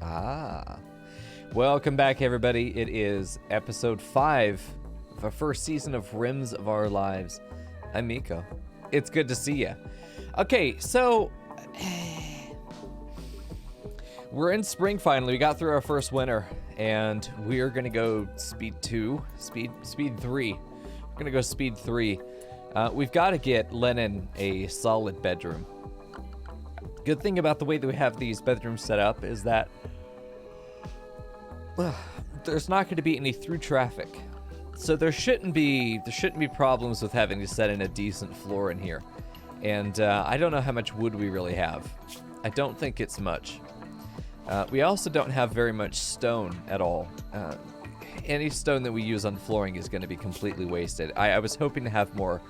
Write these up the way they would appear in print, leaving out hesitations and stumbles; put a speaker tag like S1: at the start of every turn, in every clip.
S1: Ah. Welcome back, everybody. It is episode 5 of our first season of Rims of Our Lives. I'm Miko. It's good to see you. Okay, so we're in spring finally. We got through our first winter, and we are going to go speed 3. We're going to go speed 3. We've got to get Lennon a solid bedroom. Good thing about the way that we have these bedrooms set up is that there's not going to be any through traffic, so there shouldn't be problems with having to set in a decent floor in here. And I don't know how much wood we really have. I don't think it's much. We also don't have very much stone at all. Any stone that we use on flooring is going to be completely wasted. I was hoping to have more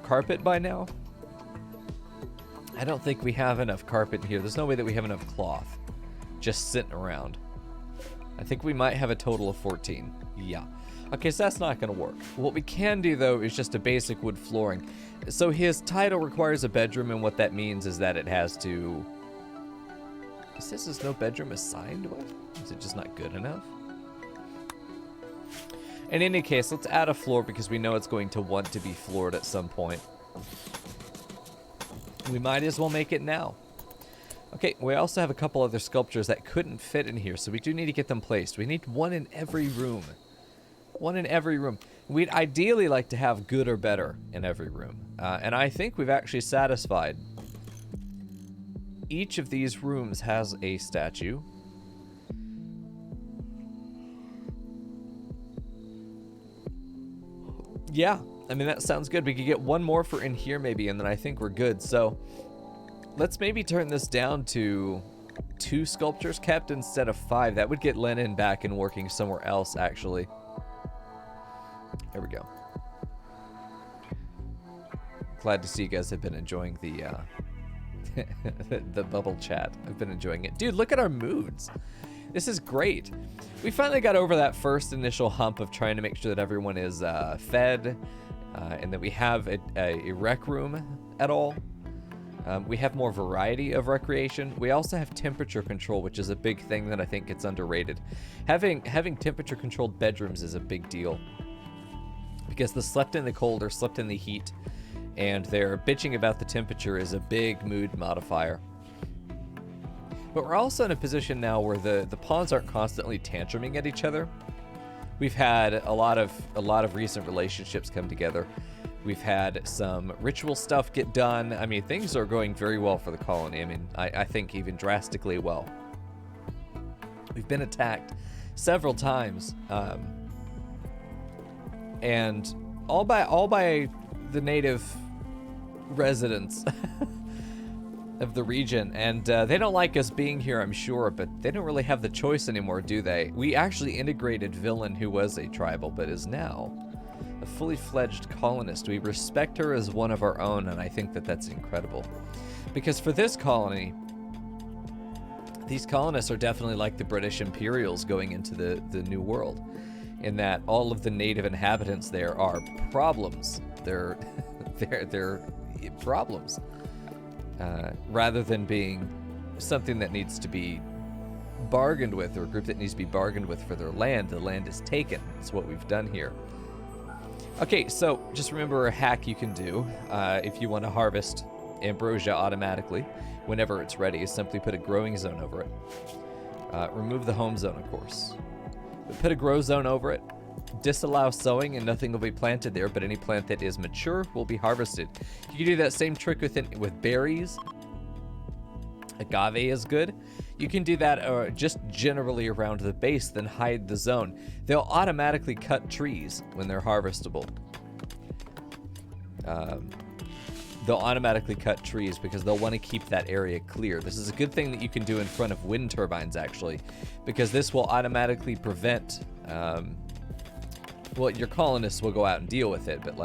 S1: carpet by now. I don't think we have enough carpet in here. There's no way that we have enough cloth just sitting around. I think we might have a total of 14. Yeah. Okay, so that's not going to work. What we can do, though, is just a basic wood flooring. So his title requires a bedroom, and what that means is that it has to... It says there's no bedroom assigned? What? Is it just not good enough? In any case, let's add a floor because we know it's going to want to be floored at some point. We might as well make it now. Okay, we also have a couple other sculptures that couldn't fit in here, so we do need to get them placed. We need one in every room. One in every room. We'd ideally like to have good or better in every room. And I think we've actually satisfied. Each of these rooms has a statue. Yeah, I mean, that sounds good. We could get one more for in here maybe, and then I think we're good. So let's maybe turn this down to 2 sculptures kept instead of 5. That would get Lennon back and working somewhere else, actually. There we go. Glad to see you guys have been enjoying the the bubble chat. I've been enjoying it. Dude, look at our moods. This is great. We finally got over that first initial hump of trying to make sure that everyone is fed and that we have a rec room at all. We have more variety of recreation. We also have temperature control, which is a big thing that I think gets underrated. Having temperature controlled bedrooms is a big deal because the slept in the cold or slept in the heat and their bitching about the temperature is a big mood modifier. But we're also in a position now where the pawns aren't constantly tantruming at each other. We've had a lot of recent relationships come together. We've had some ritual stuff get done. I mean, things are going very well for the colony. I mean, I think even drastically well. We've been attacked several times, and all by the native residents of the region, and they don't like us being here, I'm sure, but they don't really have the choice anymore, do they? We actually integrated Villain, who was a tribal, but is now a fully fledged colonist. We respect her as one of our own, and I think that that's incredible. Because for this colony, these colonists are definitely like the British Imperials going into the New World, in that all of the native inhabitants there are problems. They're problems. Rather than being something that needs to be bargained with, or a group that needs to be bargained with for their land. The land is taken. That's what we've done here. Okay, so just remember a hack you can do if you want to harvest ambrosia automatically whenever it's ready is simply put a growing zone over it. Remove the home zone, of course. But put a grow zone over it. Disallow sowing and nothing will be planted there, but any plant that is mature will be harvested. You can do that same trick with berries. Agave is good. You can do that just generally around the base, then hide the zone. They'll automatically cut trees when they're harvestable. They'll automatically cut trees because they'll want to keep that area clear. This is a good thing that you can do in front of wind turbines, actually, because this will automatically prevent... well, your colonists will go out and deal with it, but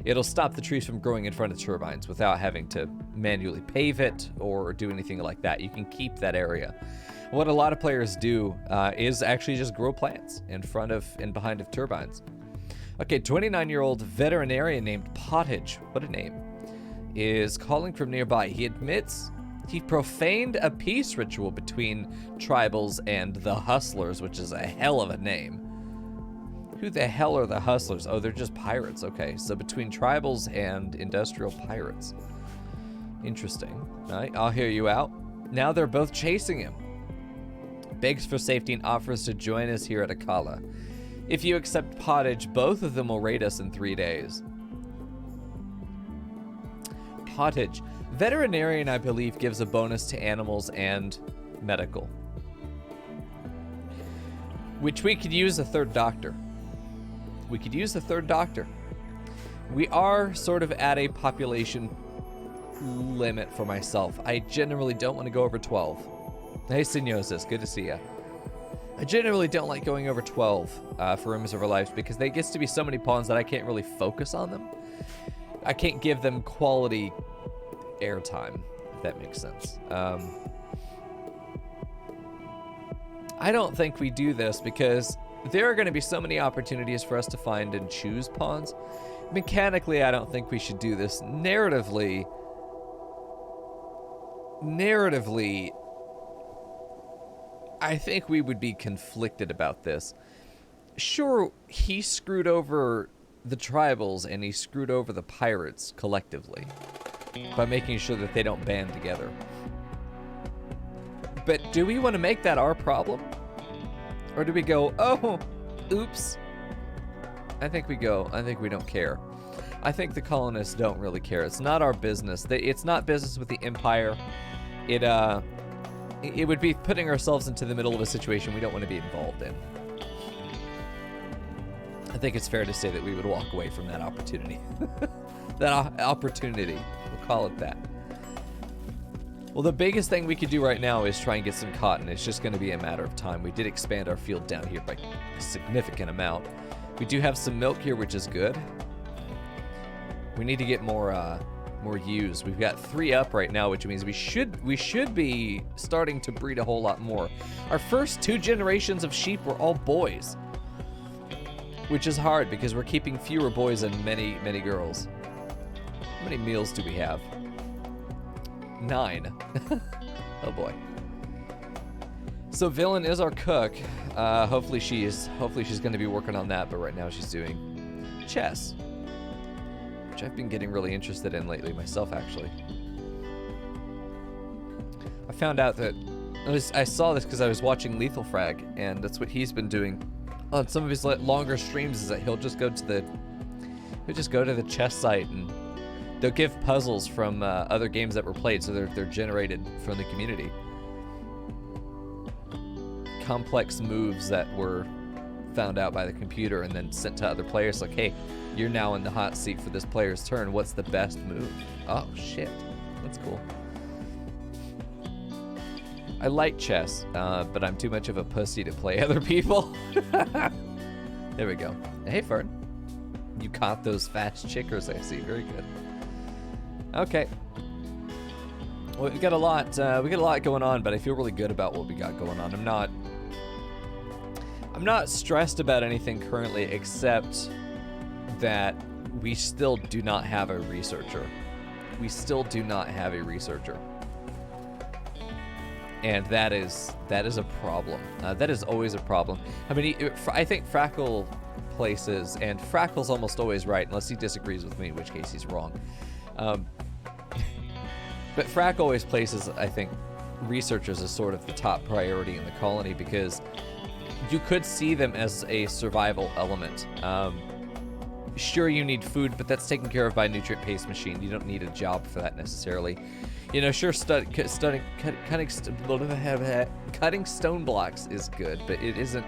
S1: it'll stop the trees from growing in front of turbines without having to manually pave it or do anything like that. You can keep that area. What a lot of players do is actually just grow plants in front of and behind of turbines. Okay, 29-year-old veterinarian named Pottage, what a name, is calling from nearby. He admits He profaned a peace ritual between tribals and the Hustlers, which is a hell of a name. Who the hell are the Hustlers? Oh, they're just pirates. Okay, so between tribals and industrial pirates. Interesting. All right, I'll hear you out. Now they're both chasing him. Begs for safety and offers to join us here at Akala. If you accept pottage, both of them will raid us in 3 days. Pottage. Veterinarian, I believe, gives a bonus to animals and medical. Which we could use a third doctor. We could use a third doctor. We are sort of at a population limit for myself. I generally don't want to go over 12. Hey, Signosis, good to see ya. I generally don't like going over 12 for Rooms of Our Lives because there gets to be so many pawns that I can't really focus on them. I can't give them quality airtime, if that makes sense. I don't think we do this because there are going to be so many opportunities for us to find and choose pawns. Mechanically, I don't think we should do this. Narratively, I think we would be conflicted about this. Sure, he screwed over the tribals and he screwed over the pirates collectively by making sure that they don't band together. But do we want to make that our problem? Or do we go, oh, oops? I think we don't care. I think the colonists don't really care. It's not our business. It's not business with the Empire. It would be putting ourselves into the middle of a situation we don't want to be involved in. I think it's fair to say that we would walk away from that opportunity. That opportunity, we'll call it that. Well, the biggest thing we could do right now is try and get some cotton. It's just going to be a matter of time. We did expand our field down here by a significant amount. We do have some milk here, which is good. We need to get more ewes. We've got 3 up right now, which means we should be starting to breed a whole lot more. Our first 2 generations of sheep were all boys, which is hard because we're keeping fewer boys and many girls. How many meals do we have? 9. Oh boy. So Villain is our cook. Hopefully she's going to be working on that, but right now she's doing chess, which I've been getting really interested in lately myself, actually. I found out that I saw this because I was watching Lethal Frag, and that's what he's been doing on some of his longer streams. Is that he'll just go to the chess site, and they'll give puzzles from other games that were played, so they're generated from the community. Complex moves that were found out by the computer and then sent to other players, like, hey, you're now in the hot seat for this player's turn. What's the best move? Oh, shit. That's cool. I like chess, but I'm too much of a pussy to play other people. There we go. Hey, Fern. You caught those fast chickers, I see. Very good. Okay. Well, we got a lot going on, but I feel really good about what we got going on. I'm not stressed about anything currently, except that we still do not have a researcher. And that is a problem. That is always a problem. I mean, I think Frackle places, and Frackle's almost always right, unless he disagrees with me, in which case he's wrong. But Frack always places, I think, researchers as sort of the top priority in the colony, because you could see them as a survival element. Sure, you need food, but that's taken care of by a nutrient-based machine. You don't need a job for that necessarily. You know, sure, cutting stone blocks is good, but it isn't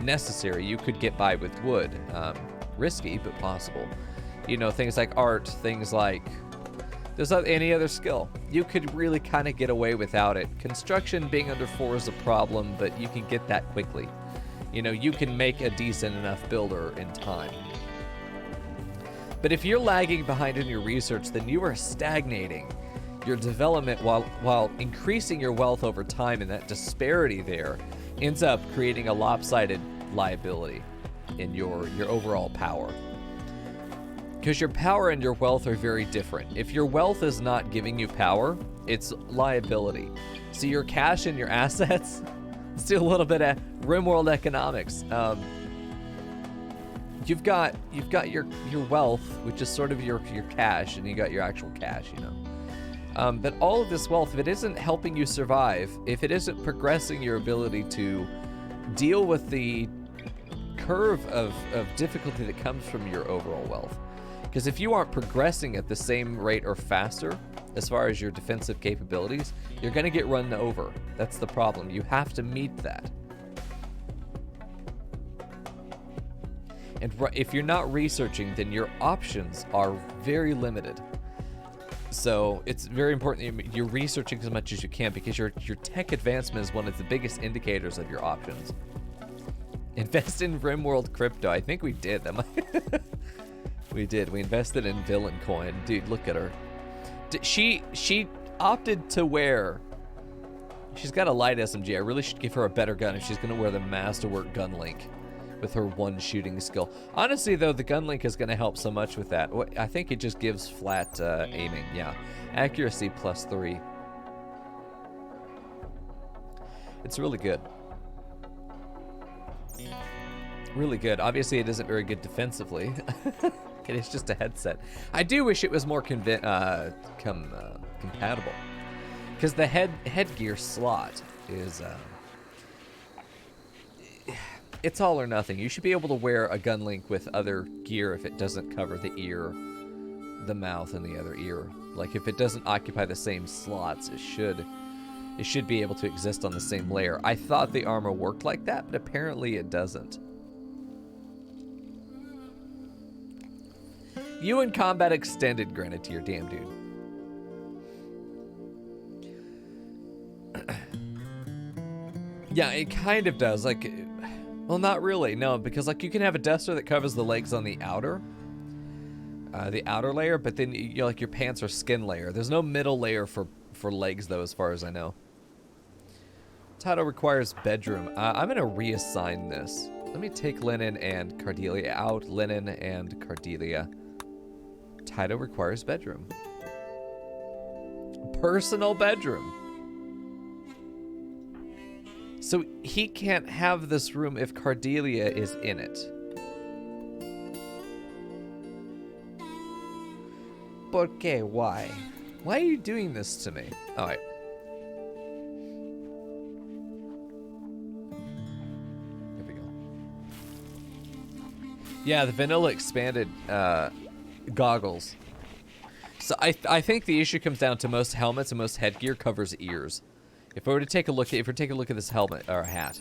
S1: necessary. You could get by with wood. Risky, but possible. You know, things like art, things like... There's not any other skill. You could really kind of get away without it. Construction being under 4 is a problem, but you can get that quickly. You know, you can make a decent enough builder in time. But if you're lagging behind in your research, then you are stagnating your development while increasing your wealth over time, and that disparity there ends up creating a lopsided liability in your overall power. Because your power and your wealth are very different. If your wealth is not giving you power, it's liability. So your cash and your assets. Let's do a little bit of RimWorld economics. You've got your wealth, which is sort of your cash, and you got your actual cash, you know. But all of this wealth, if it isn't helping you survive, if it isn't progressing your ability to deal with the curve of difficulty that comes from your overall wealth, because if you aren't progressing at the same rate or faster as far as your defensive capabilities, you're going to get run over. That's the problem. You have to meet that. And if you're not researching, then your options are very limited. So it's very important that you're researching as much as you can, because your tech advancement is one of the biggest indicators of your options. Invest in RimWorld crypto. I think we did. We did. We invested in Villain Coin. Dude, look at her. She opted to wear... She's got a light SMG. I really should give her a better gun if she's going to wear the Masterwork gun link with her one shooting skill. Honestly, though, the gun link is going to help so much with that. I think it just gives flat aiming. Yeah. Accuracy +3. It's really good. Really good. Obviously, it isn't very good defensively. It's just a headset. I do wish it was more compatible, because the headgear slot is it's all or nothing. You should be able to wear a gun link with other gear if it doesn't cover the ear, the mouth, and the other ear. Like if it doesn't occupy the same slots, it should be able to exist on the same layer. I thought the armor worked like that, but apparently it doesn't. You in Combat Extended, Grenadier, damn dude. Yeah, it kind of does. Like, well, not really, no, because like you can have a duster that covers the legs on the outer layer, but then you know, like your pants are skin layer. There's no middle layer for legs though, as far as I know. Title requires bedroom. I'm gonna reassign this. Let me take Linen and Cardelia out. Linen and Cardelia. Title requires bedroom. Personal bedroom. So he can't have this room if Cardelia is in it. ¿Por qué? Why? Why are you doing this to me? All right. Here we go. Yeah, the vanilla expanded goggles. So I think the issue comes down to most helmets and most headgear covers ears. If we were to take a look at this helmet or hat,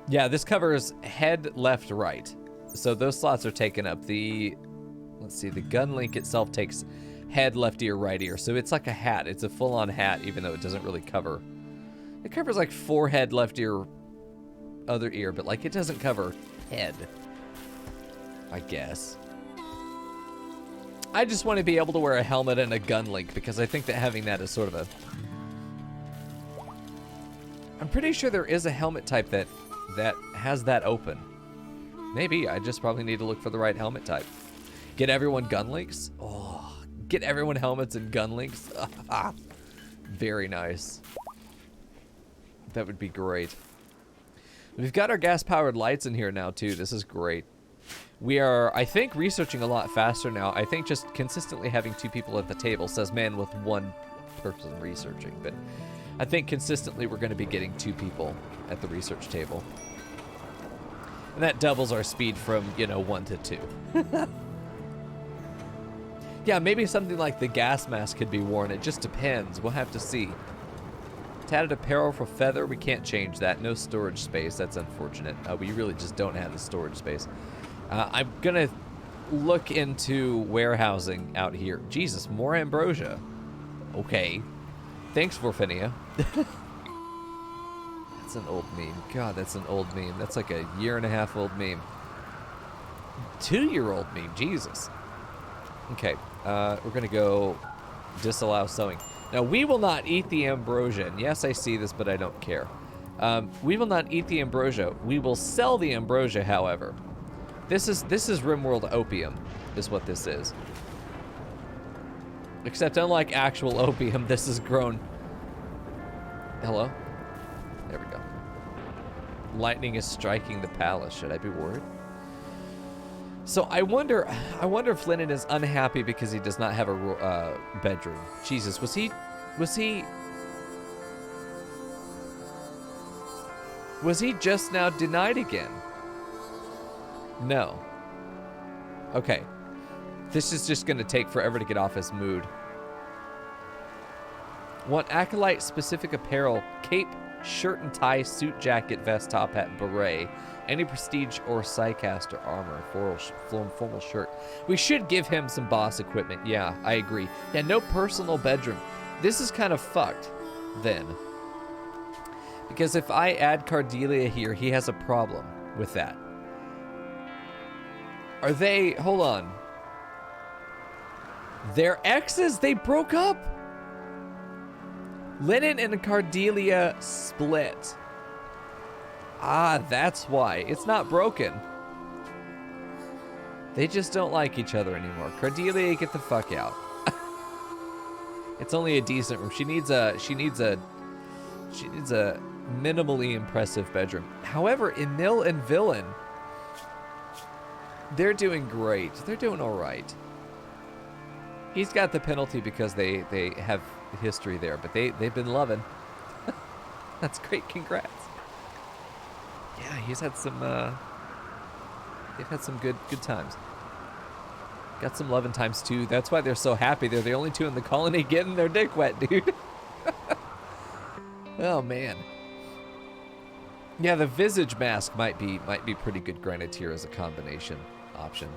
S1: yeah, this covers head, left, right. So those slots are taken up. Let's see, the gun link itself takes head, left ear, right ear. So it's like a hat. It's a full-on hat, even though it doesn't really cover. It covers like forehead, left ear, other ear, but like it doesn't cover head, I guess. I just want to be able to wear a helmet and a gun link, because I think that having that is sort of a... I'm pretty sure there is a helmet type that has that open. Maybe. I just probably need to look for the right helmet type. Get everyone gun links? Oh, get everyone helmets and gun links? Very nice. That would be great. We've got our gas-powered lights in here now, too. This is great. We are, I think, researching a lot faster now. I think just consistently having 2 people at the table says man with 1 person researching. But I think consistently we're going to be getting 2 people at the research table. And that doubles our speed from, 1 to 2. Yeah, maybe something like the gas mask could be worn. It just depends. We'll have to see. Tatted apparel for feather. We can't change that. No storage space. That's unfortunate. We really just don't have the storage space. I'm going to look into warehousing out here. Jesus, more ambrosia. Okay. Thanks, Vorfinia. That's an old meme. God, that's an old meme. That's like a 1.5 old meme. 2-year-old meme. Jesus. Okay. We're going to go disallow sewing. Now, we will not eat the ambrosia. And yes, I see this, but I don't care. We will not eat the ambrosia. We will sell the ambrosia, however. This is RimWorld opium, is what this is. Except unlike actual opium, this is grown. Hello? There we go. Lightning is striking the palace. Should I be worried? So I wonder if Lennon is unhappy because he does not have a bedroom. Jesus, was he just now denied again? No. Okay. This is just going to take forever to get off his mood. Want acolyte-specific apparel, cape, shirt and tie, suit jacket, vest, top hat, beret, any prestige or psycaster armor, formal shirt. We should give him some boss equipment. Yeah, I agree. Yeah, no personal bedroom. This is kind of fucked, then. Because if I add Cardelia here, he has a problem with that. Are they... Hold on. They're exes? They broke up? Lennon and Cardelia split. Ah, that's why. It's not broken. They just don't like each other anymore. Cardelia, get the fuck out. It's only a decent room. She needs a minimally impressive bedroom. However, Emil and Villain, they're doing great. They're doing all right. He's got the penalty because they have history there, but they've been loving. That's great. Congrats. Yeah, he's had some. They've had some good times. Got some loving times too. That's why they're so happy. They're the only two in the colony getting their dick wet, dude. Oh man. Yeah, the visage mask might be pretty good Grenadier as a combination option.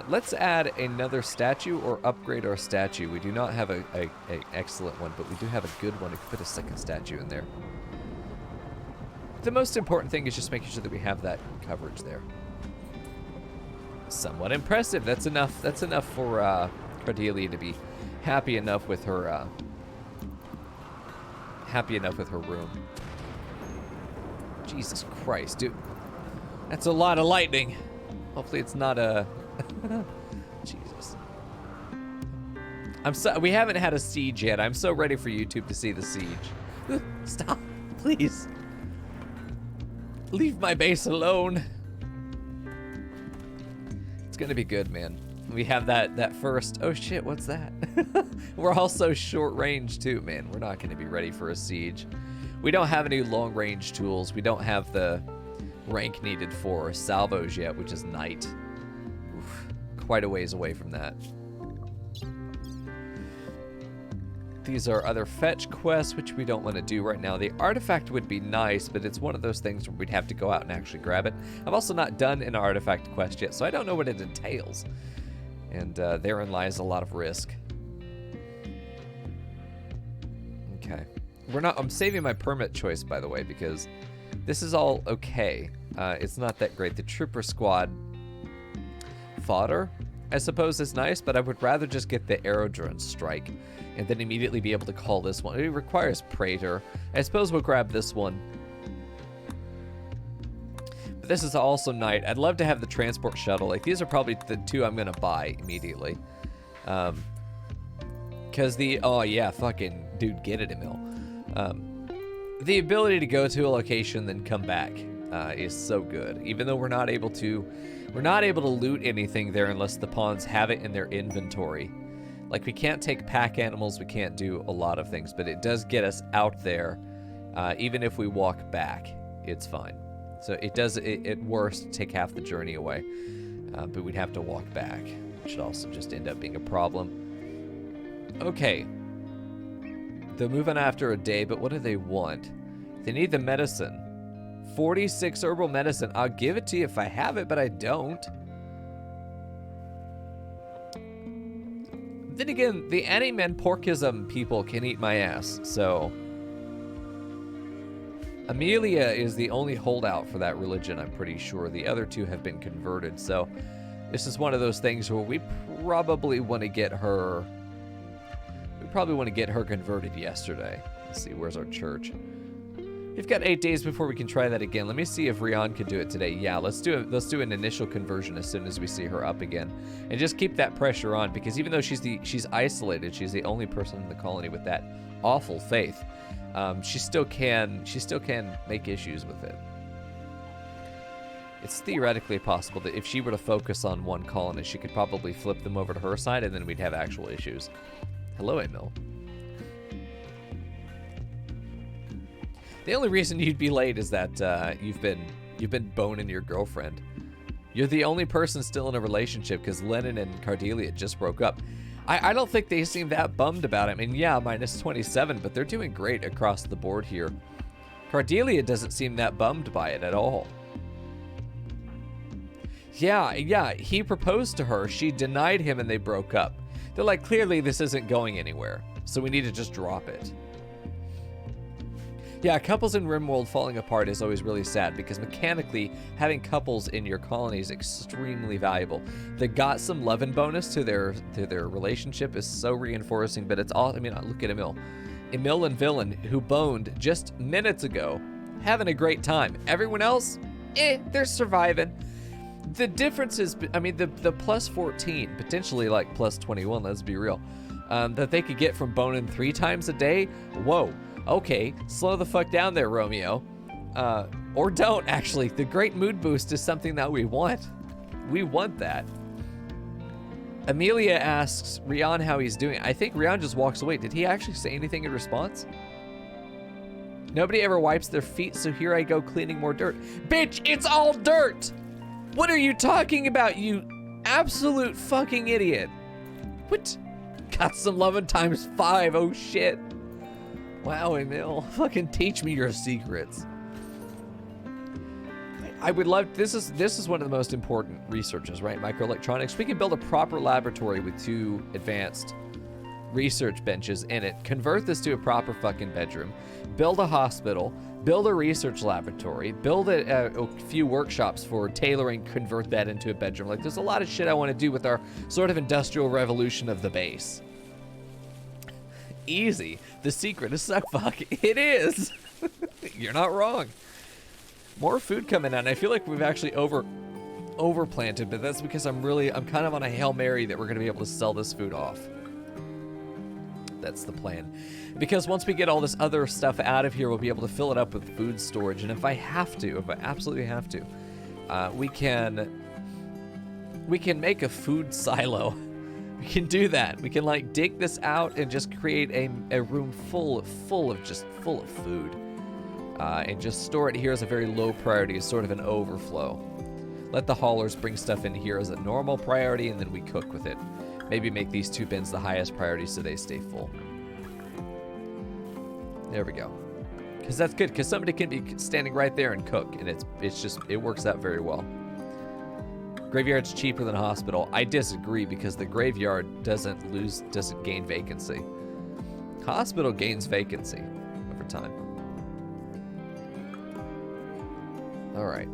S1: Let's add another statue or upgrade our statue. We do not have a excellent one, but we do have a good one. We could put a second statue in there. The most important thing is just making sure that we have that coverage there. Somewhat impressive. That's enough. That's enough for Cordelia to be happy enough with her room. Jesus Christ, dude. That's a lot of lightning. Hopefully it's not a... Jesus. We haven't had a siege yet. I'm so ready for YouTube to see the siege. Stop, please. Leave my base alone. It's gonna be good, man. We have that first... Oh shit, what's that? We're also short range too, man. We're not gonna be ready for a siege. We don't have any long range tools. We don't have the rank needed for salvos yet, which is knight. Oof, quite a ways away from that. These are other fetch quests, which we don't want to do right now. The artifact would be nice, but it's one of those things where we'd have to go out and actually grab it. I've also not done an artifact quest yet, so I don't know what it entails. And therein lies a lot of risk. Okay. I'm saving my permit choice, by the way, because this is all okay. It's not that great. The trooper squad fodder, I suppose, is nice, but I would rather just get the aerodrone strike and then immediately be able to call this one. It requires Praetor. I suppose we'll grab this one. But this is also night. I'd love to have the transport shuttle. Like, these are probably the two I'm going to buy immediately. Because oh yeah, fucking, dude, get it, Emil. The ability to go to a location then come back is so good. Even though we're not able to loot anything there unless the pawns have it in their inventory. Like, we can't take pack animals, we can't do a lot of things, but it does get us out there. Even if we walk back, it's fine. So it does, at worst, take half the journey away. But we'd have to walk back, which should also just end up being a problem. Okay. They're moving after a day, but what do they want? They need the medicine. 46 herbal medicine. I'll give it to you if I have it, but I don't. Then again, the anti-manporkism people can eat my ass, so... Amelia is the only holdout for that religion, I'm pretty sure. The other two have been converted, so... This is one of those things where we probably want to get her... We probably want to get her converted yesterday. Let's see, where's our church? We've got 8 days before we can try that again. Let me see if Rian could do it today. Yeah, let's do it. Let's do an initial conversion as soon as we see her up again, and just keep that pressure on, because even though she's isolated, she's the only person in the colony with that awful faith. She still can make issues with it. It's theoretically possible that if she were to focus on one colonist, she could probably flip them over to her side, and then we'd have actual issues. Hello, Emil. The only reason you'd be late is that you've been boning your girlfriend. You're the only person still in a relationship because Lennon and Cardelia just broke up. I don't think they seem that bummed about it. I mean, yeah, minus 27, but they're doing great across the board here. Cardelia doesn't seem that bummed by it at all. Yeah, he proposed to her. She denied him and they broke up. They're like, clearly this isn't going anywhere, so we need to just drop it. Yeah, couples in RimWorld falling apart is always really sad, because mechanically, having couples in your colony is extremely valuable. The got some lovin' bonus to their relationship is so reinforcing, but it's all, I mean, look at Emil. Emil and Villain, who boned just minutes ago, having a great time. Everyone else, they're surviving. The difference is, I mean, the plus 14, potentially like plus 21, let's be real, that they could get from boning 3 times a day, whoa. Okay, slow the fuck down there, Romeo. Or don't, actually. The great mood boost is something that we want. We want that. Amelia asks Rian how he's doing. I think Rian just walks away. Did he actually say anything in response? Nobody ever wipes their feet, so here I go cleaning more dirt. Bitch, it's all dirt! What are you talking about, you absolute fucking idiot? What? Got some lovin' times 5, oh shit. Wow, Emil, fucking teach me your secrets. I would love, this is one of the most important researches, right? Microelectronics. We can build a proper laboratory with 2 advanced research benches in it, convert this to a proper fucking bedroom, build a hospital, build a research laboratory, build a few workshops for tailoring, convert that into a bedroom. Like, there's a lot of shit I want to do with our sort of industrial revolution of the base. Easy. The secret is suck fuck. It is. You're not wrong. More food coming out. And I feel like we've actually overplanted, but that's because I'm kind of on a Hail Mary that we're going to be able to sell this food off. That's the plan. Because once we get all this other stuff out of here, we'll be able to fill it up with food storage. And if I absolutely have to, we can make a food silo. We can do that. We can like dig this out and just create a room full of food, and just store it here as a very low priority, as sort of an overflow. Let the haulers bring stuff in here as a normal priority, and then we cook with it. Maybe make these 2 bins the highest priority so they stay full. There we go. Because that's good. Because somebody can be standing right there and cook, and it works out very well. Graveyard's cheaper than a hospital. I disagree, because the graveyard doesn't gain vacancy. Hospital gains vacancy over time. All right.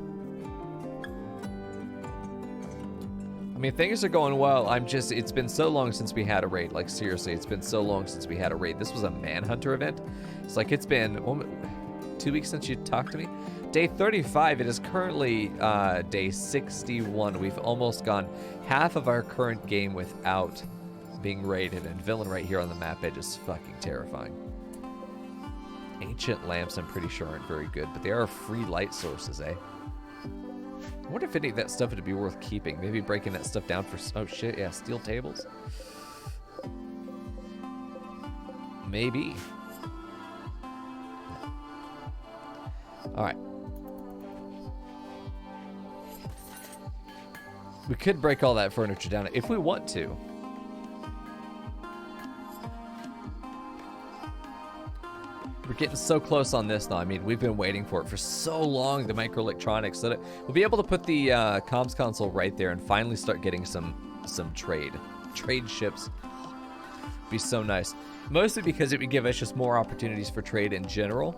S1: I mean, things are going well. It's been so long since we had a raid. Like, seriously, it's been so long since we had a raid. This was a Manhunter event. It's like, it's been 2 weeks since you talked to me. Day 35, it is currently day 61. We've almost gone half of our current game without being raided, and Villain right here on the map edge is fucking terrifying. Ancient lamps, I'm pretty sure, aren't very good, but they are free light sources, eh? I wonder if any of that stuff would be worth keeping. Maybe breaking that stuff down for, oh shit, yeah, steel tables? Maybe. All right. We could break all that furniture down if we want to. We're getting so close on this now. I mean, we've been waiting for it for so long, the microelectronics, that we'll be able to put the comms console right there and finally start getting some trade ships. Be so nice. Mostly because it would give us just more opportunities for trade in general,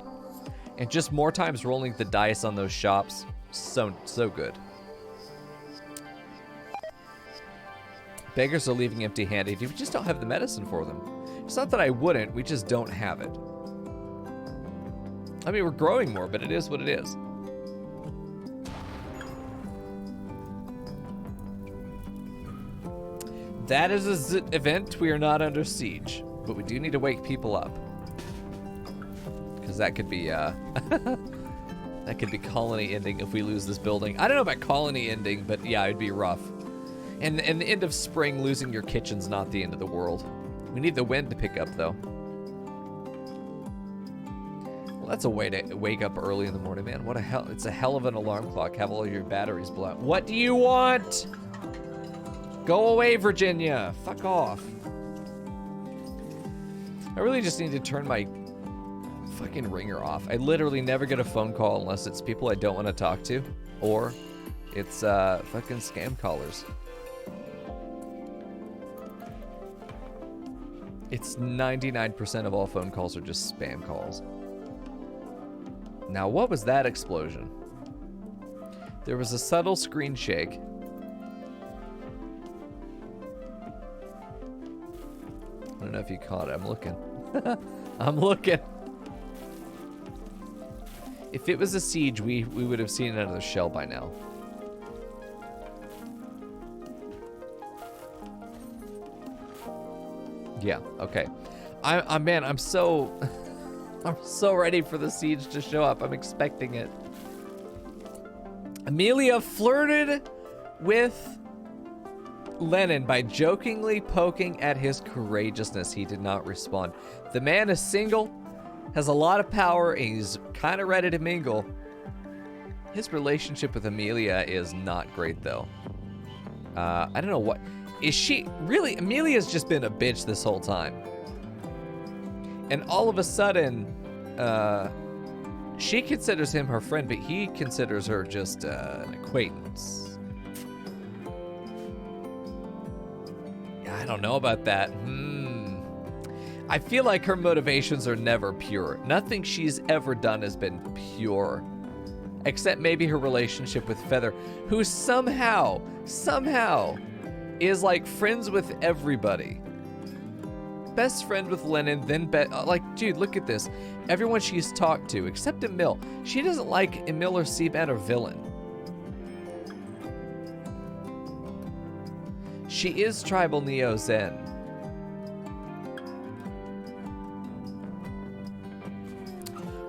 S1: and just more times rolling the dice on those shops. So good. Beggars are leaving empty-handed. We just don't have the medicine for them. It's not that I wouldn't, we just don't have it. I mean, we're growing more, but it is what it is. That is an event. We are not under siege, but we do need to wake people up. Because that could be, that could be colony ending if we lose this building. I don't know about colony ending, but yeah, it'd be rough. And the end of spring, losing your kitchen's not the end of the world. We need the wind to pick up, though. Well, that's a way to wake up early in the morning, man. What a hell, it's a hell of an alarm clock. Have all your batteries blow out. What do you want? Go away, Virginia. Fuck off. I really just need to turn my fucking ringer off. I literally never get a phone call unless it's people I don't want to talk to, or it's fucking scam callers. It's 99% of all phone calls are just spam calls. Now, what was that explosion? There was a subtle screen shake. I don't know if you caught it. I'm looking. I'm looking. If it was a siege, we would have seen another shell by now. Yeah, okay. I'm so I'm so ready for the siege to show up. I'm expecting it. Amelia flirted with Lennon by jokingly poking at his courageousness. He did not respond. The man is single, has a lot of power, and he's kind of ready to mingle. His relationship with Amelia is not great, though. I don't know what... Is she... Really, Amelia's just been a bitch this whole time. And all of a sudden, she considers him her friend, but he considers her just an acquaintance. I don't know about that. I feel like her motivations are never pure. Nothing she's ever done has been pure. Except maybe her relationship with Feather, who somehow is like friends with everybody. Best friend with Lennon, then like, dude, look at this. Everyone she's talked to, except Emil. She doesn't like Emil or Seabat or Villain. She is tribal Neo-Zen.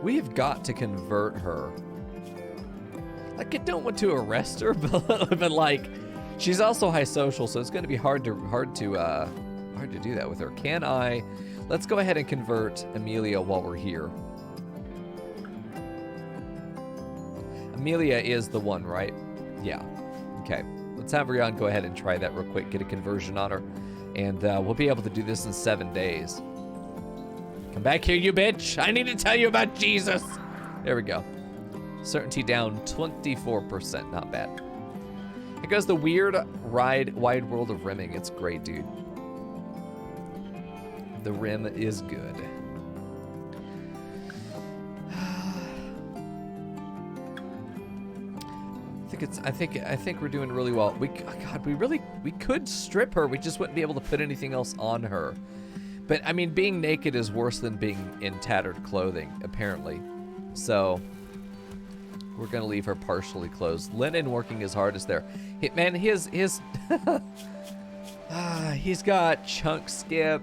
S1: We have got to convert her. Like, I don't want to arrest her, but like, she's also high social, so it's going to be hard to do that with her. Can I? Let's go ahead and convert Amelia while we're here. Amelia is the one, right? Yeah. Okay. Let's have Rian go ahead and try that real quick, get a conversion on her, and we'll be able to do this in 7 days. Come back here, you bitch! I need to tell you about Jesus! There we go. Certainty down 24%, not bad. It goes the weird wide world of rimming. It's great, dude. The rim is good. I think we're doing really well. We could strip her. We just wouldn't be able to put anything else on her. But I mean, being naked is worse than being in tattered clothing, apparently. So we're gonna leave her partially clothed. Lennon working his hardest there. Man, his he's got chunk skip.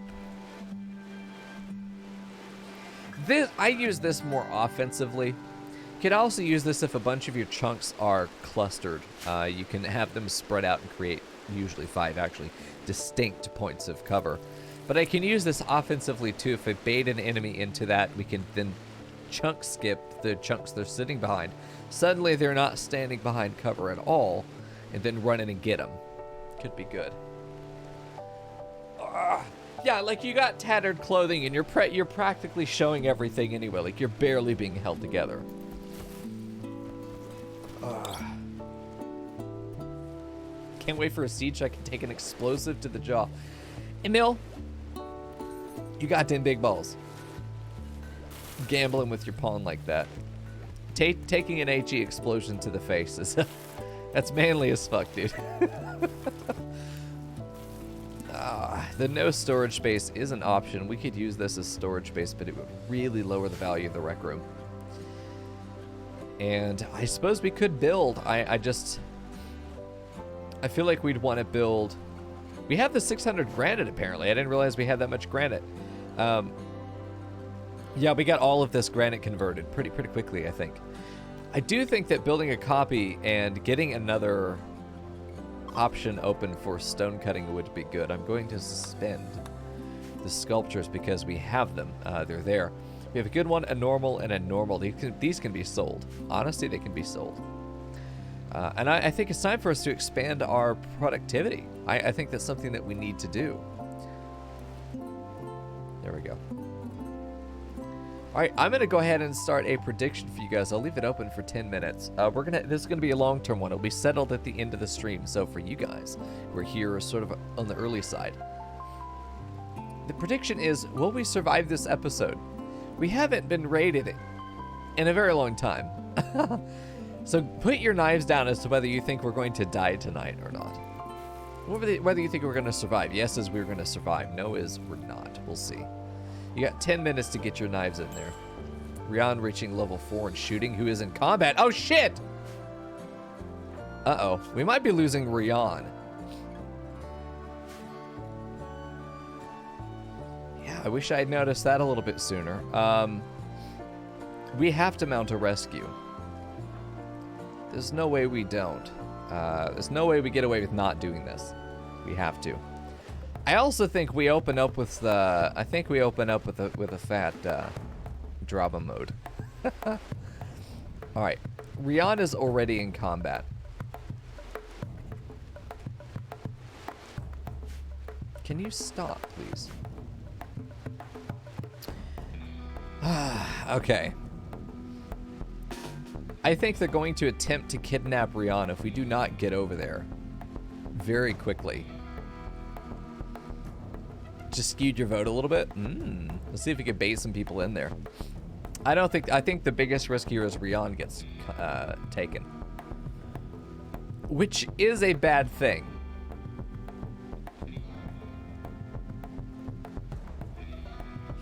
S1: I use this more offensively. You can also use this if a bunch of your chunks are clustered. You can have them spread out and create, usually 5 actually, distinct points of cover. But I can use this offensively too. If I bait an enemy into that, we can then chunk skip the chunks they're sitting behind. Suddenly they're not standing behind cover at all, and then run in and get them. Could be good. Yeah, like you got tattered clothing and you're practically showing everything anyway. Like you're barely being held together. Can't wait for a siege so I can take an explosive to the jaw. Emil, you got 10 big balls. Gambling with your pawn like that. Taking an HE explosion to the face is that's manly as fuck, dude. The no storage space is an option. We could use this as storage space, but it would really lower the value of the rec room. And I suppose we could build. I feel like we'd want to build. We have the 600 granite, apparently. I didn't realize we had that much granite. Yeah, we got all of this granite converted pretty quickly, I think. I do think that building a copy and getting another option open for stone cutting would be good. I'm going to suspend the sculptures because we have them. They're there. We have a good one, a normal, and a normal. These can be sold. Honestly, they can be sold. And I think it's time for us to expand our productivity. I think that's something that we need to do. There we go. All right, I'm gonna go ahead and start a prediction for you guys. I'll leave it open for 10 minutes. This is gonna be a long-term one. It'll be settled at the end of the stream. So for you guys, we're here sort of on the early side. The prediction is, will we survive this episode? We haven't been raided in a very long time. So put your knives down as to whether you think we're going to die tonight or not. Whether you think we're going to survive. Yes is we're going to survive. No is we're not. We'll see. You got 10 minutes to get your knives in there. Rian reaching level 4 and shooting. Who is in combat? Oh, shit! Uh-oh. We might be losing Rian. Yeah, I wish I had noticed that a little bit sooner. We have to mount a rescue. There's no way we don't. There's no way we get away with not doing this. We have to. I also think we open up with the. I think we open up with a fat drama mode. All right, Rian is already in combat. Can you stop, please? Okay. I think they're going to attempt to kidnap Rian if we do not get over there very quickly. Just skewed your vote a little bit. Let's see if we can bait some people in there. I think the biggest risk here is Rian gets taken, which is a bad thing.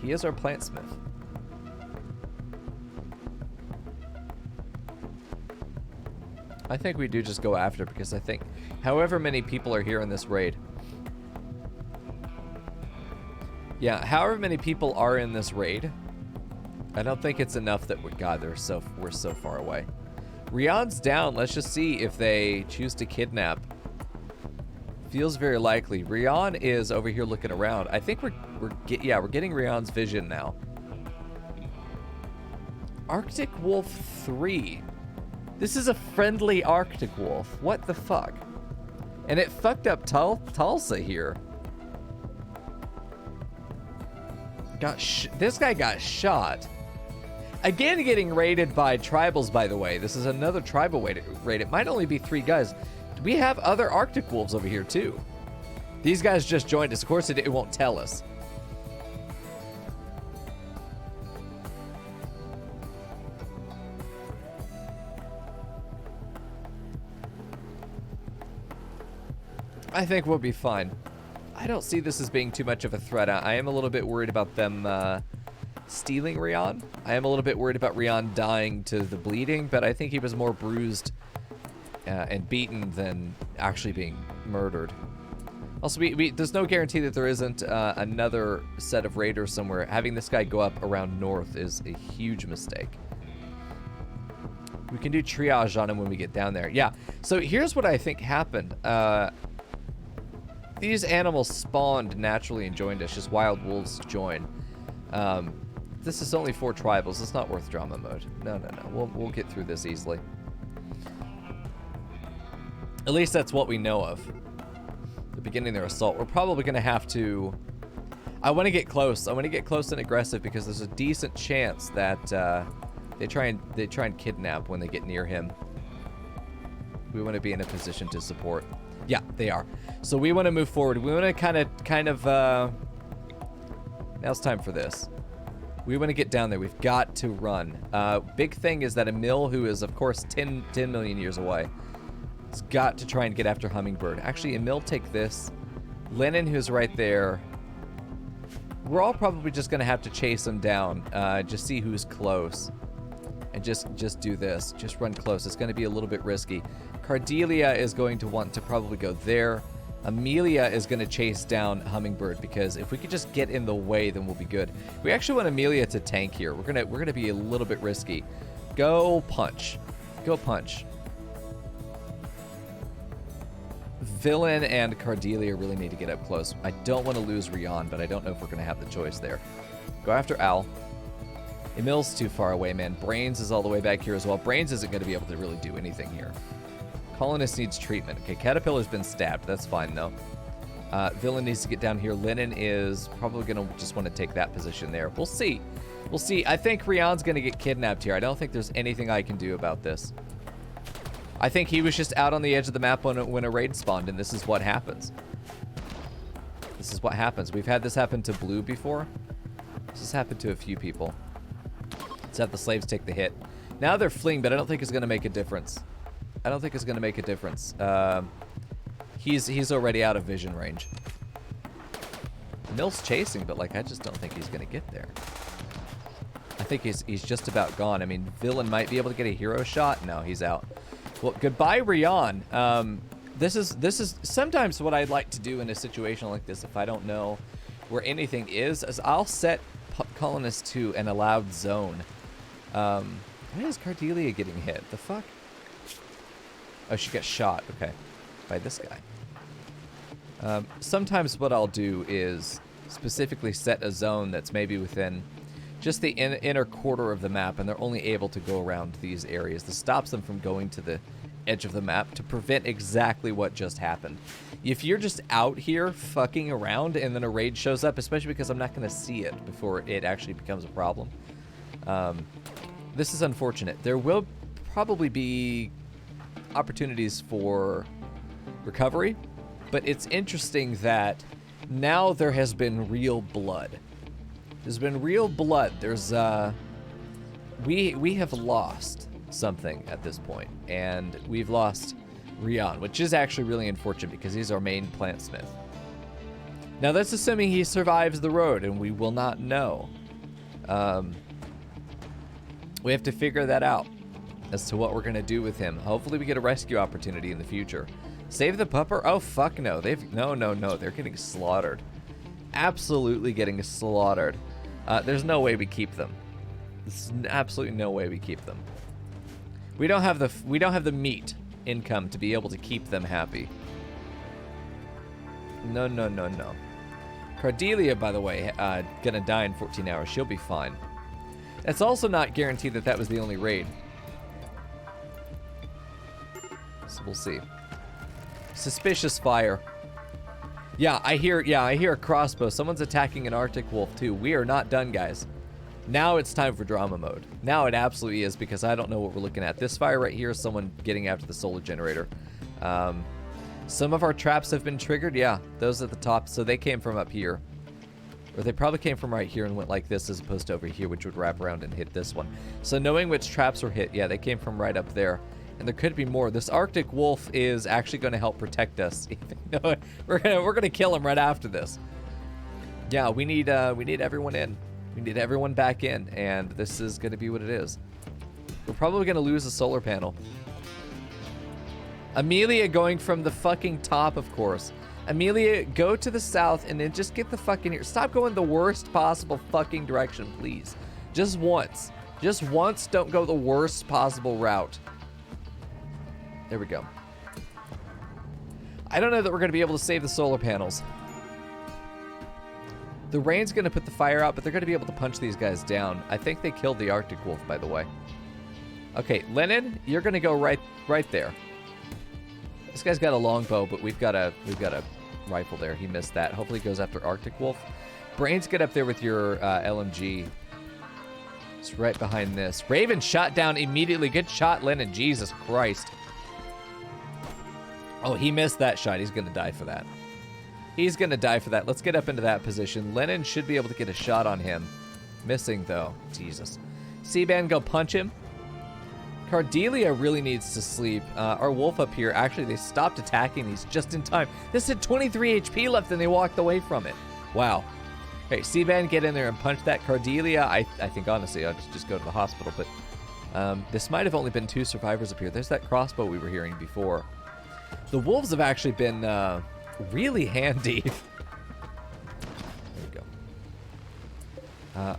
S1: He is our plantsmith. I think we do just go after, because I think however many people are here in this raid. Yeah, however many people are in this raid, I don't think it's enough that we're so far away. Rian's down. Let's just see if they choose to kidnap. Feels very likely. Rian is over here looking around. I think we're getting Rian's vision now. Arctic Wolf 3. This is a friendly Arctic Wolf. What the fuck? And it fucked up Tulsa here. This guy got shot. Again, getting raided by tribals, by the way. This is another tribal raid. It might only be 3 guys. We have other Arctic Wolves over here, too. These guys just joined us. Of course, it won't tell us. I think we'll be fine. I don't see this as being too much of a threat. I am a little bit worried about them stealing Rian. I am a little bit worried about Rian dying to the bleeding, but I think he was more bruised and beaten than actually being murdered. Also, there's no guarantee that there isn't another set of raiders somewhere. Having this guy go up around north is a huge mistake. We can do triage on him when we get down there. Yeah, so here's what I think happened. These animals spawned naturally and joined us. Just wild wolves join. This is only 4 tribals. It's not worth drama mode. No. We'll get through this easily. At least that's what we know of. The beginning of their assault. We're probably going to have to... I want to get close. I want to get close and aggressive because there's a decent chance that they try and kidnap when they get near him. We want to be in a position to support. Yeah, they are. So we want to move forward. We want to kind of now it's time for this. We want to get down there. We've got to run. Big thing is that Emil, who is of course 10 million years away, has got to try and get after Hummingbird. Actually, Emil, take this. Lennon, who's right there. We're all probably just going to have to chase him down. Just see who's close. and just do this. Just run close. It's going to be a little bit risky. Cardelia is going to want to probably go there. Amelia is going to chase down Hummingbird, because if we could just get in the way, then we'll be good. We actually want Amelia to tank here. We're gonna be a little bit risky. Go punch. Go punch. Villain and Cardelia really need to get up close. I don't want to lose Rion, but I don't know if we're going to have the choice there. Go after Al. Emil's too far away, man. Brains is all the way back here as well. Brains isn't going to be able to really do anything here. Colonist needs treatment. Okay, Caterpillar's been stabbed. That's fine, though. Villain needs to get down here. Lennon is probably going to just want to take that position there. We'll see. We'll see. I think Rion's going to get kidnapped here. I don't think there's anything I can do about this. I think he was just out on the edge of the map when a raid spawned, and this is what happens. This is what happens. We've had this happen to Blue before. This has happened to a few people. Let's have the slaves take the hit. Now they're fleeing, but I don't think it's going to make a difference. I don't think it's going to make a difference. He's already out of vision range. Mill's chasing, but like I just don't think he's going to get there. I think he's just about gone. I mean, Villain might be able to get a hero shot. No, he's out. Well, goodbye, Rion. This is sometimes what I'd like to do in a situation like this, if I don't know where anything is I'll set Colonist to an allowed zone. Why is Cardelia getting hit? The fuck? Oh, she got shot. Okay, by this guy. Sometimes what I'll do is specifically set a zone that's maybe within just the inner quarter of the map, and they're only able to go around these areas. This stops them from going to the edge of the map to prevent exactly what just happened. If you're just out here fucking around and then a raid shows up, especially because I'm not going to see it before it actually becomes a problem, this is unfortunate. There will probably be opportunities for recovery, but it's interesting that now there has been real blood. There's been real blood. There's we have lost something at this point, and we've lost Rion, which is actually really unfortunate because he's our main plant smith. Now that's assuming he survives the road, and we will not know. We have to figure that out as to what we're gonna do with him. Hopefully we get a rescue opportunity in the future. Save the pupper? Oh fuck no. No, they're getting slaughtered. Absolutely getting slaughtered. There's no way we keep them. There's absolutely no way we keep them. We don't have the meat income to be able to keep them happy. No. Cardelia, by the way, gonna die in 14 hours. She'll be fine. It's also not guaranteed that that was the only raid. So we'll see. Suspicious fire. Yeah, I hear a crossbow. Someone's attacking an Arctic wolf too. We are not done, guys. Now it's time for drama mode. Now it absolutely is, because I don't know what we're looking at. This fire right here is someone getting after the solar generator. Some of our traps have been triggered. Yeah, those at the top. So they came from up here. Or they probably came from right here and went like this as opposed to over here, which would wrap around and hit this one. So knowing which traps were hit, yeah, they came from right up there. And there could be more. This Arctic wolf is actually going to help protect us. No, we're gonna kill him right after this. Yeah, we need everyone in. We need everyone back in, and this is going to be what it is. We're probably going to lose a solar panel. Amelia going from the fucking top, of course. Amelia, go to the south and then just get the fucking here. Stop going the worst possible fucking direction, please. Just once. Just once, don't go the worst possible route. There we go. I don't know that we're going to be able to save the solar panels. The rain's going to put the fire out, but they're going to be able to punch these guys down. I think they killed the Arctic wolf, by the way. Okay, Lennon, you're going to go right there. This guy's got a longbow, but we've got a rifle there. He missed that. Hopefully he goes after Arctic wolf. Brains, get up there with your LMG. It's right behind this. Raven shot down immediately. Good shot, Lennon. Jesus Christ. Oh, he missed that shot. He's going to die for that. He's going to die for that. Let's get up into that position. Lennon should be able to get a shot on him. Missing, though. Jesus. C-Band, go punch him. Cardelia really needs to sleep. Our wolf up here, actually, they stopped attacking these just in time. This had 23 HP left, and they walked away from it. Wow. Okay, C-Band, get in there and punch that Cardelia. I think, honestly, I'll just go to the hospital, but This might have only been 2 survivors up here. There's that crossbow we were hearing before. The wolves have actually been really handy. There we go.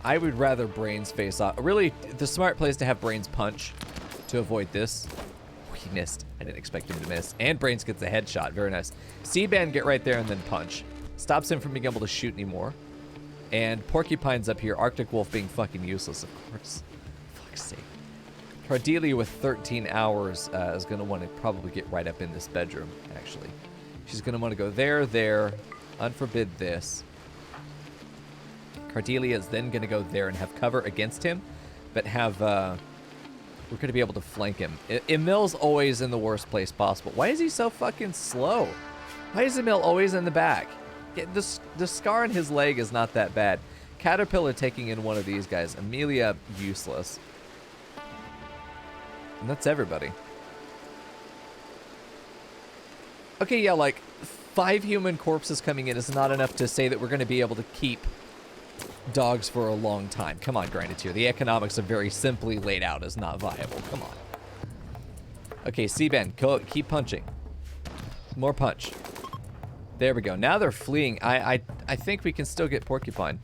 S1: I would rather Brains face off. Really, the smart play is to have Brains punch to avoid this. He missed. I didn't expect him to miss. And Brains gets a headshot. Very nice. C-Band, get right there and then punch. Stops him from being able to shoot anymore. And Porcupine's up here. Arctic Wolf being fucking useless, of course. Fuck's sake. Cordelia with 13 hours is going to want to probably get right up in this bedroom, actually. She's going to want to go there, unforbid this. Cordelia is then going to go there and have cover against him, but have, we're going to be able to flank him. Emil's always in the worst place possible. Why is he so fucking slow? Why is Emil always in the back? The scar on his leg is not that bad. Caterpillar taking in one of these guys. Amelia, useless. And that's everybody. Okay, yeah, like 5 human corpses coming in is not enough to say that we're going to be able to keep dogs for a long time. Come on, Granitude. The economics are very simply laid out as not viable. Come on. Okay, C-Ben, keep punching. More punch. There we go. Now they're fleeing. I think we can still get Porcupine.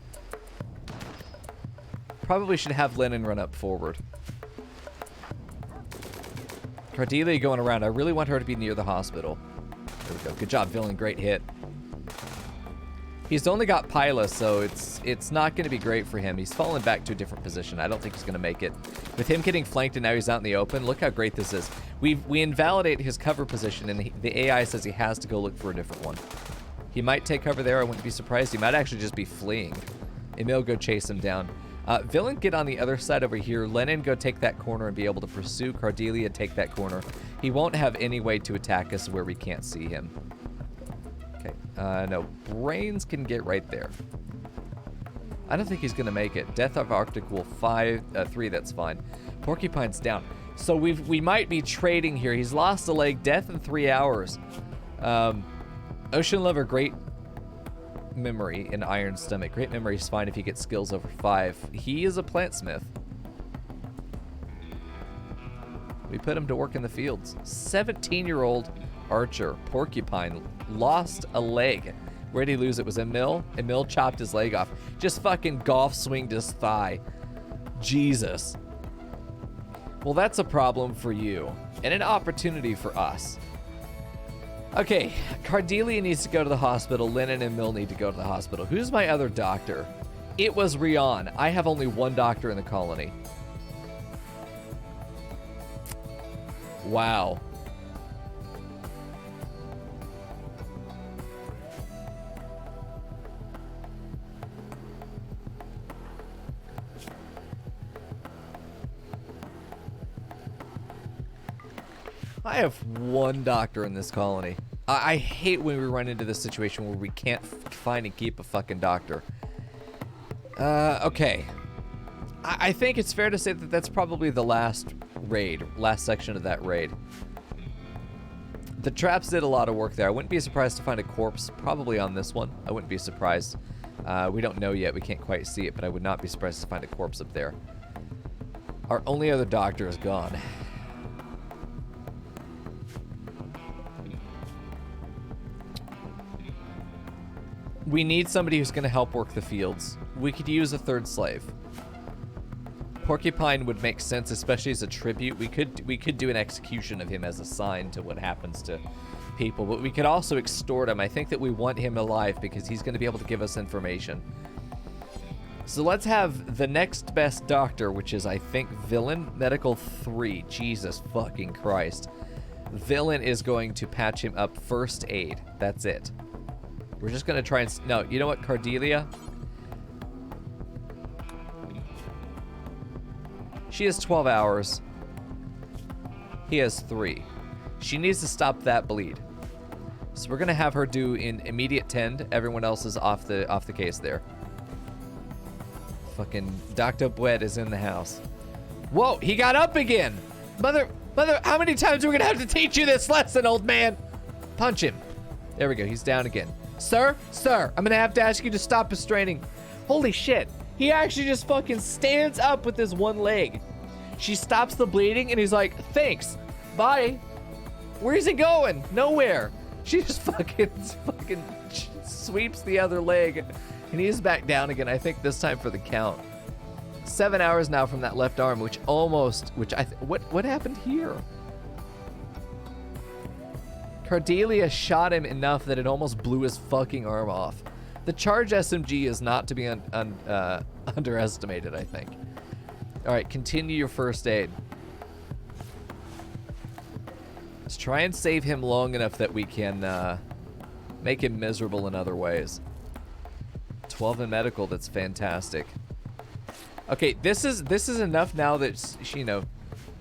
S1: Probably should have Lennon run up forward. Cordelia going around. I really want her to be near the hospital. There we go. Good job, Villain. Great hit. He's only got Pyla, so it's not going to be great for him. He's fallen back to a different position. I don't think he's going to make it. With him getting flanked and now he's out in the open, look how great this is. We invalidate his cover position, and the AI says he has to go look for a different one. He might take cover there. I wouldn't be surprised. He might actually just be fleeing. Emil go chase him down. Villain, get on the other side over here. Lennon, go take that corner and be able to pursue Cordelia, take that corner. He won't have any way to attack us where we can't see him. Okay, no. Brains can get right there. I don't think he's going to make it. Death of Arctic Wolf 3, that's fine. Porcupine's down. So we might be trading here. He's lost a leg. Death in 3 hours. Ocean Lover, great memory in Iron Stomach. Great memory is fine if he gets skills over 5. He is a plantsmith. We put him to work in the fields. 17-year-old archer, Porcupine, lost a leg. Where did he lose it? Was Emil? Emil chopped his leg off. Just fucking golf swinged his thigh. Jesus. Well, that's a problem for you. And an opportunity for us. Okay, Cordelia needs to go to the hospital. Lennon and Mill need to go to the hospital. Who's my other doctor? It was Rion. I have only one doctor in the colony. Wow. I have one doctor in this colony. I hate when we run into this situation where we can't find and keep a fucking doctor. Okay. I think it's fair to say that that's probably the last section of that raid. The traps did a lot of work there. I wouldn't be surprised to find a corpse probably on this one. I wouldn't be surprised. We don't know yet. We can't quite see it, but I would not be surprised to find a corpse up there. Our only other doctor is gone. We need somebody who's going to help work the fields. We could use a third slave. Porcupine would make sense, especially as a tribute. We could do an execution of him as a sign to what happens to people, but we could also extort him. I think that we want him alive because he's going to be able to give us information. So let's have the next best doctor, which is, I think, Villain. Medical 3. Jesus fucking Christ. Villain is going to patch him up. First aid. That's it. We're just going to try and... No, you know what, Cordelia? She has 12 hours. He has 3. She needs to stop that bleed. So we're going to have her do in immediate tend. Everyone else is off the case there. Fucking Dr. Bwet is in the house. Whoa, he got up again. Mother, how many times are we going to have to teach you this lesson, old man? Punch him. There we go. He's down again. Sir, I'm gonna have to ask you to stop restraining. Holy shit. He actually just fucking stands up with his one leg. She stops the bleeding, and he's like, thanks, bye. Where's he going? Nowhere. She just fucking sweeps the other leg, and he's back down again. I think this time for the count. 7 hours now from that left arm, what happened here? Cordelia shot him enough that it almost blew his fucking arm off. The charged SMG is not to be underestimated, I think. All right, continue your first aid. Let's try and save him long enough that we can make him miserable in other ways. 12 in medical, that's fantastic. Okay, this is enough now that, you know,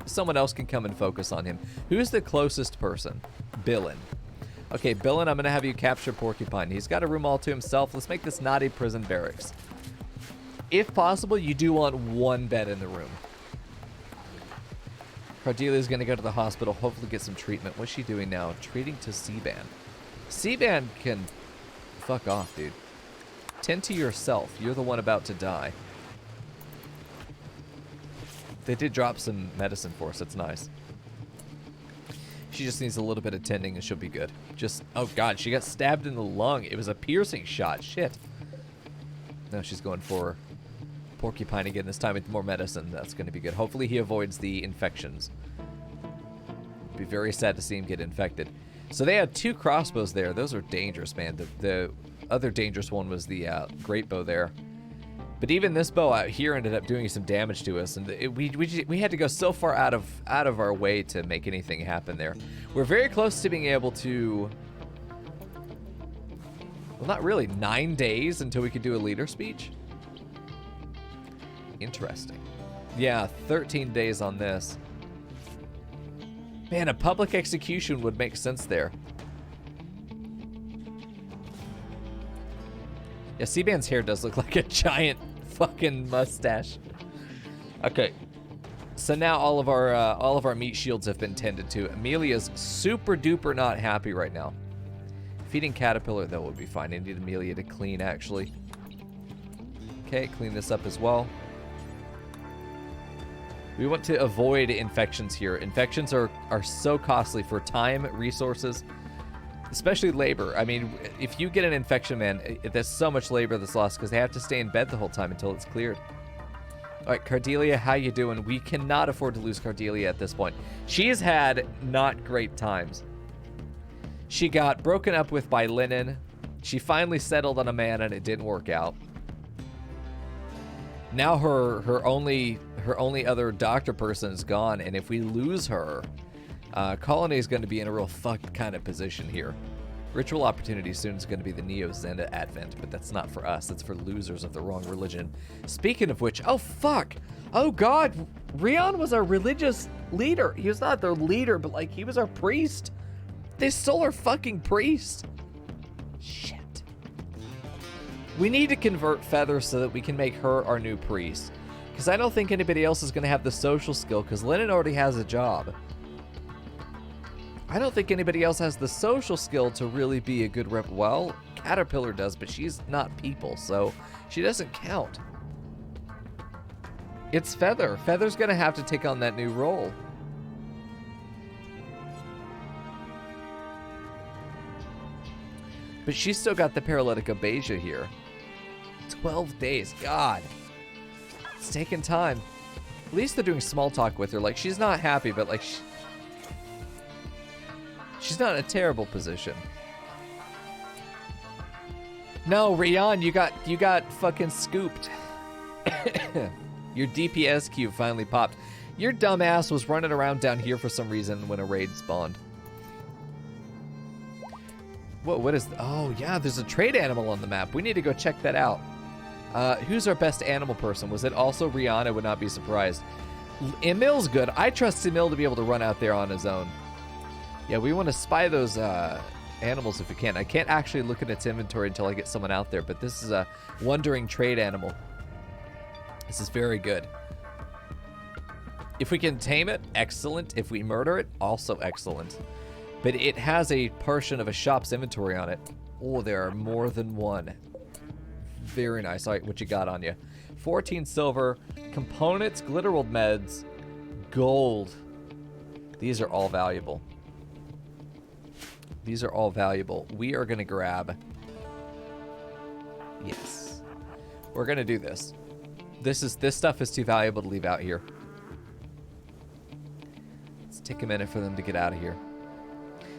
S1: someone else can come and focus on him. Who's the closest person? Billin. Okay, Billin, I'm going to have you capture Porcupine. He's got a room all to himself. Let's make this not a prison barracks. If possible, you do want one bed in the room. Cordelia's going to go to the hospital, hopefully get some treatment. What's she doing now? Treating to C-Band. C-Band can fuck off, dude. Tend to yourself. You're the one about to die. They did drop some medicine for us. That's nice. She just needs a little bit of tending and she'll be good. Just, oh god, she got stabbed in the lung. It was a piercing shot. Shit. No, she's going for Porcupine again, this time with more medicine. That's going to be good. Hopefully he avoids the infections. Be very sad to see him get infected. So they had 2 crossbows there. Those are dangerous, man. The other dangerous one was the great bow there. But even this bow out here ended up doing some damage to us, and we had to go so far out of our way to make anything happen there. We're very close to being able to, well, not really, 9 days until we could do a leader speech. Interesting. Yeah, 13 days on this. Man, a public execution would make sense there. Yeah, C-Band's hair does look like a giant fucking mustache. Okay, so now all of our meat shields have been tended to. Amelia's super duper not happy right now. Feeding Caterpillar though would be fine. I need Amelia to clean actually. Okay, clean this up as well. We want to avoid infections here. Infections are so costly for time, resources, especially labor. I mean, if you get an infection, man, there's so much labor that's lost because they have to stay in bed the whole time until it's cleared. All right, Cordelia, how you doing? We cannot afford to lose Cordelia at this point. She's had not great times. She got broken up with by Lennon. She finally settled on a man and it didn't work out. Now her only other doctor person is gone, and if we lose her, Colony is going to be in a real fucked kind of position here. Ritual opportunity soon is going to be the Neo-Zenda Advent, but that's not for us. That's for losers of the wrong religion. Speaking of which, oh fuck! Oh god! Rion was our religious leader. He was not their leader, but like, he was our priest. They stole our fucking priest. Shit. We need to convert Feather so that we can make her our new priest. Because I don't think anybody else is going to have the social skill, because Lennon already has a job. I don't think anybody else has the social skill to really be a good rep. Well, Caterpillar does, but she's not people, so she doesn't count. It's Feather. Feather's going to have to take on that new role. But she's still got the paralytic abasia here. 12 days. God. It's taking time. At least they're doing small talk with her. Like, she's not happy, but like, she's not in a terrible position. No, Rion, you got fucking scooped. Your DPS cube finally popped. Your dumbass was running around down here for some reason when a raid spawned. What is... Oh, yeah, there's a trade animal on the map. We need to go check that out. Who's our best animal person? Was it also Rion? I would not be surprised. Emil's good. I trust Emil to be able to run out there on his own. Yeah, we want to spy those animals if we can. I can't actually look at its inventory until I get someone out there, but this is a wandering trade animal. This is very good. If we can tame it, excellent. If we murder it, also excellent. But it has a portion of a shop's inventory on it. Oh, there are more than one. Very nice. All right, what you got on you? 14 silver, components, glitterwold meds, gold. These are all valuable. These are all valuable. We are going to grab... Yes. We're going to do this. This stuff is too valuable to leave out here. Let's take a minute for them to get out of here.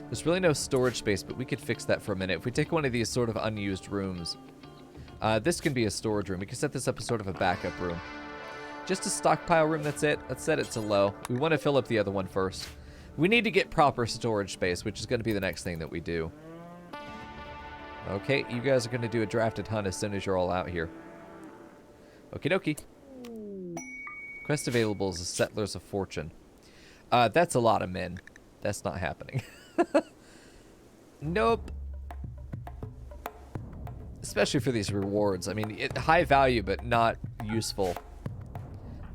S1: There's really no storage space, but we could fix that for a minute. If we take one of these sort of unused rooms, this can be a storage room. We can set this up as sort of a backup room. Just a stockpile room, that's it. Let's set it to low. We want to fill up the other one first. We need to get proper storage space, which is going to be the next thing that we do. Okay, you guys are going to do a drafted hunt as soon as you're all out here. Okie dokie. Quest available is the Settlers of Fortune. That's a lot of men. That's not happening. Nope. Especially for these rewards. I mean, high value, but not useful.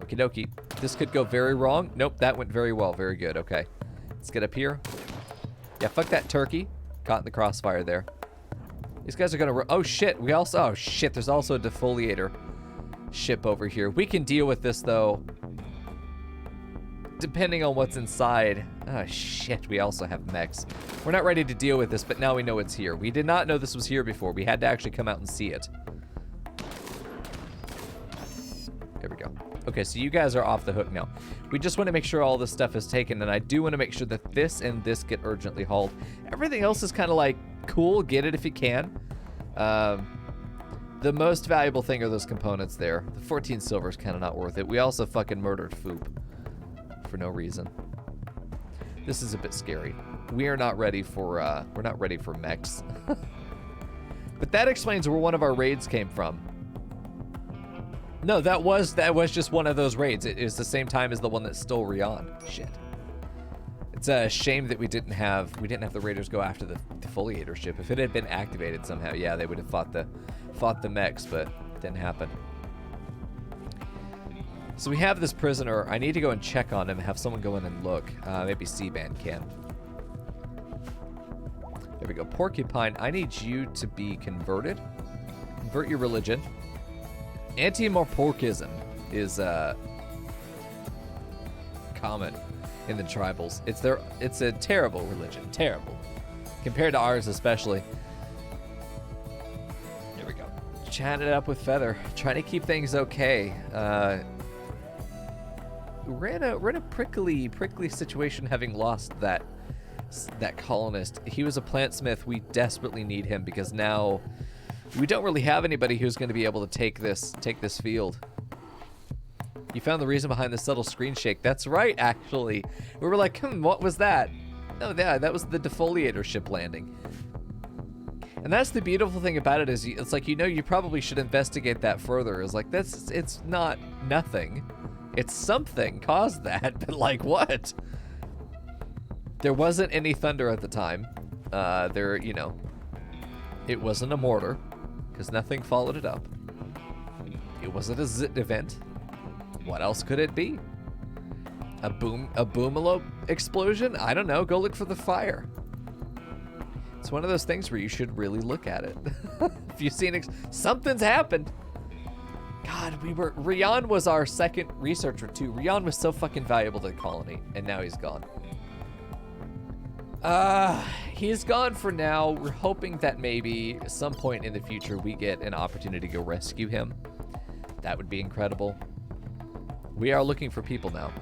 S1: Okie dokie. This could go very wrong. Nope, that went very well. Very good. Okay. Let's get up here. Yeah, fuck that turkey. Caught in the crossfire there. These guys are gonna... Oh, shit. We also... Oh, shit. There's also a defoliator ship over here. We can deal with this, though. Depending on what's inside. Oh, shit. We also have mechs. We're not ready to deal with this, but now we know it's here. We did not know this was here before. We had to actually come out and see it. There we go. Okay, so you guys are off the hook now. We just want to make sure all this stuff is taken, and I do want to make sure that this and this get urgently hauled. Everything else is kind of like, cool, get it if you can. The most valuable thing are those components there. The 14 silver is kind of not worth it. We also fucking murdered Foop for no reason. This is a bit scary. We are not ready for, we're not ready for mechs. But that explains where one of our raids came from. No, that was just one of those raids. It is the same time as the one that stole Rion. Shit. It's a shame that we didn't have the raiders go after the defoliator ship. If it had been activated somehow, yeah, they would have fought the mechs, but it didn't happen. So we have this prisoner. I need to go and check on him, have someone go in and look. Maybe C-Band can. There we go. Porcupine, I need you to be converted. Convert your religion. Anti-Morporkism is common in the tribals. It's a terrible religion. Terrible. Compared to ours especially. There we go. Chatting it up with Feather. Trying to keep things okay. We're in a prickly situation having lost that colonist. He was a plantsmith. We desperately need him because now we don't really have anybody who's going to be able to take this field. You found the reason behind the subtle screen shake. That's right, actually. We were like, what was that? Oh, yeah, that was the defoliator ship landing. And that's the beautiful thing about it is it's like, you probably should investigate that further. It's like, it's not nothing. It's something caused that, but like what? There wasn't any thunder at the time. It wasn't a mortar, because nothing followed it up. It wasn't a zit event. What else could it be? A boomalope explosion? I don't know. Go look for the fire. It's one of those things where you should really look at it. If you've seen something's happened. God, Rion was our second researcher too. Rion was so fucking valuable to the colony, and now he's gone. He's gone for now. We're hoping that maybe at some point in the future we get an opportunity to go rescue him. That would be incredible. We are looking for people now.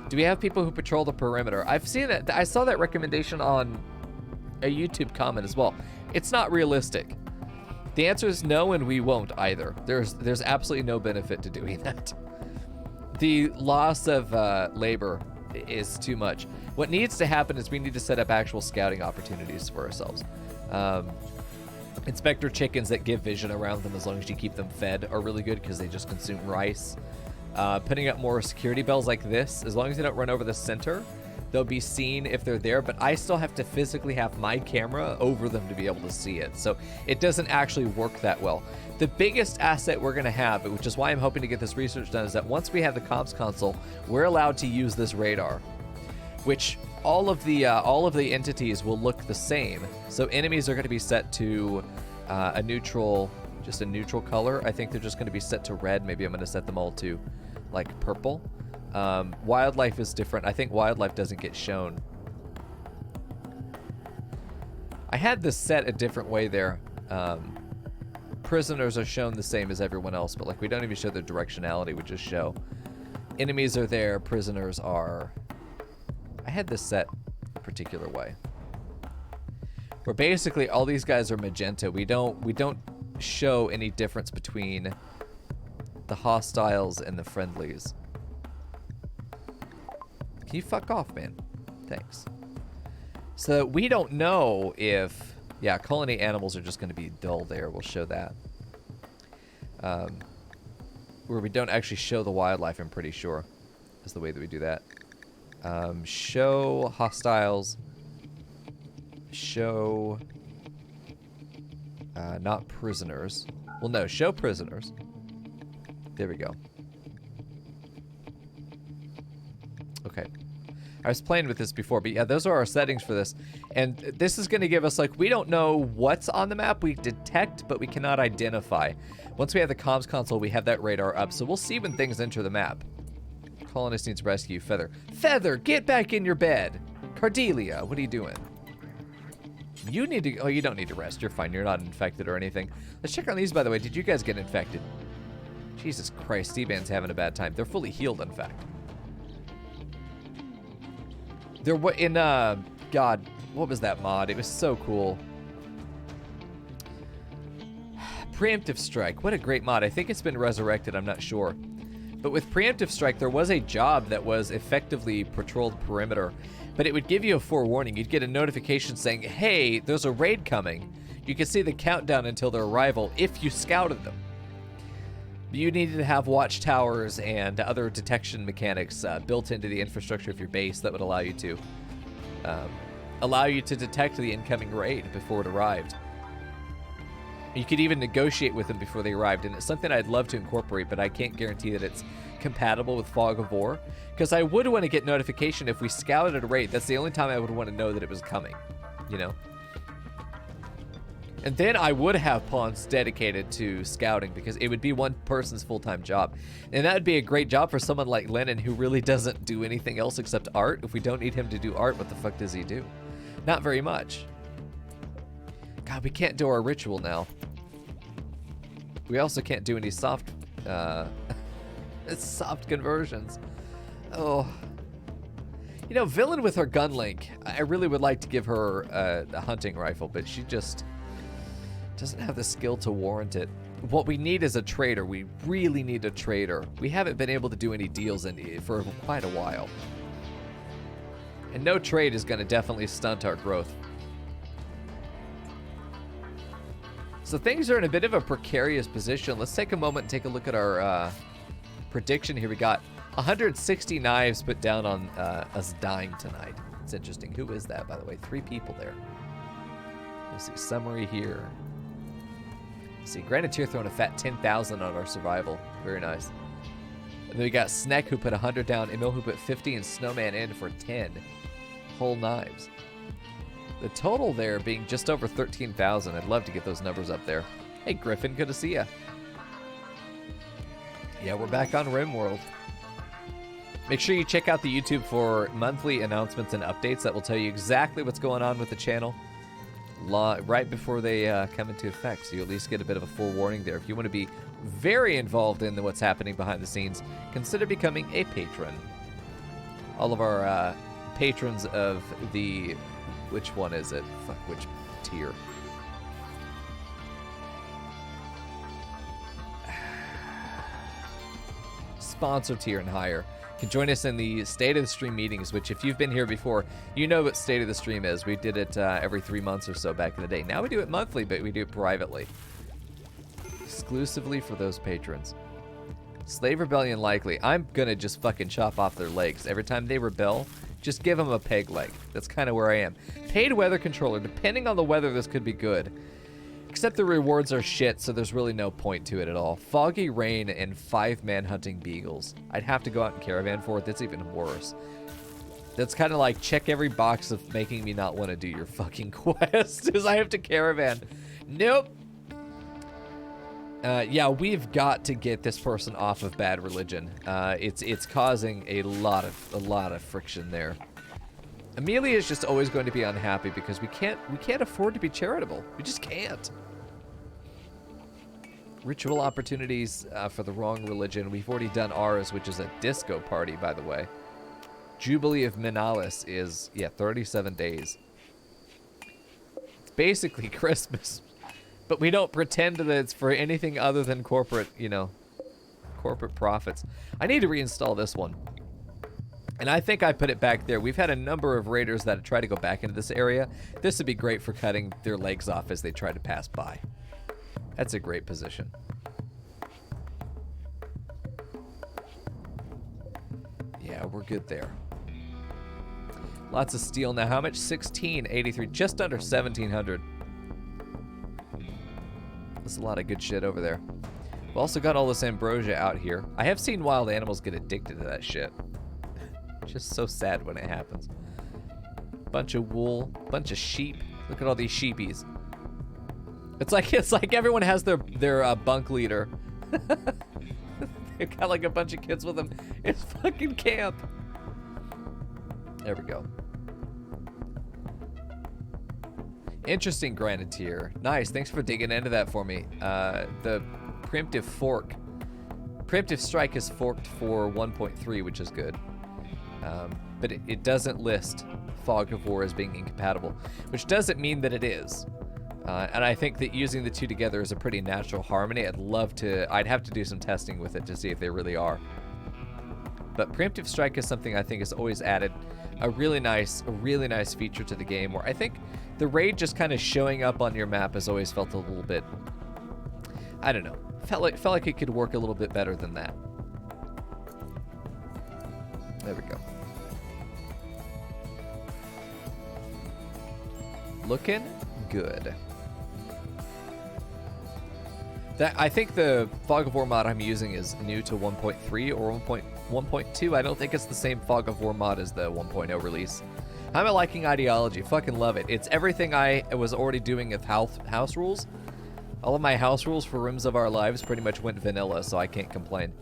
S1: Do we have people who patrol the perimeter? I've seen that. I saw that recommendation on a YouTube comment as well. It's not realistic. The answer is no, and we won't either. There's absolutely no benefit to doing that. The loss of labor is too much. What needs to happen is we need to set up actual scouting opportunities for ourselves. Inspector chickens that give vision around them as long as you keep them fed are really good because they just consume rice. Putting up more security bells like this, as long as they don't run over the center, they'll be seen if they're there, but I still have to physically have my camera over them to be able to see it. So it doesn't actually work that well. The biggest asset we're gonna have, which is why I'm hoping to get this research done, is that once we have the comms console, we're allowed to use this radar, which all of the entities will look the same. So enemies are gonna be set to a neutral color. I think they're just gonna be set to red. Maybe I'm gonna set them all to like purple. Wildlife is different. I think wildlife doesn't get shown. I had this set a different way there. Prisoners are shown the same as everyone else, but like we don't even show their directionality. We just show enemies are there, prisoners are. I had this set a particular way, where basically all these guys are magenta. We don't show any difference between the hostiles and the friendlies. Can you fuck off, man? Thanks. So we don't know if, yeah, colony animals are just going to be dull there. We'll show that. Where we don't actually show the wildlife, I'm pretty sure, is the way that we do that. Show hostiles. Show, not prisoners. Well, no, show prisoners. There we go. Okay. I was playing with this before, but yeah, those are our settings for this. And this is going to give us, like, we don't know what's on the map. We detect, but we cannot identify. Once we have the comms console, we have that radar up, so we'll see when things enter the map. Colonist needs rescue. Feather. Feather, get back in your bed. Cardelia, what are you doing? You need to, oh, you don't need to rest. You're fine. You're not infected or anything. Let's check on these, by the way. Did you guys get infected? Jesus Christ, Steban's having a bad time. They're fully healed, in fact. There were in God, what was that mod? It was so cool. Preemptive Strike. What a great mod. I think it's been resurrected, I'm not sure. But with Preemptive Strike, there was a job that was effectively patrolled perimeter, but it would give you a forewarning. You'd get a notification saying, hey, there's a raid coming. You can see the countdown until their arrival if you scouted them. You needed to have watchtowers and other detection mechanics built into the infrastructure of your base that would allow you to detect the incoming raid before it arrived. You could even negotiate with them before they arrived, and it's something I'd love to incorporate, but I can't guarantee that it's compatible with Fog of War, because I would want to get notification if we scouted a raid. That's the only time I would want to know that it was coming, you know? And then I would have pawns dedicated to scouting, because it would be one person's full-time job. And that would be a great job for someone like Lennon, who really doesn't do anything else except art. If we don't need him to do art, what the fuck does he do? Not very much. God, we can't do our ritual now. We also can't do any soft conversions. Oh. You know, Villain with her gun link, I really would like to give her a hunting rifle, but she just doesn't have the skill to warrant it. What we need is a trader. We really need a trader. We haven't been able to do any deals for quite a while. And no trade is going to definitely stunt our growth. So things are in a bit of a precarious position. Let's take a moment and take a look at our prediction here. We got 160 knives put down on us dying tonight. It's interesting. Who is that, by the way? 3 people there. Let's see. Summary here. Let's see. Grenadier throwing a fat 10,000 on our survival. Very nice. And then we got Sneck who put 100 down, Emil who put 50, and Snowman in for 10 whole knives. The total there being just over 13,000. I'd love to get those numbers up there. Hey, Griffin, good to see ya. Yeah, we're back on RimWorld. Make sure you check out the YouTube for monthly announcements and updates that will tell you exactly what's going on with the channel right before they come into effect, so you at least get a bit of a forewarning there. If you want to be very involved in what's happening behind the scenes, consider becoming a patron. All of our patrons of the... Which one is it? Fuck, which tier? Sponsor tier and higher can join us in the State of the Stream meetings, which if you've been here before, you know what State of the Stream is. We did it every 3 months or so back in the day. Now we do it monthly, but we do it privately. Exclusively for those patrons. Slave Rebellion likely. I'm gonna just fucking chop off their legs. Every time they rebel, just give them a peg leg. That's kind of where I am. Paid weather controller. Depending on the weather, this could be good. Except the rewards are shit, so there's really no point to it at all. Foggy rain and 5 man-hunting beagles. I'd have to go out and caravan for it. That's even worse. That's kind of like check every box of making me not want to do your fucking quest, because I have to caravan. Nope. Yeah, we've got to get this person off of bad religion. It's causing a lot of friction there. Amelia is just always going to be unhappy because we can't afford to be charitable. We just can't. Ritual opportunities for the wrong religion. We've already done ours, which is a disco party, by the way. Jubilee of Minalis is, yeah, 37 days. It's basically Christmas. But we don't pretend that it's for anything other than corporate, you know, corporate profits. I need to reinstall this one. And I think I put it back there. We've had a number of raiders that try to go back into this area. This would be great for cutting their legs off as they try to pass by. That's a great position. Yeah, we're good there. Lots of steel now. How much? 1683, just under 1700. That's a lot of good shit over there. We've also got all this ambrosia out here. I have seen wild animals get addicted to that shit. Just so sad when it happens. Bunch of wool, bunch of sheep. Look at all these sheepies. It's like everyone has their bunk leader. They've got like a bunch of kids with them. It's fucking camp. There we go. Interesting, Granitier. Nice, thanks for digging into that for me. The preemptive fork. Preemptive strike is forked for 1.3, which is good. But it doesn't list Fog of War as being incompatible, which doesn't mean that it is. And I think that using the two together is a pretty natural harmony. I'd have to do some testing with it to see if they really are. But preemptive strike is something I think has always added a really nice feature to the game, where I think the raid just kind of showing up on your map has always felt a little bit, I don't know, felt like it could work a little bit better than that. There we go. Looking good. I think the Fog of War mod I'm using is new to 1.3 or 1.2. I don't think it's the same Fog of War mod as the 1.0 release. I'm liking ideology. Fucking love it. It's everything I was already doing with house rules. All of my house rules for Rooms of Our Lives pretty much went vanilla, so I can't complain.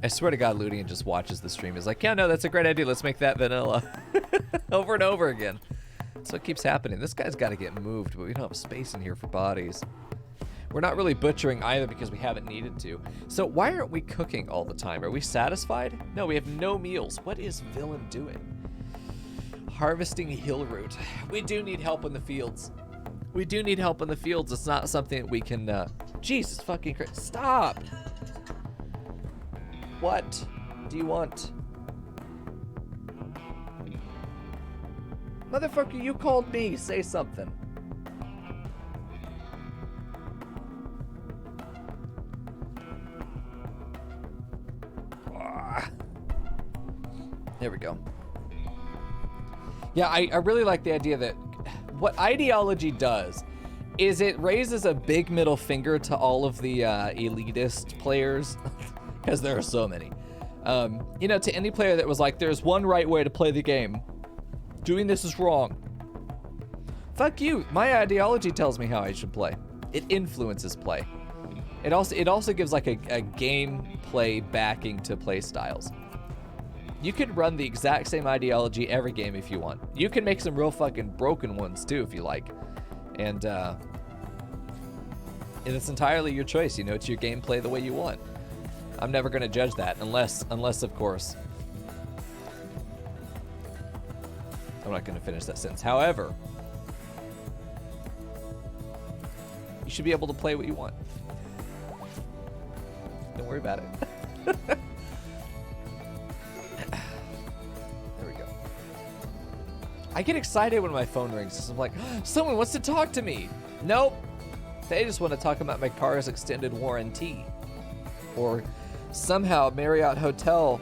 S1: I swear to God, Ludian just watches the stream. He's like, yeah, no, that's a great idea. Let's make that vanilla. Over and over again. So it keeps happening. This guy's got to get moved, but we don't have space in here for bodies. We're not really butchering either because we haven't needed to. So why aren't we cooking all the time? Are we satisfied? No, we have no meals. What is Villain doing? Harvesting hill root. We do need help in the fields. We do need help in the fields. It's not something that we can, Jesus fucking Christ. Stop! What do you want? Motherfucker, you called me. Say something. There we go. Yeah, I really like the idea that what ideology does is it raises a big middle finger to all of the elitist players, because there are so many. You know, to any player that was like, there's one right way to play the game. Doing this is wrong. Fuck you. My ideology tells me how I should play. It influences play. It also gives like a gameplay backing to play styles. You could run the exact same ideology every game if you want. You can make some real fucking broken ones too if you like. And it's entirely your choice. You know, it's your gameplay the way you want. I'm never going to judge that unless of course, I'm not going to finish that sentence. However, you should be able to play what you want. Don't worry about it. There we go. I get excited when my phone rings because I'm like, someone wants to talk to me. Nope. They just want to talk about my car's extended warranty. Or somehow Marriott Hotel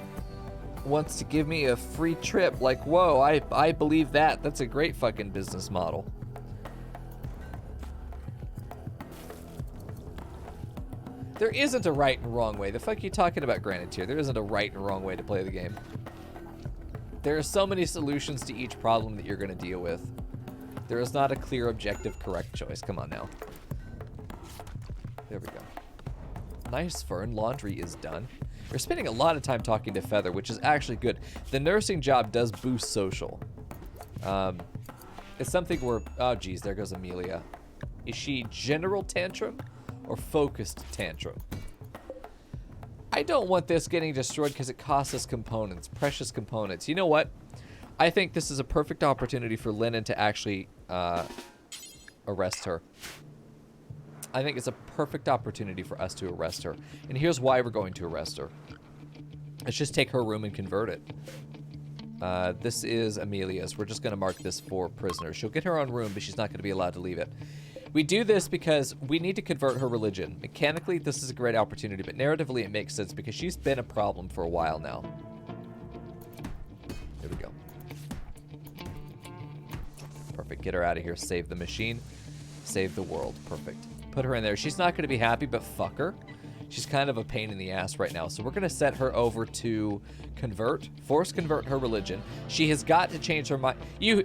S1: wants to give me a free trip. Like, whoa, I believe that. That's a great fucking business model. There isn't a right and wrong way. The fuck are you talking about, Granitier? There isn't a right and wrong way to play the game. There are so many solutions to each problem that you're going to deal with. There is not a clear, objective, correct choice. Come on now. There we go. Nice, Fern. Laundry is done. We're spending a lot of time talking to Feather, which is actually good. The nursing job does boost social. It's something where... Oh, geez, there goes Amelia. Is she general tantrum or focused tantrum? I don't want this getting destroyed because it costs us components, precious components. You know what? I think this is a perfect opportunity for Lennon to actually arrest her. I think it's a perfect opportunity for us to arrest her. And here's why we're going to arrest her. Let's just take her room and convert it. This is Amelia's. We're just going to mark this for prisoner. She'll get her own room, but she's not going to be allowed to leave it. We do this because we need to convert her religion. Mechanically, this is a great opportunity, but narratively it makes sense because she's been a problem for a while now. There we go. Perfect. Get her out of here. Save the machine. Save the world. Perfect. Put her in there. She's not going to be happy, but fuck her. She's kind of a pain in the ass right now. So we're going to set her over to convert, force convert her religion. She has got to change her mind. You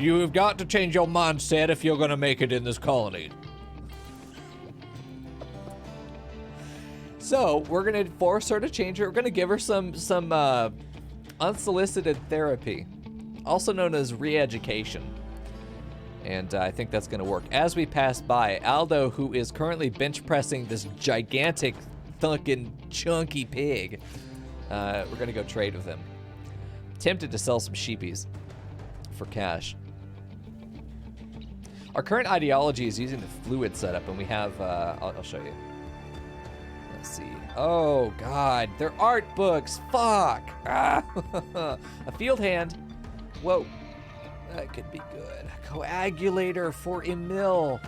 S1: have got to change your mindset if you're going to make it in this colony. So we're going to force her to change her. We're going to give her some unsolicited therapy, also known as re-education. And I think that's going to work. As we pass by, Aldo, who is currently bench pressing this gigantic, thunking, chunky pig, we're going to go trade with him. Tempted to sell some sheepies for cash. Our current ideology is using the fluid setup, and we have, I'll show you. Let's see. Oh, God. They're art books. Fuck. Ah. A field hand. Whoa. That could be good. Coagulator for Emil.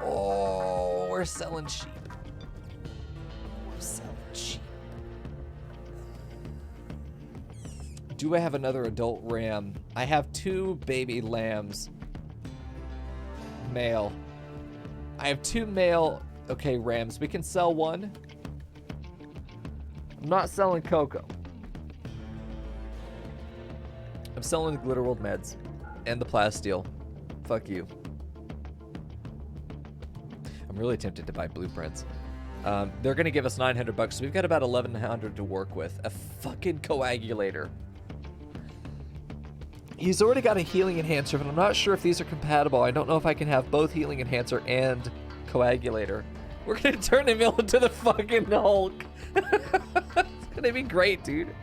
S1: Oh, we're selling sheep. We're selling sheep. Do I have another adult ram? I have 2 baby lambs. Male. I have 2 male, okay, rams. We can sell 1. I'm not selling Coco. I'm selling the Glitter World meds and the plasteel. Fuck you. I'm really tempted to buy blueprints. They're gonna give us $900, so we've got about $1,100 to work with. A fucking coagulator. He's already got a healing enhancer, but I'm not sure if these are compatible. I don't know if I can have both healing enhancer and coagulator. We're gonna turn him into the fucking Hulk. It's gonna be great, dude.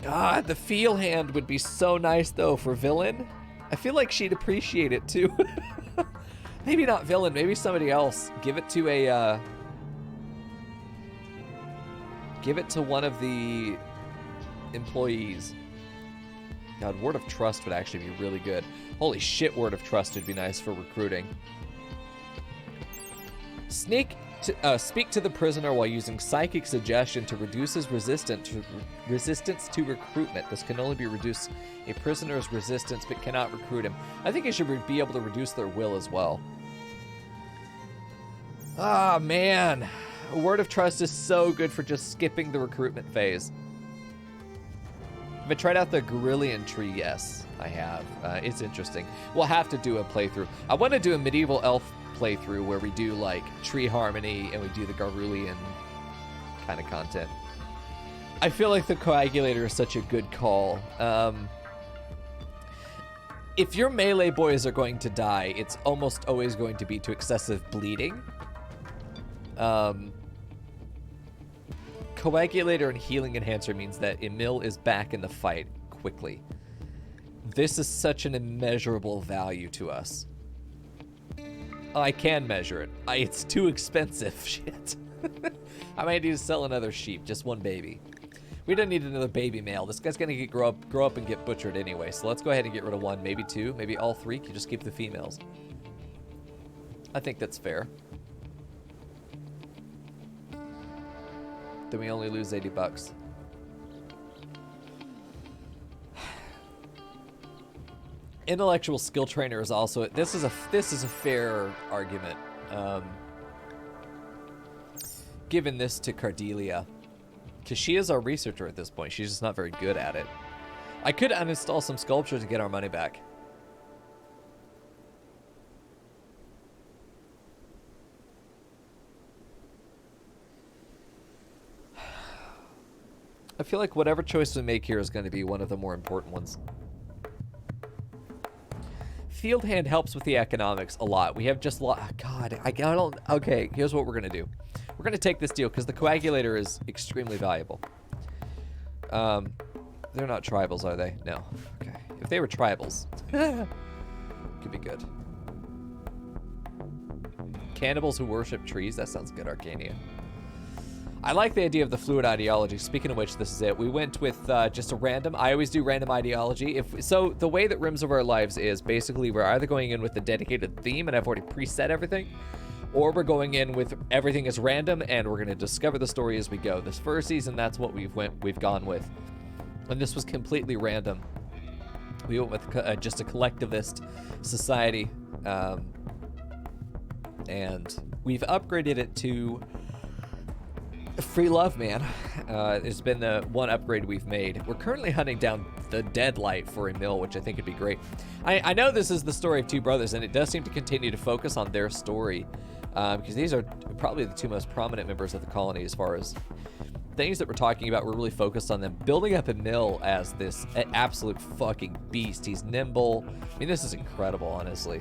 S1: God, the feel hand would be so nice, though, for villain. I feel like she'd appreciate it, too. Maybe not villain, maybe somebody else. Give it to a, give it to one of the employees. God, Word of Trust would actually be really good. Holy shit, Word of Trust would be nice for recruiting. Speak to the prisoner while using psychic suggestion to reduce his resistance to recruitment. This can only be reduce a prisoner's resistance, but cannot recruit him. I think it should be able to reduce their will as well. Ah, man. A Word of Trust is so good for just skipping the recruitment phase. Have I tried out the Gorillion tree? Yes, I have. It's interesting. We'll have to do a playthrough. I want to do a medieval elf playthrough where we do like tree harmony and we do the Garulian kind of content. I feel like the coagulator is such a good call. If your melee boys are going to die, it's almost always going to be to excessive bleeding. Coagulator and healing enhancer means that Emil is back in the fight quickly. This is such an immeasurable value to us. I can measure it. It's too expensive. Shit. I might need to sell another sheep. Just 1 baby. We don't need another baby male. This guy's gonna grow up and get butchered anyway. So let's go ahead and get rid of 1, maybe 2, maybe all 3. You just keep the females. I think that's fair. Then we only lose $80. Intellectual skill trainer is also this is a fair argument. Given this to Cardelia, because she is our researcher at this point. She's just not very good at it. I could uninstall some sculpture to get our money back. I feel like whatever choice we make here is going to be one of the more important ones. Field hand helps with the economics a lot. We have just God, I don't. Okay, here's what we're going to do. We're going to take this deal because the coagulator is extremely valuable. They're not tribals, are they? No. Okay. If they were tribals, could be good. Cannibals who worship trees. That sounds good, Arcania. I like the idea of the fluid ideology. Speaking of which, this is it. We went with just a random. I always do random ideology. So the way that Rims of Our Lives is, basically we're either going in with a dedicated theme, and I've already preset everything, or we're going in with everything is random, and we're going to discover the story as we go. This first season, that's what we've gone with. And this was completely random. We went with just a collectivist society, and we've upgraded it to free love, man. It's been the one upgrade we've made. We're currently hunting down the Deadlight for a mill, which I think would be great. I know this is the story of two brothers, and it does seem to continue to focus on their story, because these are probably the two most prominent members of the colony as far as things that we're talking about. We're really focused on them building up a mill as this absolute fucking beast. He's nimble. I mean, this is incredible, honestly.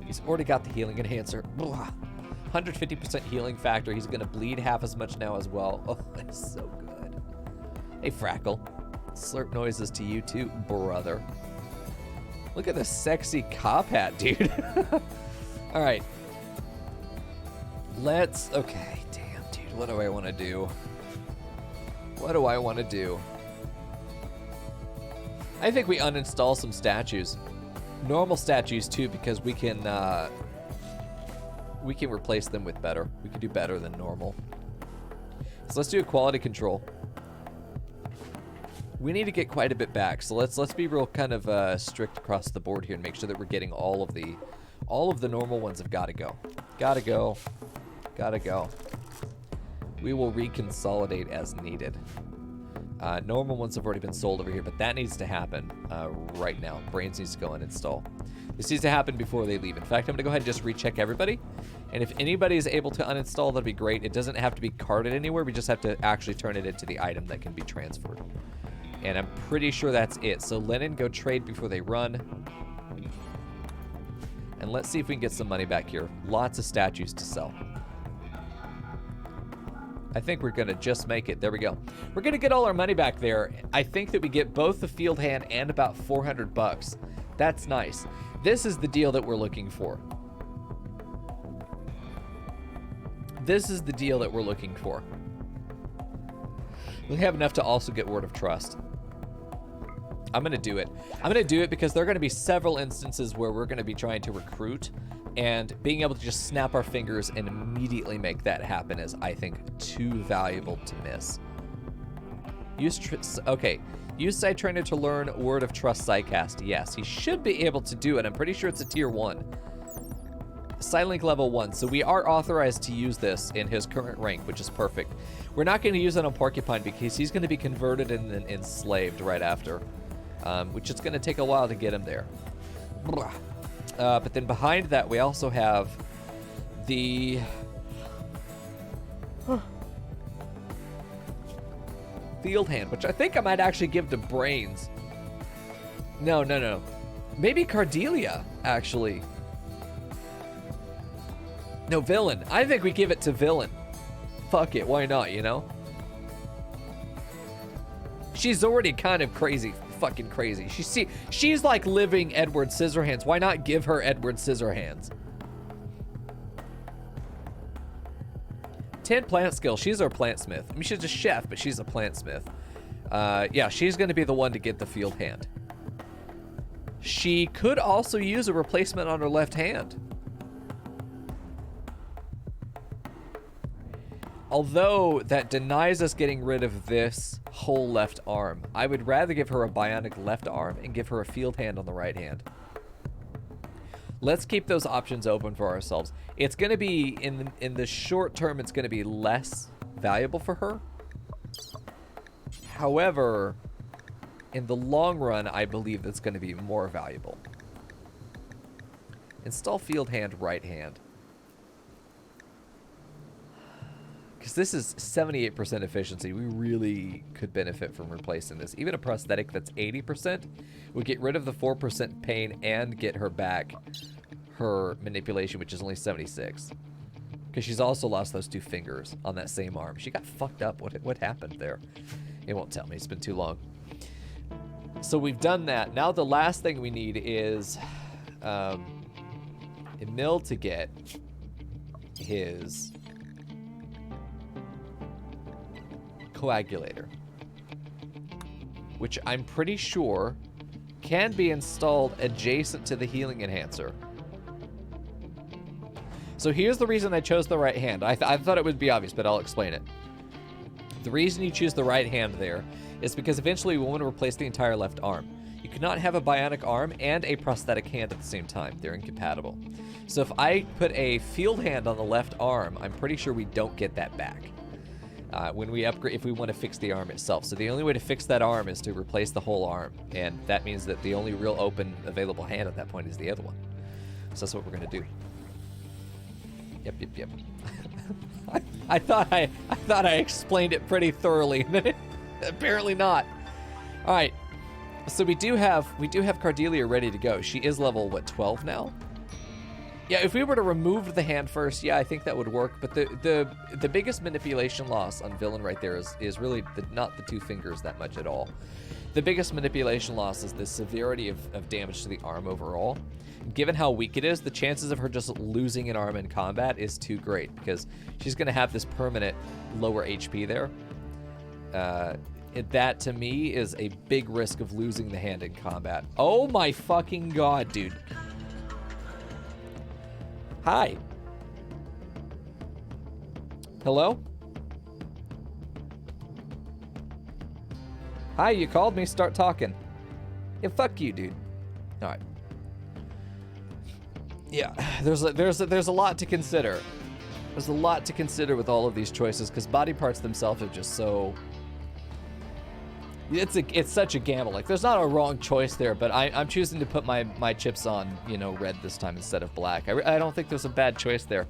S1: He's already got the healing enhancer. 150% healing factor. He's going to bleed half as much now as well. Oh, that's so good. Hey, Frackle. Slurp noises to you too, brother. Look at this sexy cop hat, dude. All right. Okay, damn, dude. What do I want to do? What do I want to do? I think we uninstall some statues. Normal statues too, because we can replace them with better. We can do better than normal. So let's do a quality control. We need to get quite a bit back. So let's be real kind of strict across the board here and make sure that we're getting all of the normal ones have got to go. Gotta go. Gotta go. We will reconsolidate as needed. Normal ones have already been sold over here, but that needs to happen right now. Brains needs to go and install. This needs to happen before they leave. In fact, I'm going to go ahead and just recheck everybody. And if anybody is able to uninstall, that'd be great. It doesn't have to be carded anywhere. We just have to actually turn it into the item that can be transferred. And I'm pretty sure that's it. So Lennon, go trade before they run. And let's see if we can get some money back here. Lots of statues to sell. I think we're going to just make it. There we go. We're going to get all our money back there. I think that we get both the field hand and about 400 bucks. That's nice. This is the deal that we're looking for. This is the deal that we're looking for. We have enough to also get Word of Trust. I'm going to do it. I'm going to do it because there are going to be several instances where we're going to be trying to recruit, and being able to just snap our fingers and immediately make that happen is, I think, too valuable to miss. Use Side Trainer to learn Word of Trust Psycast. Yes, he should be able to do it. I'm pretty sure it's a tier 1. Psylink level 1. So we are authorized to use this in his current rank, which is perfect. We're not going to use it on Porcupine because he's going to be converted and then enslaved right after, which is going to take a while to get him there. But then behind that, we also have the field hand, which I think I might actually give to Brains. No. Maybe Cardelia, actually. No, Villain. I think we give it to Villain. Fuck it, why not, you know? She's already kind of crazy. Fucking crazy. She's like living Edward Scissorhands. Why not give her Edward Scissorhands? 10 plant skill. She's our plant smith. I mean, she's a chef, but she's a plant smith. Yeah, she's going to be the one to get the field hand. She could also use a replacement on her left hand. Although that denies us getting rid of this whole left arm. I would rather give her a bionic left arm and give her a field hand on the right hand. Let's keep those options open for ourselves. It's going to be, in the short term, it's going to be less valuable for her. However, in the long run, I believe that's going to be more valuable. Install field hand, right hand. because this is 78% efficiency. We really could benefit from replacing this. Even a prosthetic that's 80% would get rid of the 4% pain and get her back her manipulation, which is only 76. Because she's also lost those 2 fingers on that same arm. She got fucked up. What happened there? It won't tell me. It's been too long. So we've done that. Now the last thing we need is Emil to get his coagulator, which I'm pretty sure can be installed adjacent to the healing enhancer. So here's the reason I chose the right hand. I thought it would be obvious, but I'll explain it. The reason you choose the right hand there is because eventually we want to replace the entire left arm. You cannot have a bionic arm and a prosthetic hand at the same time. They're incompatible. So if I put a field hand on the left arm, I'm pretty sure we don't get that back when we upgrade, if we want to fix the arm itself. So the only way to fix that arm is to replace the whole arm. And that means that the only real open available hand at that point is the other one. So that's what we're going to do. Yep. I thought I explained it pretty thoroughly. Apparently not. All right. So we do have Cordelia ready to go. She is level, what, 12 now? Yeah, if we were to remove the hand first, yeah, I think that would work. But the biggest manipulation loss on Villain right there is really not the 2 fingers that much at all. The biggest manipulation loss is the severity of damage to the arm overall. Given how weak it is, the chances of her just losing an arm in combat is too great because she's going to have this permanent lower HP there. That, to me, is a big risk of losing the hand in combat. Oh my fucking god, dude. Hi. Hello? Hi, you called me, start talking. Yeah, fuck you, dude. Alright. Yeah, there's a lot to consider. There's a lot to consider with all of these choices because body parts themselves are just so... It's such a gamble. Like, there's not a wrong choice there, but I'm choosing to put my chips on, red this time instead of black. I don't think there's a bad choice there.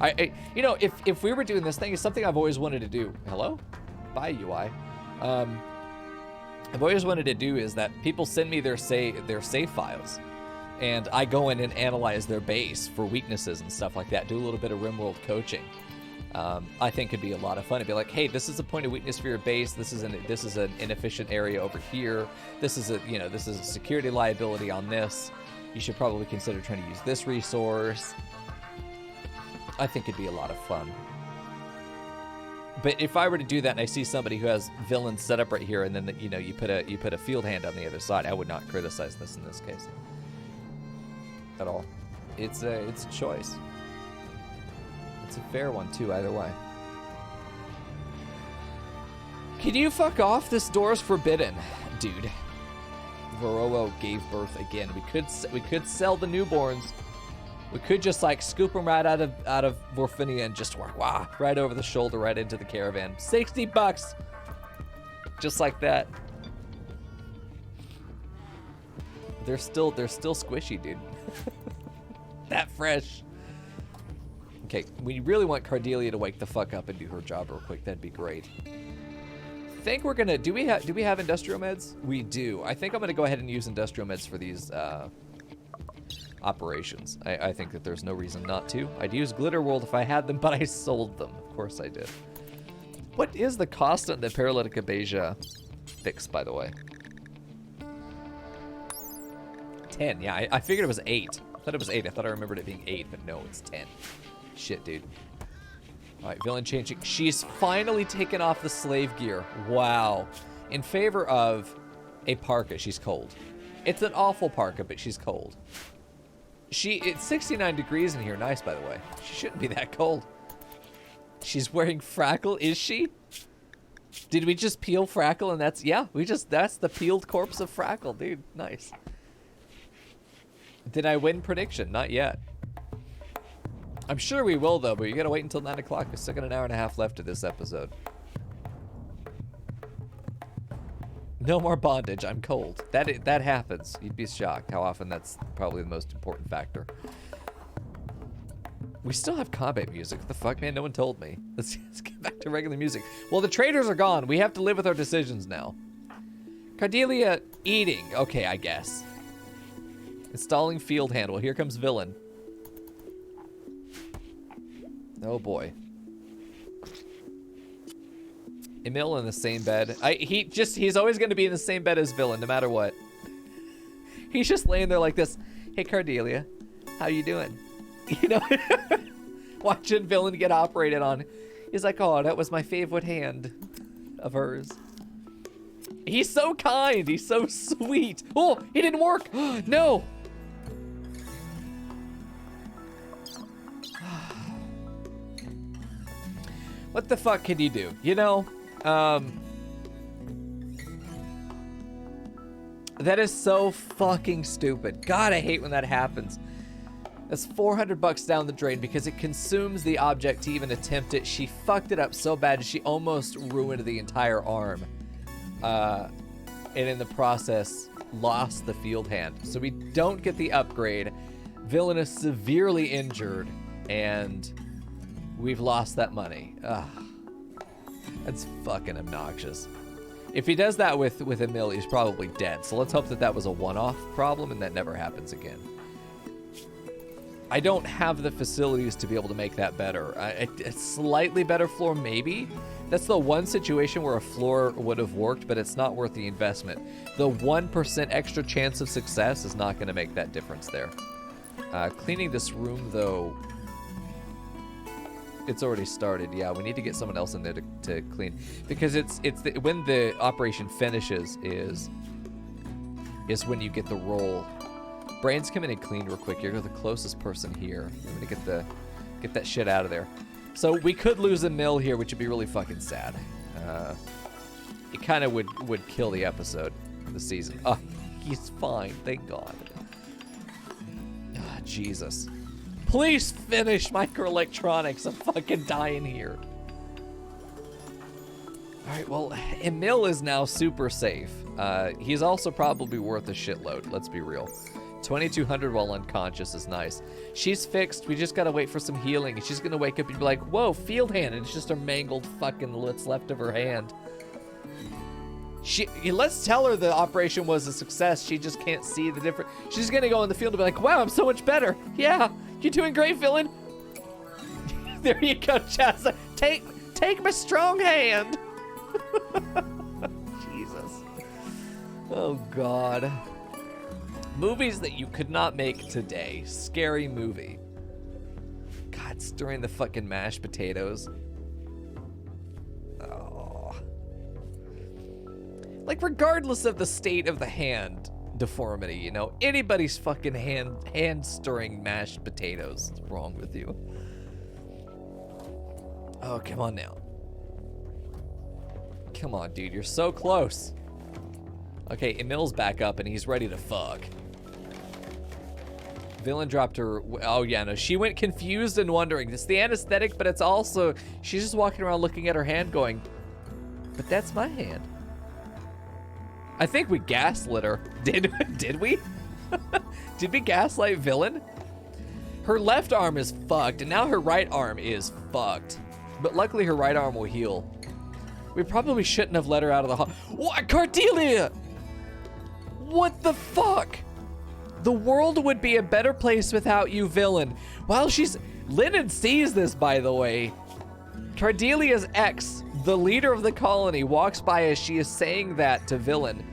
S1: If we were doing this thing, it's something I've always wanted to do. Hello? Bye, UI. I've always wanted to do is that people send me their save files, and I go in and analyze their base for weaknesses and stuff like that. Do a little bit of RimWorld coaching. I think could be a lot of fun. It'd be like, hey, this is a point of weakness for your base. This is an inefficient area over here. This is a security liability on this. You should probably consider trying to use this resource. I think it'd be a lot of fun. But if I were to do that and I see somebody who has villains set up right here, and then you put a field hand on the other side, I would not criticize this in this case at all. It's a choice. It's a fair one too, either way. Can you fuck off? This door's forbidden, dude. Varroa gave birth again. We could sell the newborns. We could just like scoop them right out of Vorfinia and just work right over the shoulder, right into the caravan. $60, just like that. They're still squishy, dude. That fresh. Okay, we really want Cordelia to wake the fuck up and do her job real quick. That'd be great. I think we're gonna. Do we have industrial meds? We do. I think I'm gonna go ahead and use industrial meds for these operations. I think that there's no reason not to. I'd use Glitter World if I had them, but I sold them. Of course I did. What is the cost on the paralytic abasia fix, by the way? 10. Yeah, I figured it was 8. I thought it was 8. I thought I remembered it being 8, but no, it's 10. Shit, dude. All right, villain changing. She's finally taken off the slave gear. Wow. In favor of a parka. She's cold. It's an awful parka, but she's cold. It's 69 degrees in here. Nice, by the way. She shouldn't be that cold. She's wearing Frackle, is she? Did we just peel Frackle and that's the peeled corpse of Frackle, dude. Nice. Did I win prediction? Not yet. I'm sure we will, though, but you gotta wait until 9 o'clock. We've still got an hour and a half left of this episode. No more bondage. I'm cold. That happens. You'd be shocked how often that's probably the most important factor. We still have combat music. What the fuck, man? No one told me. Let's get back to regular music. Well, the traders are gone. We have to live with our decisions now. Cordelia eating. Okay, I guess. Installing field hand. Well, here comes villain. Oh boy. Emil in the same bed. He's always going to be in the same bed as villain, no matter what. He's just laying there like this. Hey, Cordelia, how you doing? You know, watching villain get operated on. He's like, oh, that was my favorite hand of hers. He's so kind. He's so sweet. Oh, it didn't work. No. What the fuck can you do? You know, that is so fucking stupid. God, I hate when that happens. That's $400 down the drain because it consumes the object to even attempt it. She fucked it up so bad she almost ruined the entire arm. And in the process, lost the field hand. So we don't get the upgrade. Villain is severely injured, and we've lost that money. Ugh. That's fucking obnoxious. If he does that with Emil, he's probably dead. So let's hope that that was a one-off problem and that never happens again. I don't have the facilities to be able to make that better. A slightly better floor, maybe. That's the one situation where a floor would have worked, but it's not worth the investment. The 1% extra chance of success is not going to make that difference there. Cleaning this room, though, it's already started. Yeah, we need to get someone else in there to clean, because when the operation finishes is when you get the roll. Brains, come in and clean real quick. You're the closest person here. I'm gonna get that shit out of there. So we could lose a mill here, which would be really fucking sad. It kind of would kill the episode, the season. Oh, he's fine, thank God. Ah, Jesus. Please finish microelectronics. I'm fucking dying here. All right, well, Emil is now super safe. He's also probably worth a shitload, let's be real. 2,200 while unconscious is nice. She's fixed. We just gotta wait for some healing. She's gonna wake up and be like, whoa, field hand, and it's just a mangled fucking what's left of her hand. Let's tell her the operation was a success. She just can't see the difference. She's gonna go in the field and be like, wow, I'm so much better. Yeah, you're doing great, villain. There you go, Chaz. Take my strong hand. Jesus. Oh, God. Movies that you could not make today. Scary movie. God, stirring the fucking mashed potatoes. Oh. Like, regardless of the state of the hand deformity, you know, anybody's fucking hand stirring mashed potatoes. What's wrong with you? Oh, come on now. Come on, dude, you're so close. Okay, Emil's back up and he's ready to fuck. Villain dropped her. Oh, yeah, no. She went confused and wondering. It's the anesthetic, but it's also, she's just walking around looking at her hand going, but that's my hand. I think we gaslit her. Did we? Did we gaslight Villain? Her left arm is fucked, and now her right arm is fucked. But luckily, her right arm will heal. We probably shouldn't have let her out of the hospital. What? Cordelia! What the fuck? The world would be a better place without you, Villain. While Lennon sees this, by the way. Cordelia's ex, the leader of the colony, walks by as she is saying that to Villain.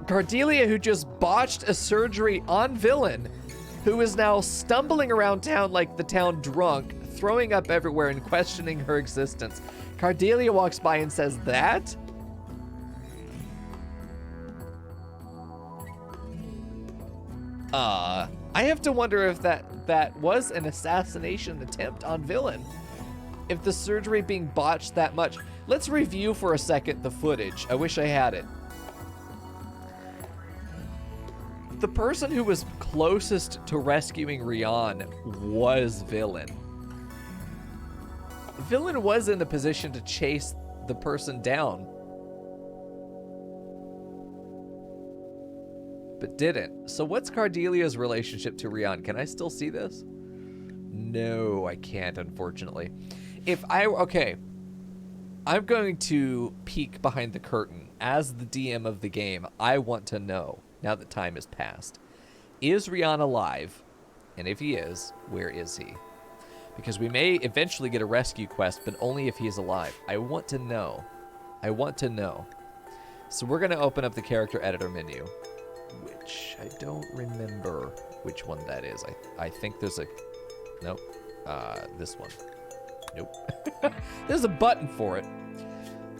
S1: Cordelia, who just botched a surgery on Villain, who is now stumbling around town like the town drunk, throwing up everywhere and questioning her existence. Cordelia walks by and says that? I have to wonder if that was an assassination attempt on Villain. If the surgery being botched that much. Let's review for a second the footage. I wish I had it. The person who was closest to rescuing Rian was Villain. Villain was in the position to chase the person down. but didn't. So what's Cardelia's relationship to Rian? Can I still see this? No, I can't, unfortunately. Okay, I'm going to peek behind the curtain. As the DM of the game, I want to know, now that time has passed, is Rian alive? And if he is, where is he? Because we may eventually get a rescue quest, but only if he's alive. I want to know. I want to know. So we're going to open up the character editor menu, which I don't remember which one that is. I think there's a... Nope. This one. Nope. There's a button for it.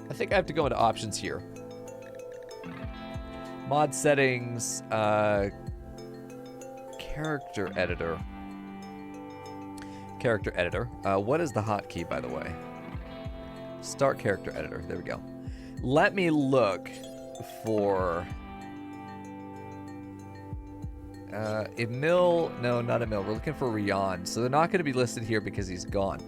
S1: I think I have to go into options here. Mod settings, character editor. Character editor. What is the hotkey, by the way? Start character editor. There we go. Let me look for Emil. No, not Emil. We're looking for Rian. So they're not going to be listed here because he's gone.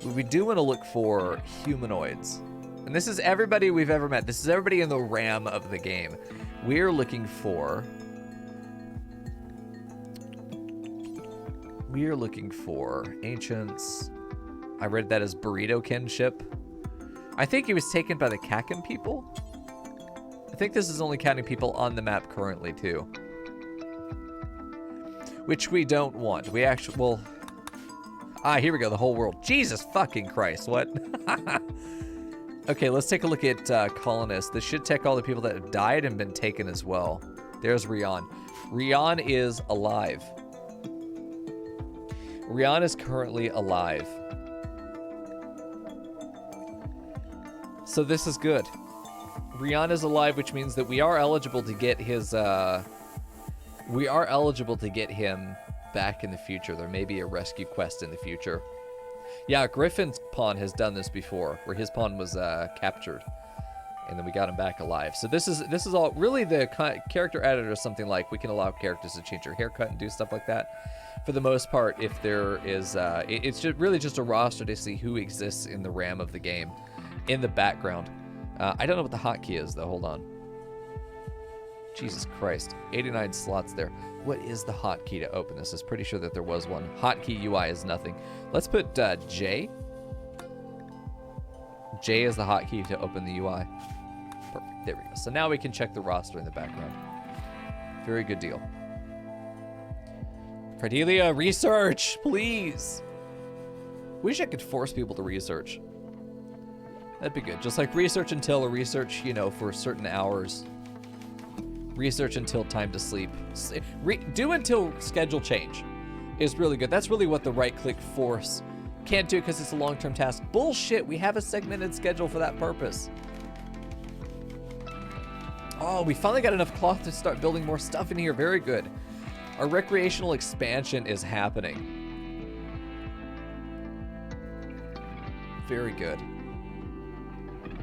S1: But we do want to look for humanoids. And this is everybody we've ever met. This is everybody in the RAM of the game. We're looking for... ancients. I read that as burrito kinship. I think he was taken by the Kakin people. I think this is only counting people on the map currently, too. Which we don't want. We actually... Well... here we go. The whole world. Jesus fucking Christ. What? Okay, let's take a look at colonists. This should take all the people that have died and been taken as well. There's Rian. Rian is alive. Rian is currently alive. So this is good. Rian is alive, which means that we are eligible to get his, we are eligible to get him back in the future. There may be a rescue quest in the future. Yeah, Griffin's pawn has done this before, where his pawn was captured, and then we got him back alive. So this is all really the character editor is something like we can allow characters to change their haircut and do stuff like that. For the most part, if there is, it's really just a roster to see who exists in the RAM of the game, in the background. I don't know what the hotkey is though. Hold on. Jesus Christ, 89 slots there. What is the hotkey to open this? I'm pretty sure that there was one. Hotkey UI is nothing. Let's put J. J is the hotkey to open the UI. Perfect. There we go. So now we can check the roster in the background. Very good deal. Cordelia, research, please. Wish I could force people to research. That'd be good. Just like research until or research, you know, for certain hours. Research until time to sleep. Do until schedule change is really good. That's really what the right-click force can't do because it's a long-term task. Bullshit, we have a segmented schedule for that purpose. Oh, we finally got enough cloth to start building more stuff in here. Very good. Our recreational expansion is happening. Very good.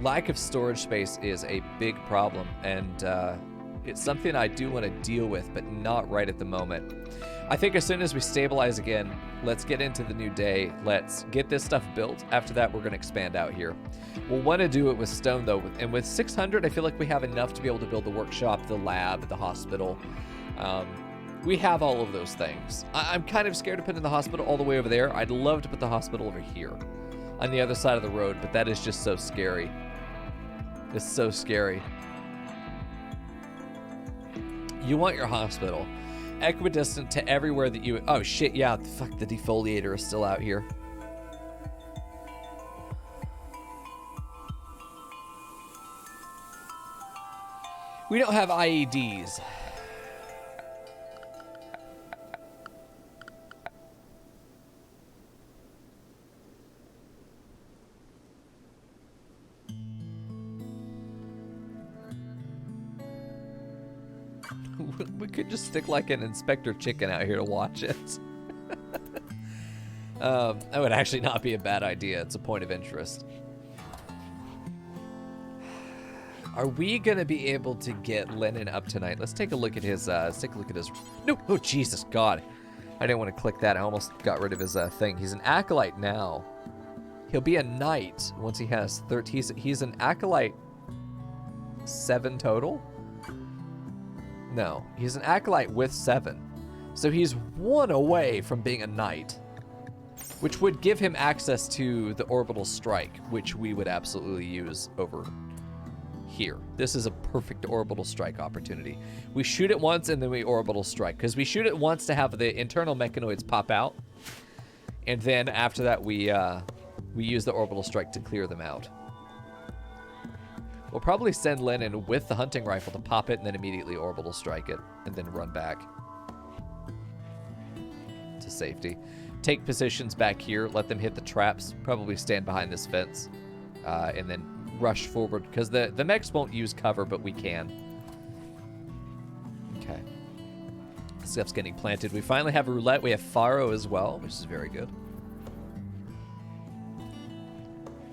S1: Lack of storage space is a big problem, and it's something I do want to deal with, but not right at the moment. I think as soon as we stabilize again, let's get into the new day. Let's get this stuff built. After that, we're going to expand out here. We'll want to do it with stone, though. And with 600, I feel like we have enough to be able to build the workshop, the lab, the hospital. We have all of those things. I'm kind of scared to put in the hospital all the way over there. I'd love to put the hospital over here on the other side of the road, but that is just so scary. It's so scary. You want your hospital equidistant to everywhere that you... Oh, shit, yeah. Fuck, the defoliator is still out here. We don't have IEDs. We could just stick like an Inspector Chicken out here to watch it. That would actually not be a bad idea. It's a point of interest. Are we gonna be able to get Lennon up tonight? Let's take a look at his. Let's take a look at his. No! Oh Jesus God! I didn't want to click that. I almost got rid of his thing. He's an acolyte now. He'll be a knight once he has 13. He's an acolyte 7 total. No, he's an acolyte with 7. So he's 1 away from being a knight, which would give him access to the orbital strike, which we would absolutely use over here. This is a perfect orbital strike opportunity. We shoot it once and then we orbital strike, because we shoot it once to have the internal mechanoids pop out, and then after that we use the orbital strike to clear them out. We'll probably send Lennon with the hunting rifle to pop it and then immediately orbital strike it and then run back to safety. Take positions back here, let them hit the traps, probably stand behind this fence, and then rush forward, because the mechs won't use cover, but we can. Okay. Stuff's getting planted. We finally have a roulette. We have Faro as well, which is very good.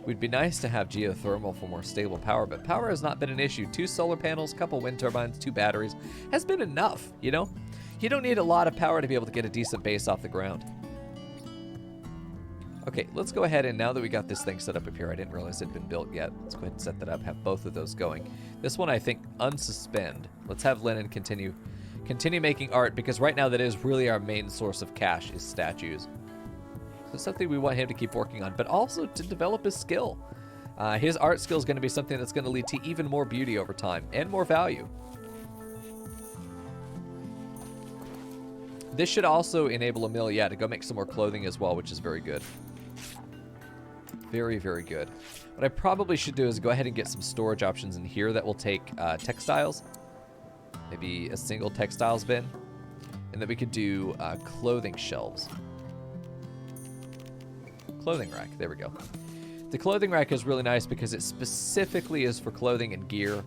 S1: Would be nice to have geothermal for more stable power, but power has not been an issue. 2 solar panels, couple wind turbines, 2 batteries has been enough, you know? You don't need a lot of power to be able to get a decent base off the ground. Okay, let's go ahead, and now that we got this thing set up here, I didn't realize it had been built yet. Let's go ahead and set that up, have both of those going. This one, I think, unsuspend. Let's have Lennon continue making art, because right now that is really our main source of cash, is statues. So something we want him to keep working on, but also to develop his skill. His art skill is going to be something that's going to lead to even more beauty over time, and more value. This should also enable a mill, yeah, to go make some more clothing as well, which is very good. Very, very good. What I probably should do is go ahead and get some storage options in here that will take textiles. Maybe a single textiles bin. And then we could do clothing shelves. Clothing rack, there we go. The clothing rack is really nice because it specifically is for clothing and gear.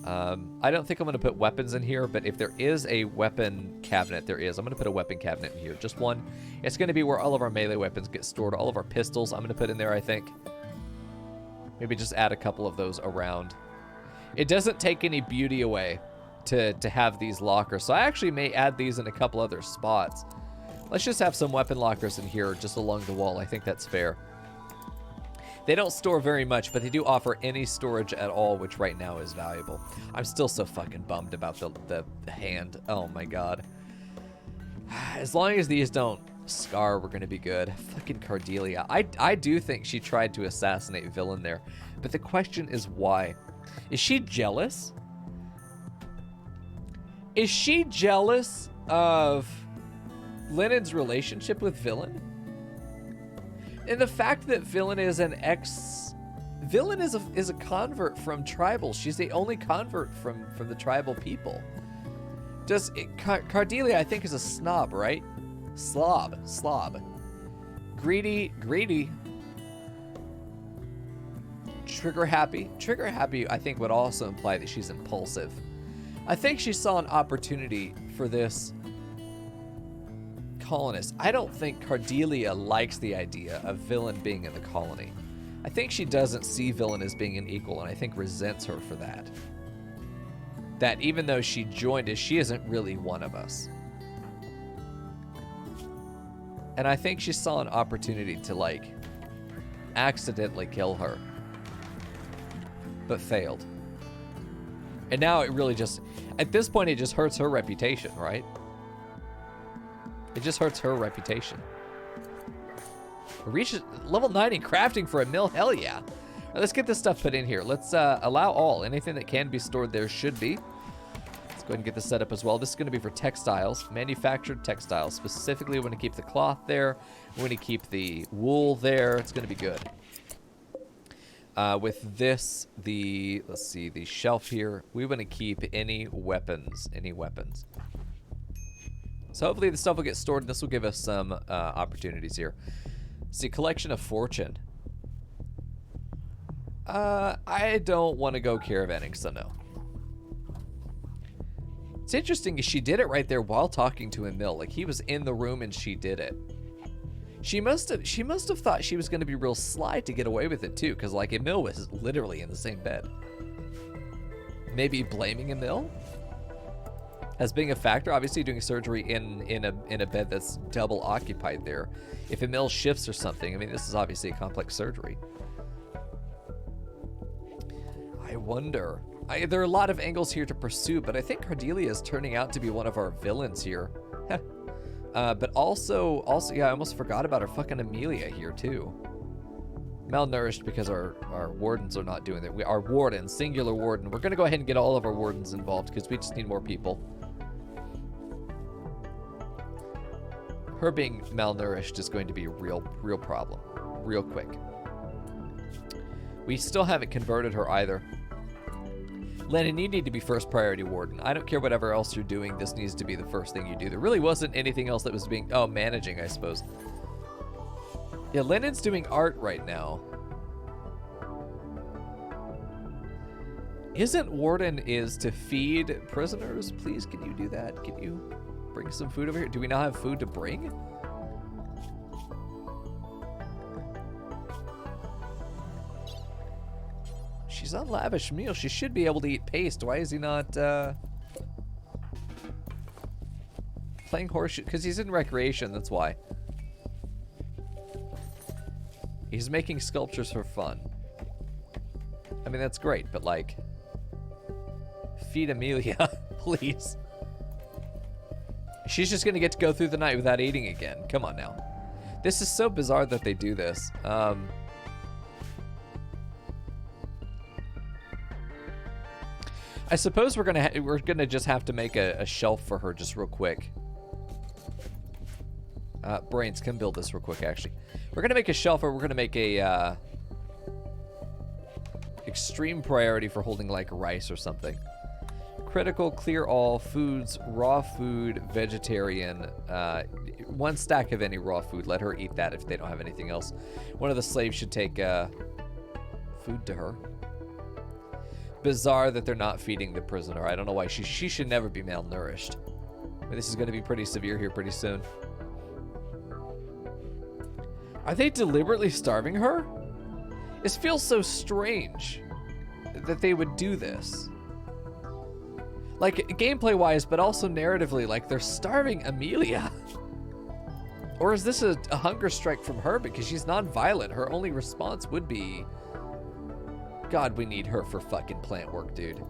S1: I don't think I'm going to put weapons in here, but if there is a weapon cabinet, there is. I'm going to put a weapon cabinet in here, just one. It's going to be where all of our melee weapons get stored. All of our pistols I'm going to put in there, I think. Maybe just add a couple of those around. It doesn't take any beauty away to have these lockers, so I actually may add these in a couple other spots. Let's just have some weapon lockers in here just along the wall. I think that's fair. They don't store very much, but they do offer any storage at all, which right now is valuable. I'm still so fucking bummed about the hand. Oh my god. As long as these don't scar, we're gonna be good. Fucking Cordelia. I do think she tried to assassinate Villain there, but the question is why? Is she jealous? Is she jealous of Lennon's relationship with Villain? And the fact that Villain is Villain is a convert from tribal. She's the only convert from the tribal people. Cordelia, I think, is a snob, right? Slob. Greedy. Trigger happy, I think, would also imply that she's impulsive. I think she saw an opportunity for this colonist. I don't think Cordelia likes the idea of Villain being in the colony. I think she doesn't see Villain as being an equal, and I think resents her for that. That even though she joined us, she isn't really one of us. And I think she saw an opportunity to, like, accidentally kill her, but failed. And now it really just, at this point, it just hurts her reputation, right? It just hurts her reputation. Reach level 90 crafting for a mill, hell yeah. Now let's get this stuff put in here. Let's allow all. Anything that can be stored there should be. Let's go ahead and get this set up as well. This is going to be for textiles, manufactured textiles. Specifically, we want to keep the cloth there. We want to keep the wool there. It's going to be good. With this, let's see, the shelf here, we want to keep any weapons. So hopefully the stuff will get stored, and this will give us some opportunities here. See, collection of fortune. I don't want to go caravanning, so no. It's interesting, she did it right there while talking to Emil. Like, he was in the room and she did it. She must have thought she was going to be real sly to get away with it too, because like Emil was literally in the same bed. Maybe blaming Emil as being a factor. Obviously, doing surgery in a bed that's double occupied there. If Emil shifts or something, I mean, this is obviously a complex surgery. I wonder. There are a lot of angles here to pursue, but I think Cordelia is turning out to be one of our villains here. But also, yeah, I almost forgot about our fucking Amelia here, too. Malnourished because our wardens are not doing it. Our warden, singular warden. We're going to go ahead and get all of our wardens involved because we just need more people. Her being malnourished is going to be a real problem. Real quick. We still haven't converted her either. Lennon, you need to be first priority warden. I don't care whatever else you're doing. This needs to be the first thing you do. There really wasn't anything else that was being... Oh, managing, I suppose. Yeah, Lennon's doing art right now. Isn't warden is to feed prisoners? Please, can you do that? Can you bring some food over here? Do we not have food to bring? She's on lavish meal. She should be able to eat paste. Why is he not playing horseshoe? Because he's in recreation, that's why. He's making sculptures for fun. I mean, that's great, but like, feed Amelia, please. She's just gonna get to go through the night without eating again. Come on now. This is so bizarre that they do this. I suppose we're gonna just have to make a shelf for her just real quick. Brains, come build this real quick, actually. We're gonna make a shelf, or we're gonna make a extreme priority for holding like rice or something. Critical, clear all, foods, raw food, vegetarian. 1 stack of any raw food. Let her eat that if they don't have anything else. One of the slaves should take food to her. Bizarre that they're not feeding the prisoner. I don't know why. She should never be malnourished. I mean, this is going to be pretty severe here pretty soon. Are they deliberately starving her? This feels so strange that they would do this. Like, gameplay-wise, but also narratively, like, they're starving Amelia. Or is this a hunger strike from her because she's non-violent? Her only response would be... God, we need her for fucking plant work, dude.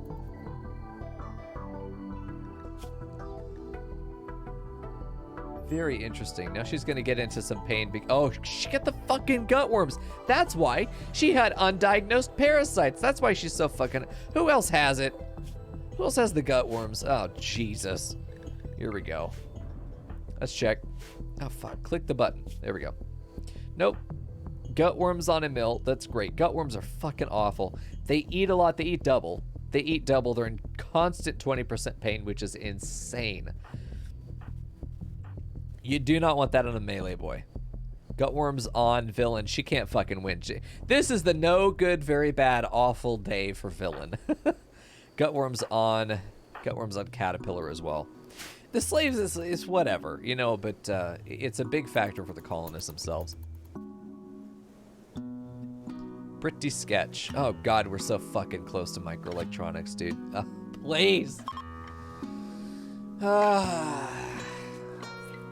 S1: Very interesting. Now she's gonna get into some pain. Oh, she got the fucking gutworms. That's why. She had undiagnosed parasites. That's why she's so fucking... Who else has it? Who else has the gutworms? Oh, Jesus. Here we go. Let's check. Oh, fuck. Click the button. There we go. Nope. Gutworms on a mill. That's great. Gutworms are fucking awful. They eat a lot. They eat double. They eat double. They're in constant 20% pain, which is insane. You do not want that on a melee boy. Gutworms on villain. She can't fucking win. This is the no good, very bad, awful day for villain. Gutworms on caterpillar as well. The slaves is whatever, you know, but it's a big factor for the colonists themselves. Pretty sketch. Oh God, we're so fucking close to microelectronics, dude. Please.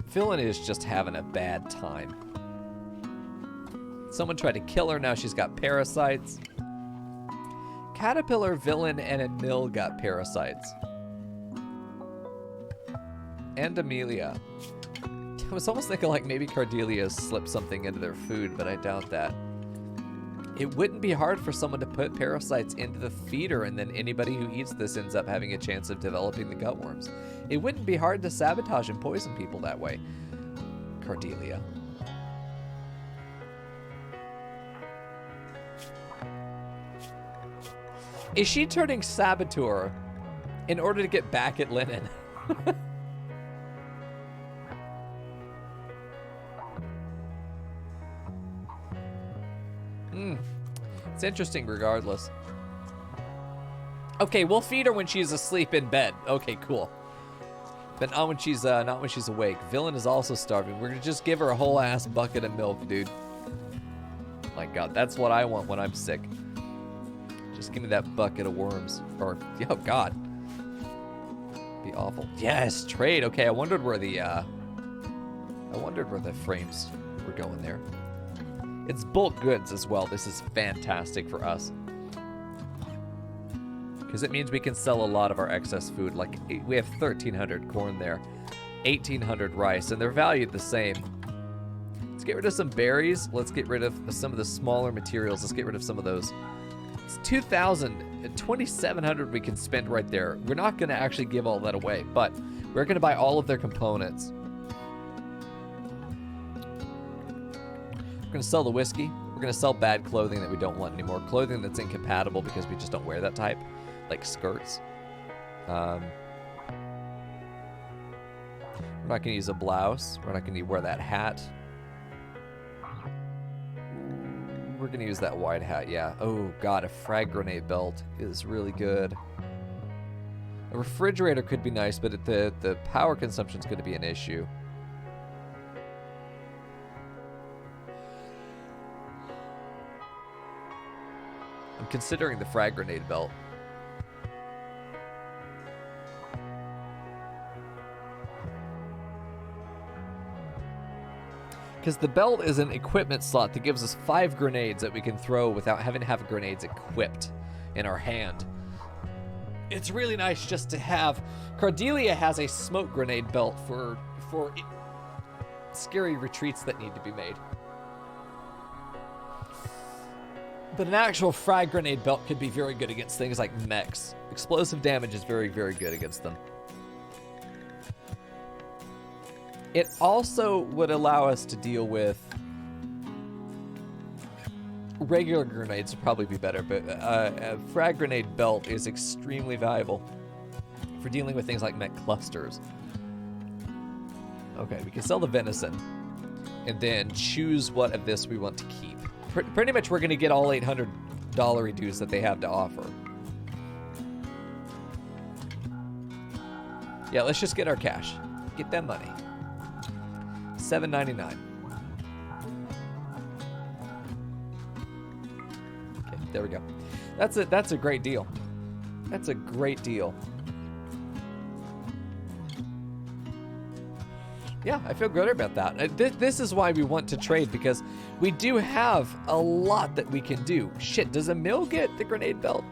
S1: Villain is just having a bad time. Someone tried to kill her, now she's got parasites. Caterpillar, villain, and a mill got parasites. And Amelia. I was almost thinking like maybe Cordelia slipped something into their food, but I doubt that. It wouldn't be hard for someone to put parasites into the feeder, and then anybody who eats this ends up having a chance of developing the gutworms. It wouldn't be hard to sabotage and poison people that way. Cordelia. Is she turning saboteur in order to get back at Lennon? It's interesting regardless. Okay, we'll feed her when she's asleep in bed. Okay, cool. But not when she's awake. Villain is also starving. We're gonna just give her a whole ass bucket of milk, dude. My God, that's what I want when I'm sick. Just give me that bucket of worms. Or, oh God. Be awful. Yes, trade. Okay, I wondered where the frames were going there. It's bulk goods as well. This is fantastic for us. because it means we can sell a lot of our excess food. Like, we have 1,300 corn there, 1,800 rice, and they're valued the same. Let's get rid of some berries. Let's get rid of some of the smaller materials. Let's get rid of some of those. It's 2,000, 2,700 we can spend right there. We're not going to actually give all that away, but we're going to buy all of their components. We're going to sell the whiskey. We're going to sell bad clothing that we don't want anymore. Clothing that's incompatible because we just don't wear that type, like skirts. We're not going to use a blouse. We're not going to wear that hat. We're going to use that wide hat, yeah. Oh, God, a frag grenade belt is really good. A refrigerator could be nice, but the power consumption is going to be an issue. I'm considering the frag grenade belt. Because the belt is an equipment slot that gives us 5 grenades that we can throw without having to have grenades equipped in our hand. It's really nice just to have... Cordelia has a smoke grenade belt for scary retreats that need to be made. But an actual frag grenade belt could be very good against things like mechs. Explosive damage is very, very good against them. It also would allow us to deal with... Regular grenades would probably be better, but a frag grenade belt is extremely valuable for dealing with things like mech clusters. Okay, we can sell the venison and then choose what of this we want to keep. Pretty much we're going to get all $800 dues that they have to offer. Yeah, let's just get our cash. Get that money. $7.99. Okay, there we go. That's a great deal. That's a great deal. Yeah, I feel good about that. This is why we want to trade, because we do have a lot that we can do. Shit, does Emil get the grenade belt?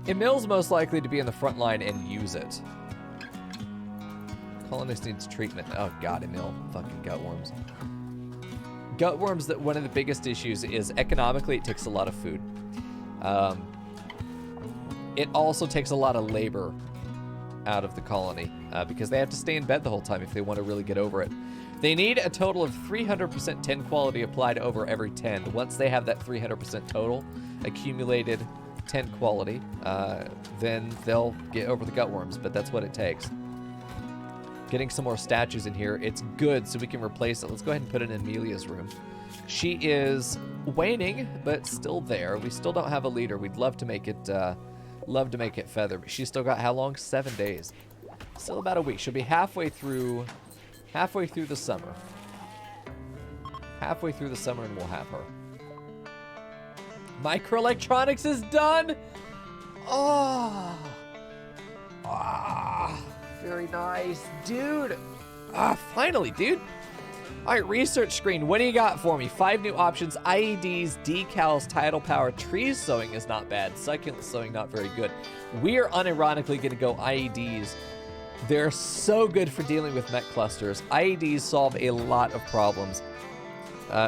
S1: Emil's most likely to be in the front line and use it. Colonist needs treatment. Oh god, Emil. Fucking gutworms. Gutworms, that one of the biggest issues is economically it takes a lot of food. It also takes a lot of labor out of the colony because they have to stay in bed the whole time if they want to really get over it. They need a total of 300% 10 quality applied over every 10. Once they have that 300% total accumulated 10 quality, then they'll get over the gutworms, but that's what it takes. Getting some more statues in here. It's good, so we can replace it. Let's go ahead and put it in Amelia's room. She is waning, but still there. We still don't have a leader. We'd love to make it... Love to make it feather, but she's still got how long? 7 days. Still about a week. She'll be halfway through the summer. Halfway through the summer and we'll have her. Microelectronics is done. Oh. Ah, very nice, dude. Ah, finally, dude. All right, research screen. What do you got for me? 5 new options: IEDs, decals, tidal power. Trees sowing is not bad. Succulent sowing not very good. We are unironically going to go IEDs. They're so good for dealing with mech clusters. IEDs solve a lot of problems.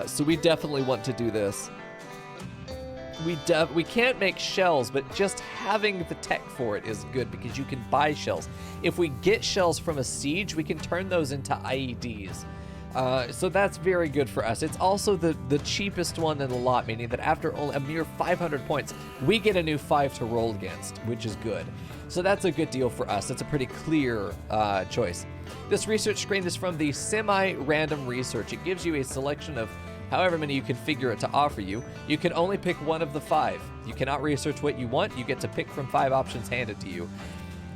S1: So we definitely want to do this. We can't make shells, but just having the tech for it is good because you can buy shells. If we get shells from a siege, we can turn those into IEDs. So that's very good for us. It's also the cheapest one in the lot, meaning that after only a mere 500 points, we get a new 5 to roll against, which is good. So that's a good deal for us. It's a pretty clear choice. This research screen is from the semi-random research. It gives you a selection of however many you configure it to offer you. You can only pick one of the 5. You cannot research what you want. You get to pick from 5 options handed to you.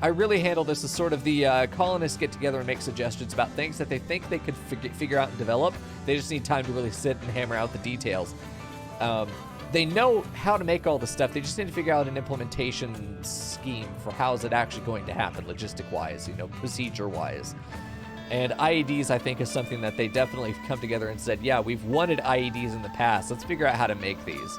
S1: I really handle this as sort of the colonists get together and make suggestions about things that they think they could figure out and develop. They just need time to really sit and hammer out the details. They know how to make all the stuff. They just need to figure out an implementation scheme for how is it actually going to happen, logistic-wise, procedure-wise. And IEDs, I think, is something that they definitely come together and said, yeah, we've wanted IEDs in the past. Let's figure out how to make these.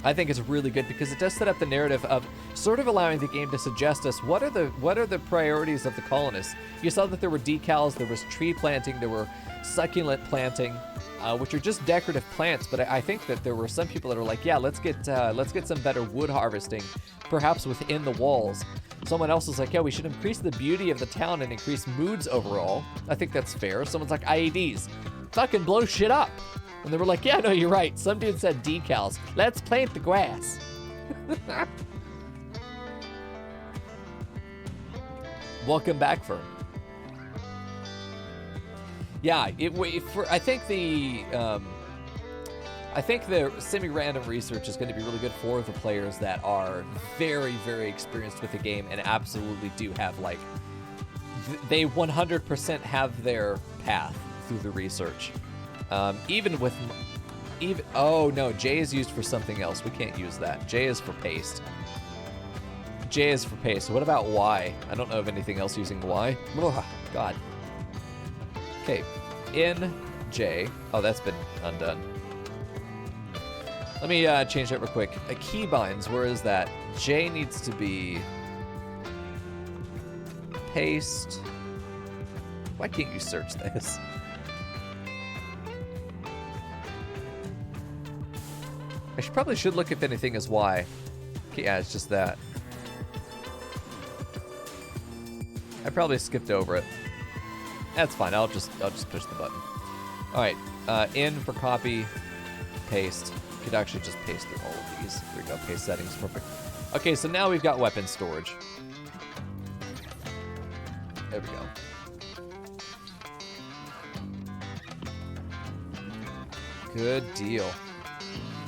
S1: I think it's really good because it does set up the narrative of sort of allowing the game to suggest us what are the priorities of the colonists. You saw that there were decals, there was tree planting, there were succulent planting, which are just decorative plants. But I think that there were some people that are like, yeah, let's get some better wood harvesting, perhaps within the walls. Someone else is like, yeah, we should increase the beauty of the town and increase moods overall. I think that's fair. Someone's like, IEDs, fucking blow shit up. And they were like, yeah, no, you're right. Some dude said decals. Let's plant the grass. Welcome back, Fern. Yeah, I think the semi-random research is going to be really good for the players that are very, very experienced with the game and absolutely do have, like, they 100% have their path through the research. Oh no, J is used for something else. We can't use that. J is for paste. J is for paste. What about Y? I don't know of anything else using Y. Ugh, God. Okay, N, J. Oh, that's been undone. Let me change that real quick. Keybinds, where is that? J needs to be paste. Why can't you search this? I probably should look if anything is Y. Okay, yeah, it's just that. I probably skipped over it. That's fine. I'll just push the button. All right. N for copy, paste. You could actually just paste through all of these. Here we go. Paste settings. Perfect. Okay, so now we've got weapon storage. There we go. Good deal.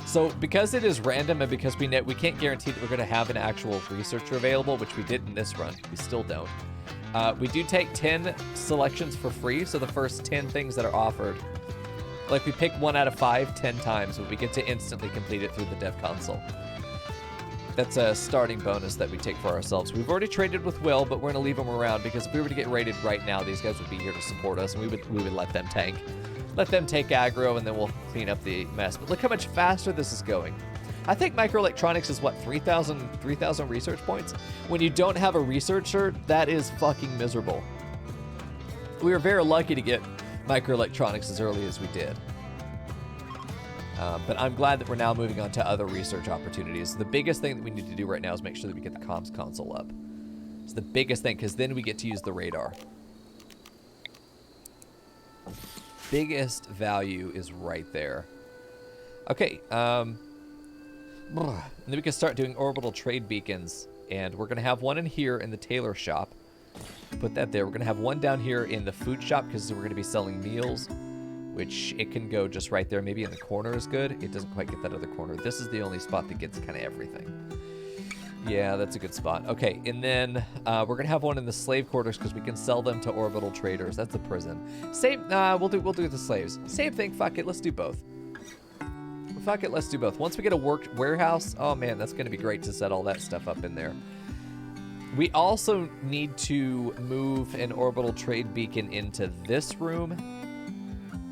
S1: So because it is random and because we can't guarantee that we're going to have an actual researcher available, which we did in this run, we still don't. We do take 10 selections for free, so the first 10 things that are offered, like we pick 1 out of 5 10 times, but we get to instantly complete it through the dev console. That's a starting bonus that we take for ourselves. We've already traded with Will, but we're going to leave them around because if we were to get raided right now, these guys would be here to support us, and we would let them tank. Let them take aggro, and then we'll clean up the mess. But look how much faster this is going. I think microelectronics is, what, 3,000 research points? When you don't have a researcher, that is fucking miserable. We were very lucky to get microelectronics as early as we did. But I'm glad that we're now moving on to other research opportunities. The biggest thing that we need to do right now is make sure that we get the comms console up. It's the biggest thing, because then we get to use the radar. Biggest value is right there. Okay, and then we can start doing orbital trade beacons, and we're gonna have one in here in the tailor shop. Put that there. We're gonna have one down here in the food shop because we're gonna be selling meals, which it can go just right there. Maybe in the corner is good. It doesn't quite get that other corner. This is the only spot that gets kind of everything. Yeah, that's a good spot. Okay, and then we're gonna have one in the slave quarters because we can sell them to orbital traders. That's a prison. Same. We'll do the slaves. Same thing. Fuck it. Let's do both. Fuck it. Let's do both. Once we get a worked warehouse, oh man, that's gonna be great to set all that stuff up in there. We also need to move an orbital trade beacon into this room,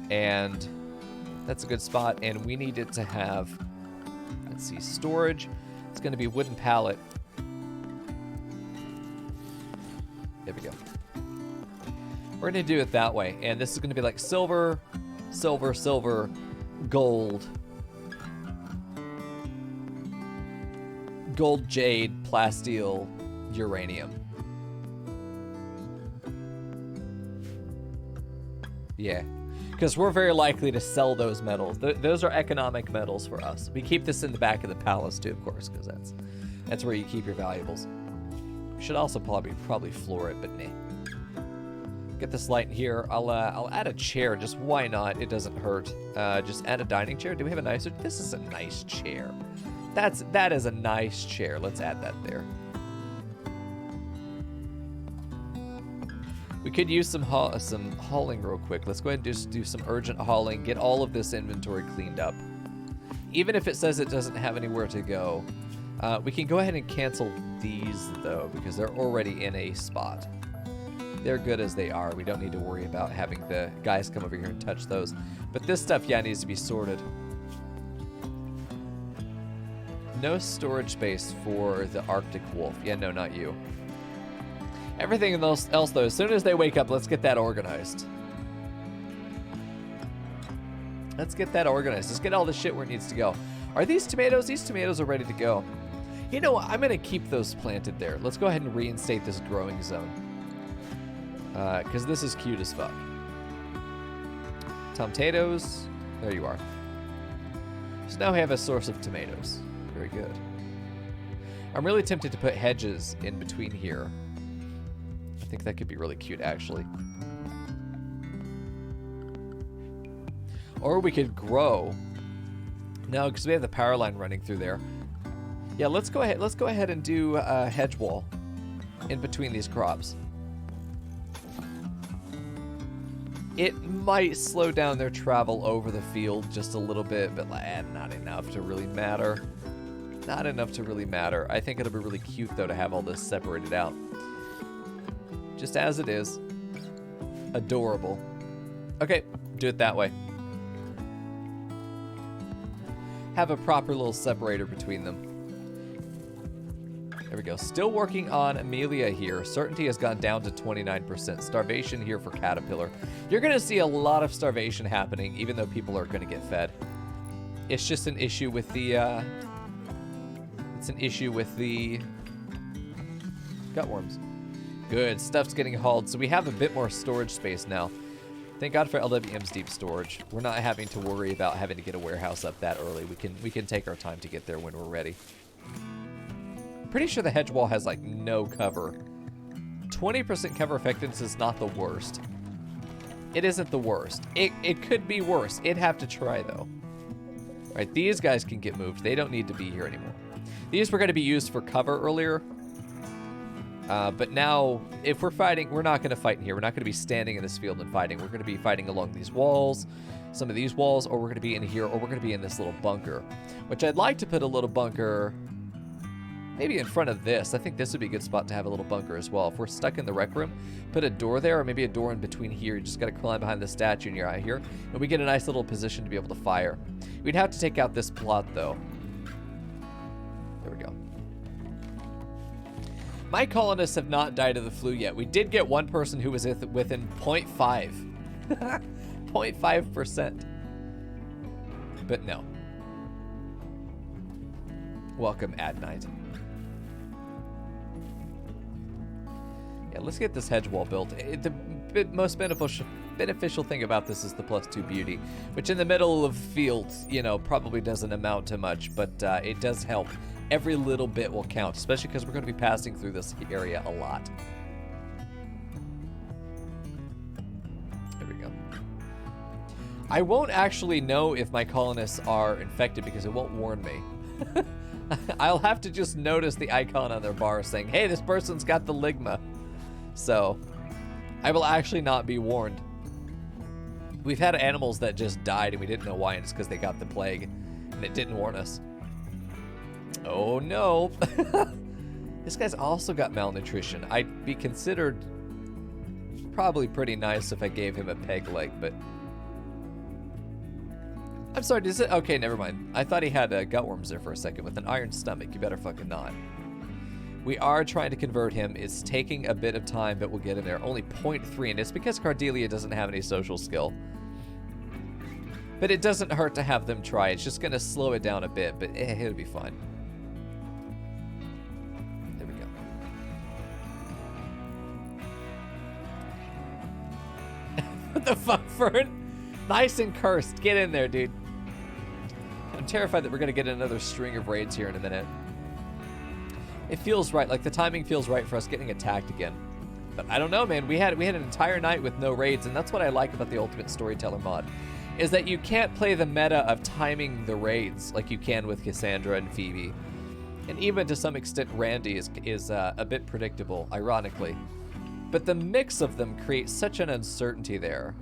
S1: and that's a good spot. And we need it to have, let's see, storage. It's going to be wooden pallet. There we go. We're going to do it that way. And this is going to be like silver, silver, silver, gold, gold, jade, plasteel, uranium. Yeah. Because we're very likely to sell those metals. Those are economic metals for us. We keep this in the back of the palace too, of course, because that's where you keep your valuables. We should also probably floor it, but nah. Get this light in here. I'll add a chair. Just why not? It doesn't hurt. Just add a dining chair. Do we have a nicer? This is a nice chair. That is a nice chair. Let's add that there. We could use some hauling real quick. Let's go ahead and just do some urgent hauling. Get all of this inventory cleaned up. Even if it says it doesn't have anywhere to go, we can go ahead and cancel these though because they're already in a spot. They're good as they are. We don't need to worry about having the guys come over here and touch those. But this stuff, yeah, needs to be sorted. No storage space for the Arctic wolf. Yeah, no, not you. Everything else, though, as soon as they wake up, let's get that organized. Let's get that organized. Let's get all the shit where it needs to go. Are these tomatoes? These tomatoes are ready to go. You know what? I'm going to keep those planted there. Let's go ahead and reinstate this growing zone. Because this is cute as fuck. Tomatoes. There you are. So now we have a source of tomatoes. Very good. I'm really tempted to put hedges in between here. I think that could be really cute, actually. Or we could grow. No, because we have the power line running through there. Yeah, let's go ahead. Let's go ahead and do a hedge wall in between these crops. It might slow down their travel over the field just a little bit, but not enough to really matter. Not enough to really matter. I think it'll be really cute, though, to have all this separated out. Just as it is. Adorable. Okay, do it that way. Have a proper little separator between them. There we go. Still working on Amelia here. Certainty has gone down to 29%. Starvation here for Caterpillar. You're going to see a lot of starvation happening, even though people are going to get fed. It's just an issue with the, gutworms. Good. Stuff's getting hauled, so we have a bit more storage space now. Thank God for LWM's deep storage. We're not having to worry about having to get a warehouse up that early. We can take our time to get there when we're ready. I'm pretty sure the hedge wall has like no cover. 20% cover effectiveness is not the worst. It isn't the worst. It could be worse. It'd have to try though. All right, these guys can get moved. They don't need to be here anymore. These were going to be used for cover earlier. But now, if we're fighting, we're not going to fight in here. We're not going to be standing in this field and fighting. We're going to be fighting along these walls, some of these walls, or we're going to be in here, or we're going to be in this little bunker, which I'd like to put a little bunker maybe in front of this. I think this would be a good spot to have a little bunker as well. If we're stuck in the rec room, put a door there, or maybe a door in between here. You just got to climb behind the statue and you're out here, and we get a nice little position to be able to fire. We'd have to take out this plot, though. There we go. My colonists have not died of the flu yet. We did get one person who was within 0.5. 0.5%. But no. Welcome, Ad Night. Yeah, let's get this hedge wall built. The most beneficial thing about this is the +2 beauty, which in the middle of fields, you know, probably doesn't amount to much, but it does help. Every little bit will count, especially because we're going to be passing through this area a lot. There we go. I won't actually know if my colonists are infected because it won't warn me. I'll have to just notice the icon on their bar saying, hey, this person's got the ligma. So I will actually not be warned. We've had animals that just died and we didn't know why, and it's because they got the plague and it didn't warn us. Oh no. This guy's also got malnutrition. I'd be considered probably pretty nice if I gave him a peg leg, but I'm sorry, does it? Okay, never mind. I thought he had gutworms there for a second with an iron stomach. You better fucking not. We are trying to convert him. It's taking a bit of time, but we'll get him there. Only 0.3, and it's because Cardelia doesn't have any social skill. But it doesn't hurt to have them try. It's just going to slow it down a bit, but it'll be fine. There we go. What the fuck, Fern? Nice and cursed. Get in there, dude. I'm terrified that we're going to get another string of raids here in a minute. It feels right. Like, the timing feels right for us getting attacked again. But I don't know, man. We had an entire night with no raids, and that's what I like about the Ultimate Storyteller mod, is that you can't play the meta of timing the raids like you can with Cassandra and Phoebe. And even to some extent, Randy is a bit predictable, ironically. But the mix of them creates such an uncertainty there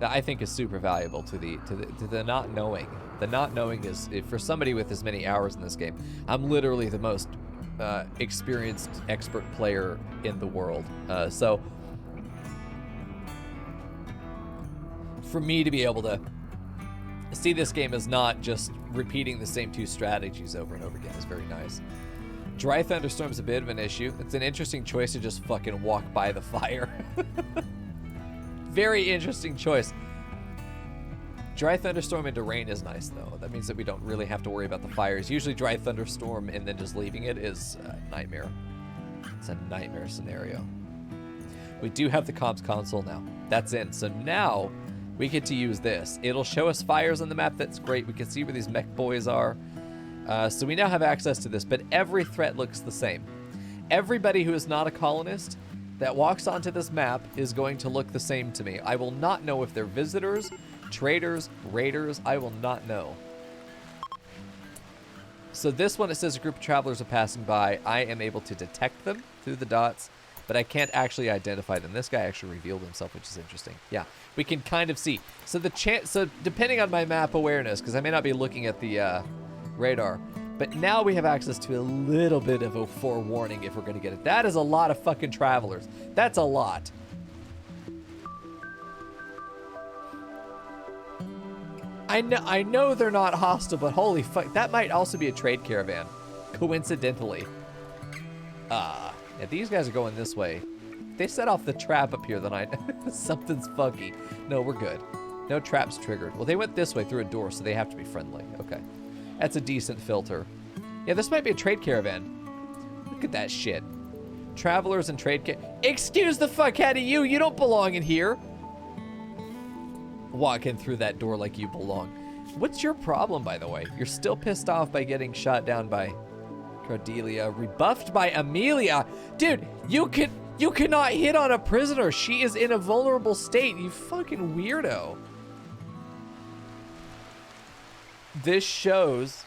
S1: that I think is super valuable to the not knowing. The not knowing is, for somebody with as many hours in this game, I'm literally the most experienced expert player in the world. So for me to be able to see this game as not just repeating the same 2 strategies over and over again is very nice. Dry thunderstorm's a bit of an issue. It's an interesting choice to just fucking walk by the fire. Very interesting choice. Dry thunderstorm into rain is nice, though. That means that we don't really have to worry about the fires. Usually dry thunderstorm and then just leaving it is a nightmare. It's a nightmare scenario. We do have the comms console now. That's in. So now we get to use this. It'll show us fires on the map. That's great. We can see where these mech boys are. So we now have access to this, but every threat looks the same. Everybody who is not a colonist that walks onto this map is going to look the same to me. I will not know if they're visitors, traders, raiders. I will not know. So this one, it says a group of travelers are passing by. I am able to detect them through the dots, but I can't actually identify them. This guy actually revealed himself, which is interesting. Yeah, we can kind of see. So so depending on my map awareness, because I may not be looking at the radar, but now we have access to a little bit of a forewarning if we're going to get it. That is a lot of fucking travelers. That's a lot. I know they're not hostile, but holy fuck, that might also be a trade caravan, coincidentally. Yeah, these guys are going this way. They set off the trap up here, then something's funky. No, we're good. No traps triggered. Well, they went this way through a door, so they have to be friendly. Okay. That's a decent filter. Yeah, this might be a trade caravan. Look at that shit. Travelers and trade Excuse the fuck out of you. You don't belong in here. Walking through that door like you belong. What's your problem, by the way? You're still pissed off by getting shot down by Cordelia, rebuffed by Amelia. Dude, you cannot hit on a prisoner. She is in a vulnerable state. You fucking weirdo. This shows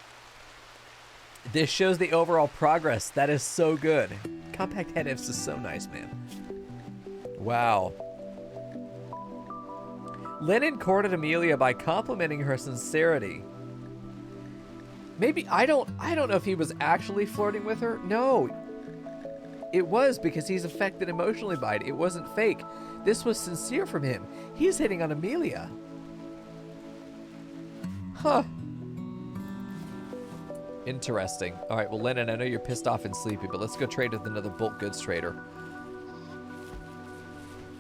S1: the overall progress. That is so good. Compact head ifs is so nice, man. Wow. Lennon courted Amelia by complimenting her sincerity. Maybe I don't know if he was actually flirting with her. No. It was because he's affected emotionally by it. It wasn't fake. This was sincere from him. He's hitting on Amelia. Huh. Interesting. All right, well, Lennon, I know you're pissed off and sleepy, but let's go trade with another bulk goods trader.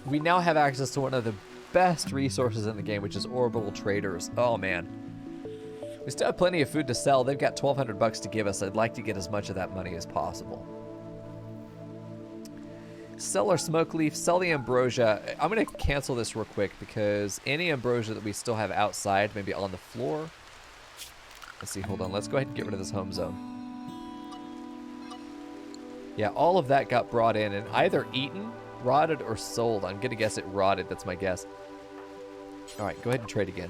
S1: We now have access to one of the best resources in the game, which is orbital traders. Oh, man. We still have plenty of food to sell. They've got 1,200 bucks to give us. I'd like to get as much of that money as possible. Sell our smoke leaf, sell the ambrosia. I'm going to cancel this real quick because any ambrosia that we still have outside, maybe on the floor. Let's see, hold on. Let's go ahead and get rid of this home zone. Yeah, all of that got brought in and either eaten, rotted, or sold. I'm going to guess it rotted. That's my guess. All right, go ahead and trade again.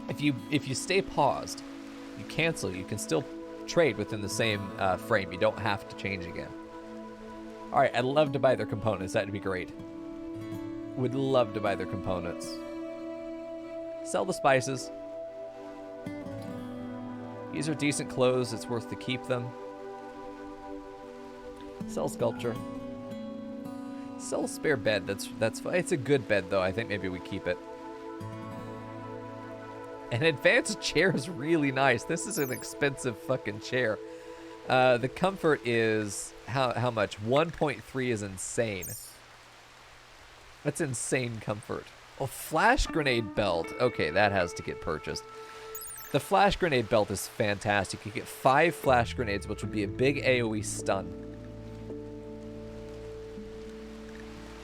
S1: If you stay paused, you cancel, you can still trade within the same frame. You don't have to change again. All right, I'd love to buy their components. That'd be great. Would love to buy their components. Sell the spices. These are decent clothes. It's worth to keep them. Sell sculpture. Sell a spare bed. That's fine. It's a good bed though. I think maybe we keep it. An advanced chair is really nice. This is an expensive fucking chair. The comfort is how much? 1.3 is insane. That's insane comfort. Oh, flash grenade belt. Okay, that has to get purchased. The flash grenade belt is fantastic. You get 5 flash grenades, which would be a big AoE stun.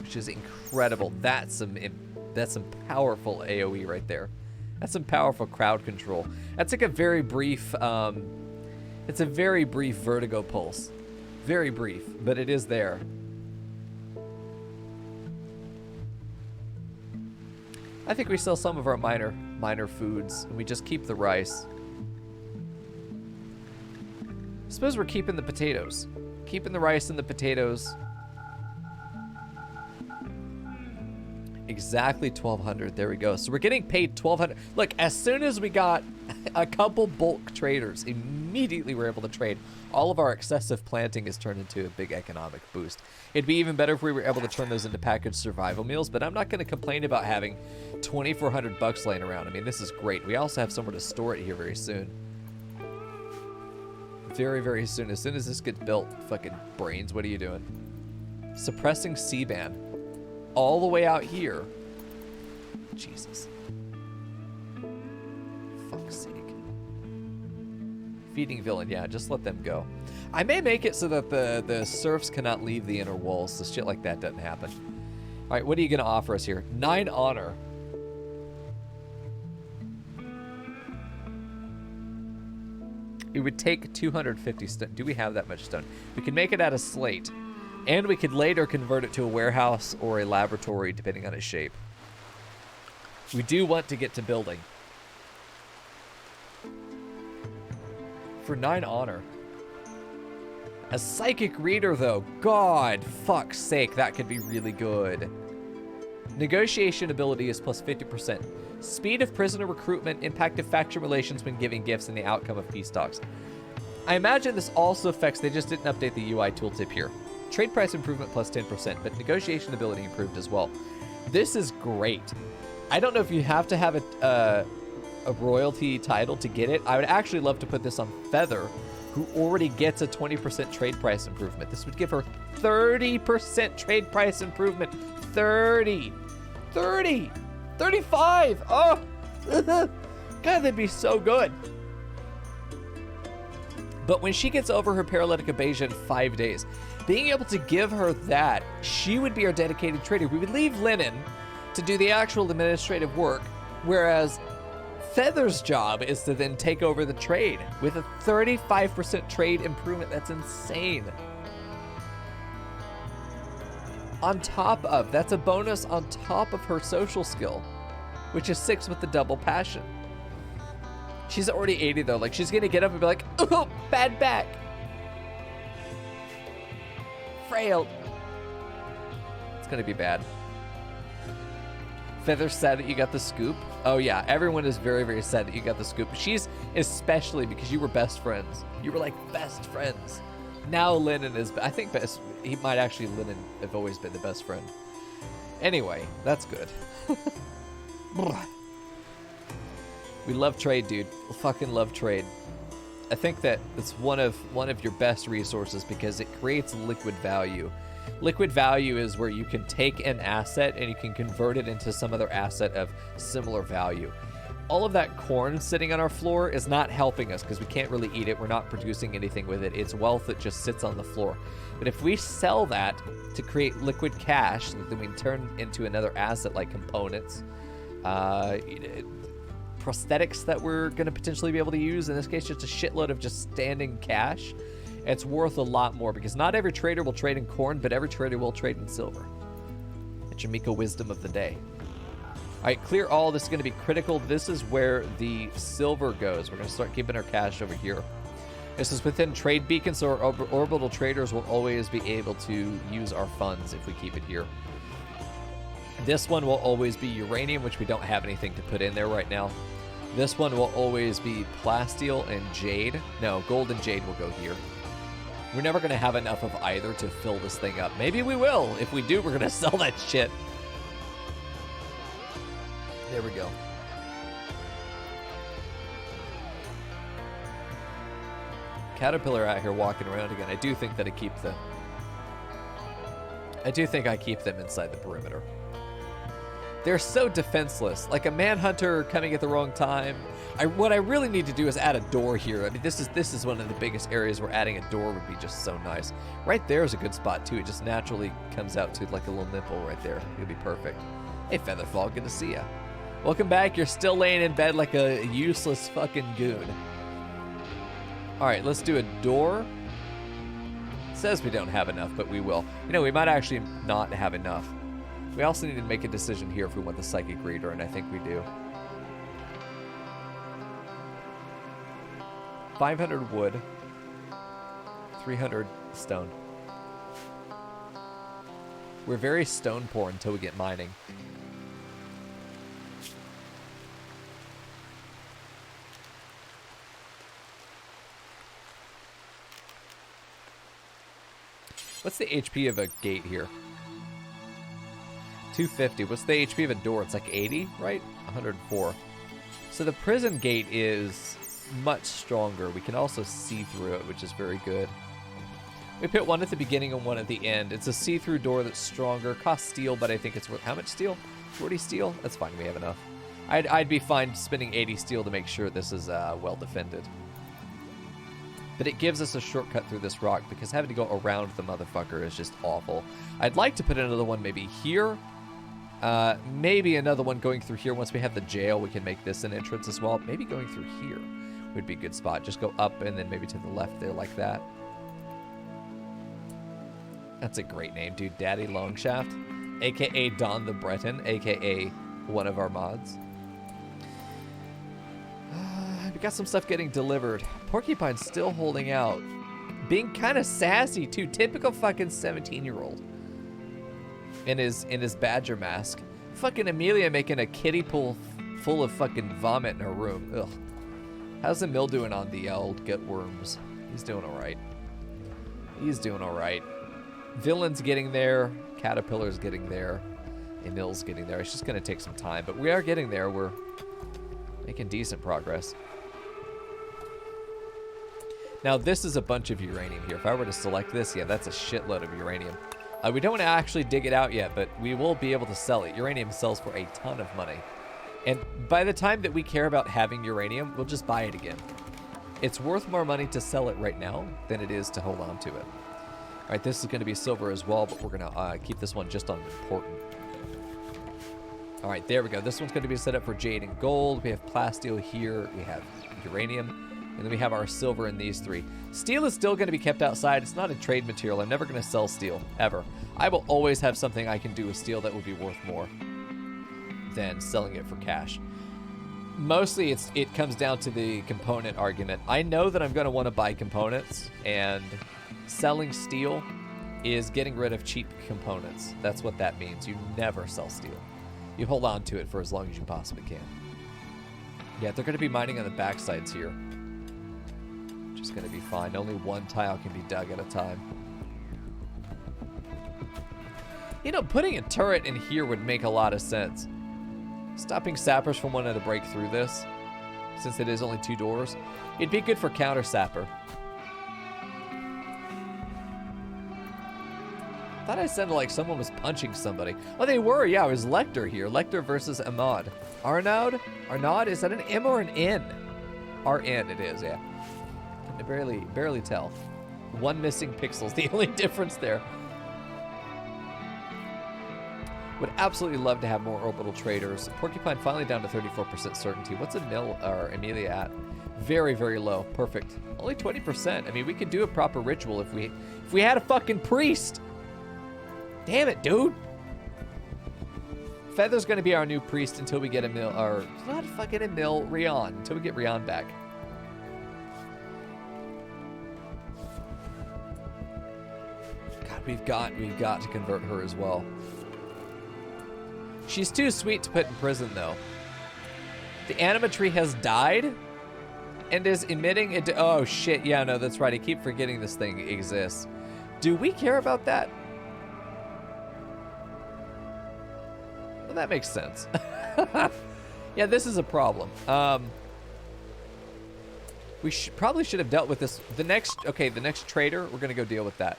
S1: Which is incredible. That's some powerful AoE right there. That's some powerful crowd control. That's like a very brief, it's a very brief vertigo pulse. Very brief, but it is there. I think we sell some of our minor foods, and we just keep the rice. I suppose we're keeping the potatoes. Keeping the rice and the potatoes. Exactly 1,200. There we go. So we're getting paid 1,200. Look, as soon as we got a couple bulk traders, immediately we're able to trade. All of our excessive planting has turned into a big economic boost. It'd be even better if we were able to turn those into packaged survival meals, but I'm not going to complain about having 2,400 bucks laying around. I mean, this is great. We also have somewhere to store it here very soon. Very, very soon. As soon as this gets built, fucking brains, what are you doing? Suppressing C-band. All the way out here. Jesus. Fuck's sake. Feeding villain, yeah, just let them go. I may make it so that the serfs cannot leave the inner walls, so shit like that doesn't happen. All right, what are you gonna offer us here? 9 honor. It would take 250 stone. Do we have that much stone? We can make it out of slate. And we could later convert it to a warehouse or a laboratory, depending on its shape. We do want to get to building. For 9 honor. A psychic reader, though. God, fuck's sake, that could be really good. Negotiation ability is plus 50%. Speed of prisoner recruitment, impact of faction relations when giving gifts, and the outcome of peace talks. I imagine this also affects, they just didn't update the UI tooltip here. Trade price improvement plus 10%, but negotiation ability improved as well. This is great. I don't know if you have to have a royalty title to get it. I would actually love to put this on Feather, who already gets a 20% trade price improvement. This would give her 30% trade price improvement. 30. 30. 35. Oh, God, that'd be so good. But when she gets over her paralytic abasion in 5 days, being able to give her that, she would be our dedicated trader. We would leave Linen to do the actual administrative work, whereas Feather's job is to then take over the trade with a 35% trade improvement. That's insane. On top of, that's a bonus on top of her social skill, which is 6 with the double passion. She's already 80 though. Like, she's gonna get up and be like, oh, bad back. Frailed. It's gonna be bad. Feather's sad that you got the scoop. Oh yeah, everyone is very, very sad that you got the scoop. She's especially because you were best friends. You were like best friends. Now Lennon is, I think best, he might actually, Lennon have always been the best friend. Anyway, that's good. We love trade, dude. We fucking love trade. I think that it's one of your best resources because it creates liquid value. Liquid value is where you can take an asset and you can convert it into some other asset of similar value. All of that corn sitting on our floor is not helping us because we can't really eat it. We're not producing anything with it. It's wealth that just sits on the floor. But if we sell that to create liquid cash, then we can turn into another asset like components, prosthetics that we're going to potentially be able to use. In this case, just a shitload of just standing cash. It's worth a lot more because not every trader will trade in corn, but every trader will trade in silver. It's your Miko wisdom of the day. All right, clear all. This is going to be critical. This is where the silver goes. We're going to start keeping our cash over here. This is within trade beacons, so our orbital traders will always be able to use our funds if we keep it here. This one will always be uranium, which we don't have anything to put in there right now. This one will always be plasteel and jade. No, gold and jade will go here. We're never going to have enough of either to fill this thing up. Maybe we will. If we do, we're going to sell that shit. There we go. Caterpillar out here walking around again. I do think that I keep them inside the perimeter. They're so defenseless. Like a manhunter coming at the wrong time. What I really need to do is add a door here. I mean, this is one of the biggest areas where adding a door would be just so nice. Right there is a good spot too. It just naturally comes out to like a little nipple right there. It'll be perfect. Hey, Featherfall, good to see ya. Welcome back. You're still laying in bed like a useless fucking goon. All right, let's do a door. It says we don't have enough, but we will. You know, we might actually not have enough. We also need to make a decision here if we want the psychic reader, and I think we do. 500 wood, 300 stone. We're very stone poor until we get mining. What's the HP of a gate here? 250. What's the HP of a door? It's like 80, right? 104. So the prison gate is much stronger. We can also see through it, which is very good. We put one at the beginning and one at the end. It's a see-through door that's stronger. Costs steel, but I think it's worth... How much steel? 40 steel? That's fine. We have enough. I'd be fine spending 80 steel to make sure this is well defended. But it gives us a shortcut through this rock because having to go around the motherfucker is just awful. I'd like to put another one maybe here. Maybe another one going through here. Once we have the jail, we can make this an entrance as well. Maybe going through here would be a good spot. Just go up and then maybe to the left there like that. That's a great name, dude. Daddy Longshaft, a.k.a. Don the Breton, a.k.a. one of our mods. We got some stuff getting delivered. Porcupine's still holding out. Being kind of sassy, too. Typical fucking 17-year-old. In his badger mask. Fucking Amelia making a kiddie pool full of fucking vomit in her room. Ugh. How's Emil doing on the old gut worms? He's doing alright. He's doing alright. Villain's getting there. Caterpillar's getting there. Emil's getting there. It's just going to take some time, but we are getting there. We're making decent progress. Now, this is a bunch of uranium here. If I were to select this, yeah, that's a shitload of uranium. We don't actually dig it out yet, but we will be able to sell it. Uranium sells for a ton of money. And by the time that we care about having uranium, we'll just buy it again. It's worth more money to sell it right now than it is to hold on to it. All right, this is going to be silver as well, but we're going to keep this one just on important. All right, there we go. This one's going to be set up for jade and gold. We have plasteel here. We have uranium. And then we have our silver in these three. Steel is still going to be kept outside. It's not a trade material. I'm never going to sell steel, ever. I will always have something I can do with steel that would be worth more than selling it for cash. Mostly it comes down to the component argument. I know that I'm going to want to buy components, and selling steel is getting rid of cheap components. That's what that means. You never sell steel. You hold on to it for as long as you possibly can. Yeah, they're going to be mining on the back sides here. Just going to be fine. Only one tile can be dug at a time. You know, putting a turret in here would make a lot of sense. Stopping sappers from wanting to break through this, since it is only 2 doors. It'd be good for counter sapper. Thought I sounded like someone was punching somebody. Oh, they were. Yeah, it was Lecter here. Lecter versus Ahmad. Arnaud? Arnaud? Is that an M or an N? RN it is, yeah. Can barely tell. One missing pixel's the only difference there. Would absolutely love to have more orbital traders. Porcupine finally down to 34% certainty. What's Emil or Amelia at? Very, very low. Perfect. Only 20%. I mean, we could do a proper ritual if we had a fucking priest. Damn it, dude. Feather's gonna be our new priest until we get Emil, or not fucking Emil, Rion, until we get Rion back. God, we've got to convert her as well. She's too sweet to put in prison, though. The animatree has died and is emitting it. Oh shit! Yeah, no, that's right. I keep forgetting this thing exists. Do we care about that? Well, that makes sense. Yeah, this is a problem. We probably should have dealt with this. The next trader, we're gonna go deal with that.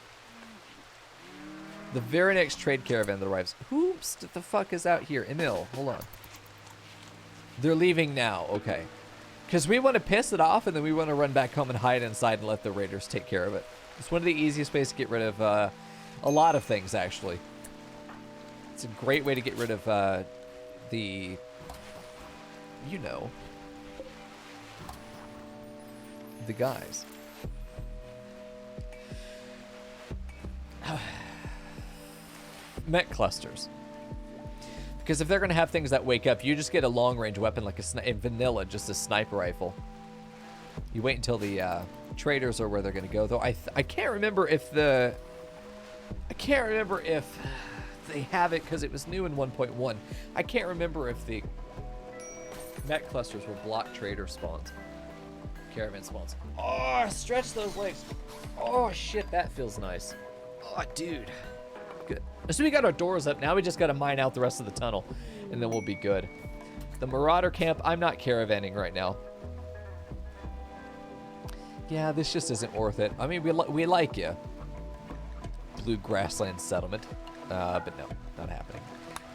S1: The very next trade caravan that arrives. Who the fuck is out here? Emil, hold on. They're leaving now. Okay. Because we want to piss it off, and then we want to run back home and hide inside and let the raiders take care of it. It's one of the easiest ways to get rid of a lot of things, actually. It's a great way to get rid of the, you know, the guys. Mech clusters. Because if they're going to have things that wake up, you just get a long-range weapon like in vanilla, just a sniper rifle. You wait until the traders are where they're going to go, though. I can't remember if they have it because it was new in 1.1. I can't remember if the mech clusters will block trader spawns, caravan spawns. Oh, stretch those legs. Oh shit, that feels nice. Oh, dude. Good. So we got our doors up. Now we just got to mine out the rest of the tunnel, and then we'll be good. The Marauder camp, I'm not caravanning right now. Yeah, this just isn't worth it. I mean, we like you. Blue grassland settlement. But no, not happening.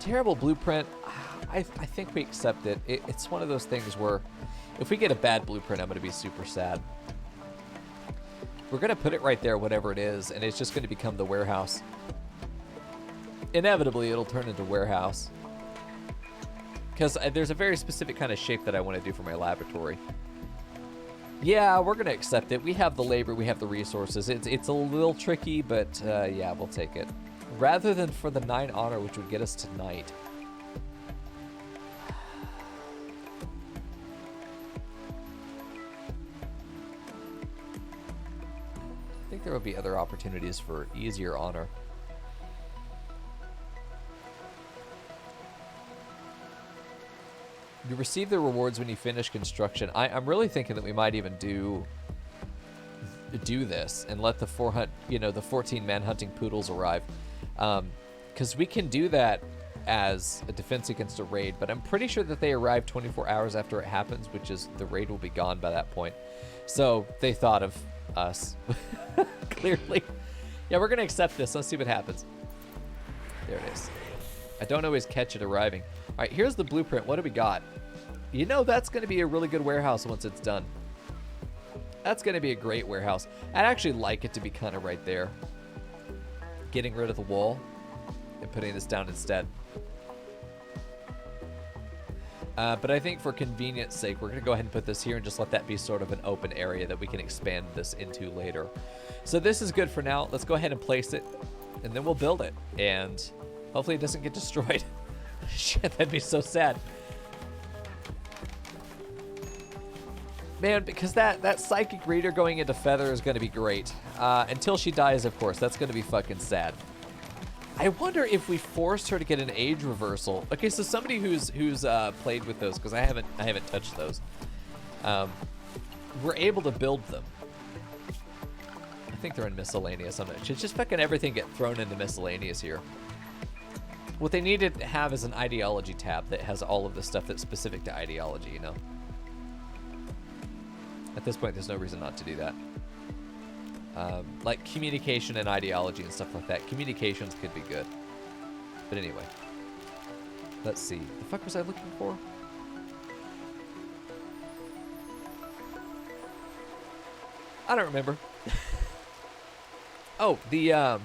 S1: Terrible blueprint. I think we accept it. It's one of those things where if we get a bad blueprint, I'm going to be super sad. We're going to put it right there, whatever it is, and it's just going to become the warehouse. Inevitably, it'll turn into warehouse. Because there's a very specific kind of shape that I want to do for my laboratory. Yeah, we're going to accept it. We have the labor, we have the resources. It's a little tricky, but yeah, we'll take it. Rather than for the 9 honor, which would get us tonight. I think there will be other opportunities for easier honor. You receive the rewards when you finish construction. I'm really thinking that we might even do this and let the 14 man-hunting poodles arrive. Because we can do that as a defense against a raid, but I'm pretty sure that they arrive 24 hours after it happens, which is the raid will be gone by that point. So they thought of us. Clearly. Yeah, we're going to accept this. Let's see what happens. There it is. I don't always catch it arriving. All right, here's the blueprint. What do we got? You know, that's going to be a really good warehouse once it's done. That's going to be a great warehouse. I'd actually like it to be kind of right there. Getting rid of the wall and putting this down instead. But I think for convenience sake, we're going to go ahead and put this here and just let that be sort of an open area that we can expand this into later. So this is good for now. Let's go ahead and place it, and then we'll build it. And hopefully it doesn't get destroyed. Shit, that'd be so sad. Man, because that psychic reader going into Feather is going to be great. Until she dies, of course. That's going to be fucking sad. I wonder if we forced her to get an age reversal. Okay, so somebody who's played with those, because I haven't touched those. We're able to build them. I think they're in miscellaneous. I'm not, just fucking everything get thrown into miscellaneous here. What they need to have is an ideology tab that has all of the stuff that's specific to ideology, you know? At this point, there's no reason not to do that. Like communication and ideology and stuff like that. Communications could be good. But anyway. Let's see. The fuck was I looking for? I don't remember. Oh, the,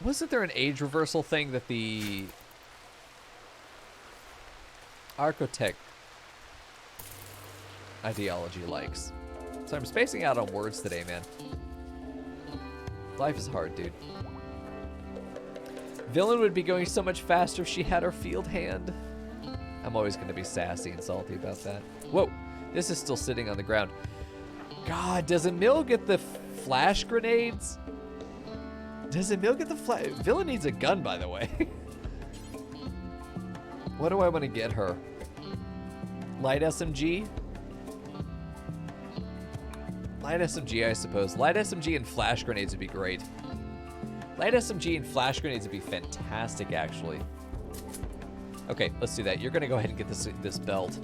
S1: wasn't there an age reversal thing that the architect ideology likes? So I'm spacing out on words today, man. Life is hard, dude. Villain would be going so much faster if she had her field hand. I'm always going to be sassy and salty about that. Whoa, this is still sitting on the ground. God, does Emil get the flash grenades? Does Emil get the flash? Villain needs a gun, by the way. What do I want to get her? Light SMG? Light SMG, I suppose. Light SMG and flash grenades would be great. Light SMG and flash grenades would be fantastic, actually. Okay, let's do that. You're going to go ahead and get this belt.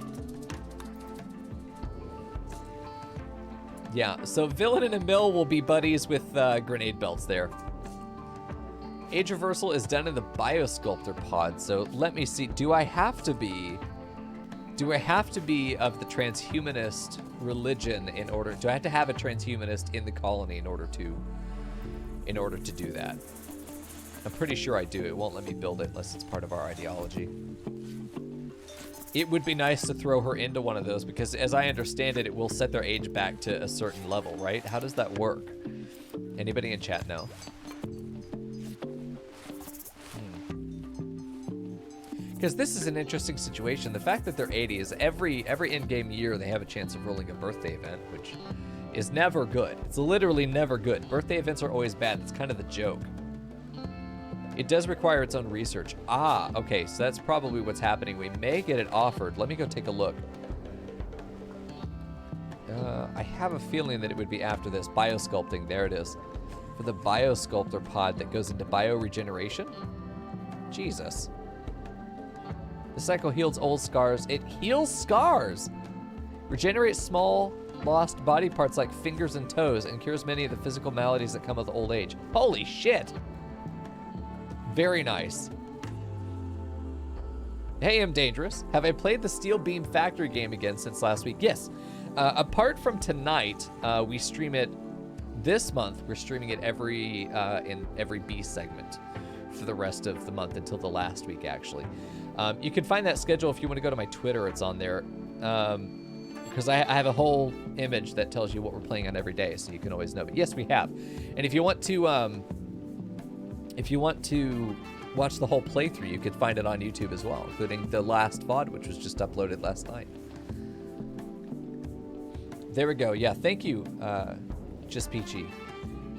S1: Yeah, so Villain and Emil will be buddies with grenade belts there. Age reversal is done in the Biosculptor pod, so let me see. Do I have to be of the transhumanist religion in order? Do I have to have a transhumanist in the colony in order to do that? I'm pretty sure I do. It won't let me build it unless it's part of our ideology. It would be nice to throw her into one of those because, as I understand it, it will set their age back to a certain level, right? How does that work? Anybody in chat know? Because this is an interesting situation. The fact that they're 80 is every in-game year they have a chance of rolling a birthday event, which is never good. It's literally never good. Birthday events are always bad. It's kind of the joke. It does require its own research. Ah, okay, so that's probably what's happening. We may get it offered. Let me go take a look. I have a feeling that it would be after this. Biosculpting, there it is. For the Biosculptor pod that goes into bioregeneration? Jesus. The cycle heals old scars. It heals scars! Regenerates small, lost body parts like fingers and toes and cures many of the physical maladies that come with old age. Holy shit! Very nice. Hey, I'm Dangerous. Have I played the Steel Beam Factory game again since last week? Yes. Apart from tonight, we stream it this month. We're streaming it in every B segment for the rest of the month until the last week, actually. You can find that schedule if you want to go to my Twitter. It's on there. Because I have a whole image that tells you what we're playing on every day, so you can always know. But yes, we have. And if you want to watch the whole playthrough, you could find it on YouTube as well, including the last VOD, which was just uploaded last night. There we go. Yeah, thank you, Just Peachy.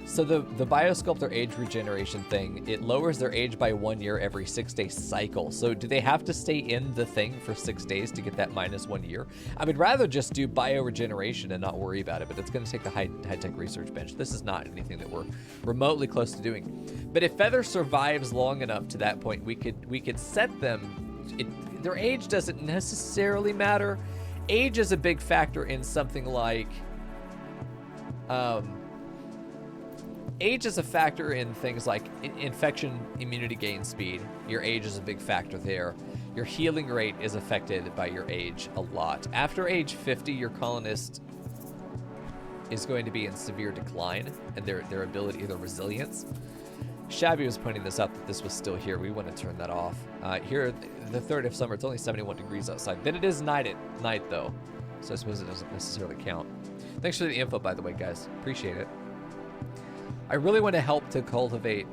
S1: So the Biosculptor age regeneration thing, it lowers their age by 1 year every 6-day cycle. So do they have to stay in the thing for 6 days to get that minus 1 year? I would rather just do bioregeneration and not worry about it, but it's going to take the high-tech research bench. This is not anything that we're remotely close to doing. But if Feather survives long enough to that point, we could set them. Their age doesn't necessarily matter. Age is a big factor in something like. Age is a factor in things like infection, immunity gain speed. Your age is a big factor there. Your healing rate is affected by your age a lot. After age 50, your colonist is going to be in severe decline, and their ability, their resilience. Shabby was pointing this out that this was still here. We want to turn that off. Here, the 3rd of summer, it's only 71 degrees outside. Then it is night at night, though, so I suppose it doesn't necessarily count. Thanks for the info, by the way, guys. Appreciate it. I really want to help to cultivate,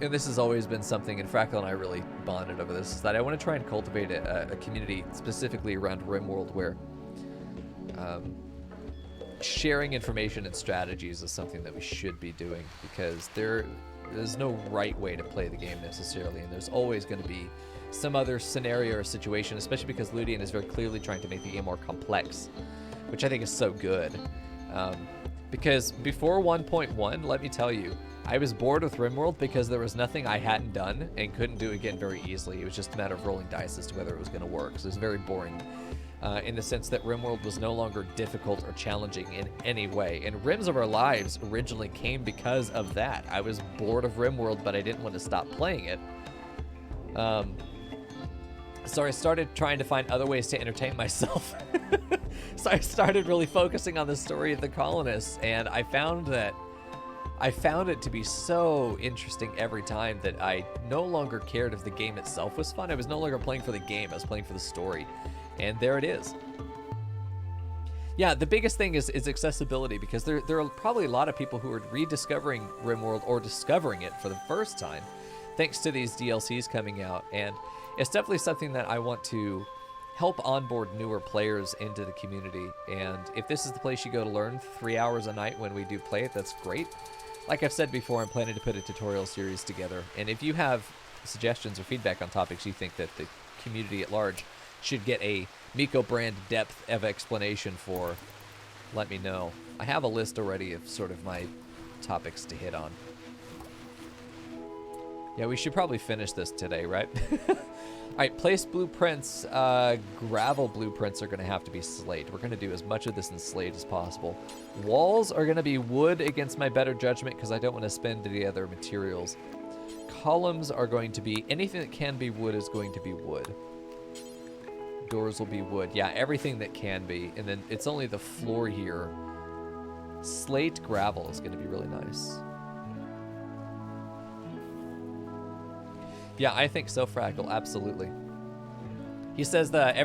S1: and this has always been something, and Fractal and I really bonded over this, is that I want to try and cultivate a community specifically around RimWorld where sharing information and strategies is something that we should be doing, because there's no right way to play the game necessarily, and there's always going to be some other scenario or situation, especially because Ludian is very clearly trying to make the game more complex, which I think is so good. Because before 1.1, let me tell you, I was bored with RimWorld because there was nothing I hadn't done and couldn't do again very easily. It was just a matter of rolling dice as to whether it was going to work. So it was very boring in the sense that RimWorld was no longer difficult or challenging in any way. And Rims of Our Lives originally came because of that. I was bored of RimWorld, but I didn't want to stop playing it. So I started trying to find other ways to entertain myself. So I started really focusing on the story of the colonists, and I found it to be so interesting every time that I no longer cared if the game itself was fun. I was no longer playing for the game, I was playing for the story. And there it is. Yeah, the biggest thing is accessibility, because there are probably a lot of people who are rediscovering RimWorld or discovering it for the first time thanks to these DLCs coming out, and it's definitely something that I want to help onboard newer players into the community. And if this is the place you go to learn 3 hours a night when we do play it, that's great. Like I've said before, I'm planning to put a tutorial series together, and if you have suggestions or feedback on topics you think that the community at large should get a Miko brand depth of explanation for, let me know. I have a list already of sort of my topics to hit on. Yeah, we should probably finish this today, right? All right, place blueprints. Gravel blueprints are going to have to be slate. We're going to do as much of this in slate as possible. Walls are going to be wood against my better judgment because I don't want to spend any other materials. Columns are going to be, anything that can be wood is going to be wood. Doors will be wood. Yeah, everything that can be. And then it's only the floor here. Slate gravel is going to be really nice. Yeah, I think so, Fractal. Absolutely. He says that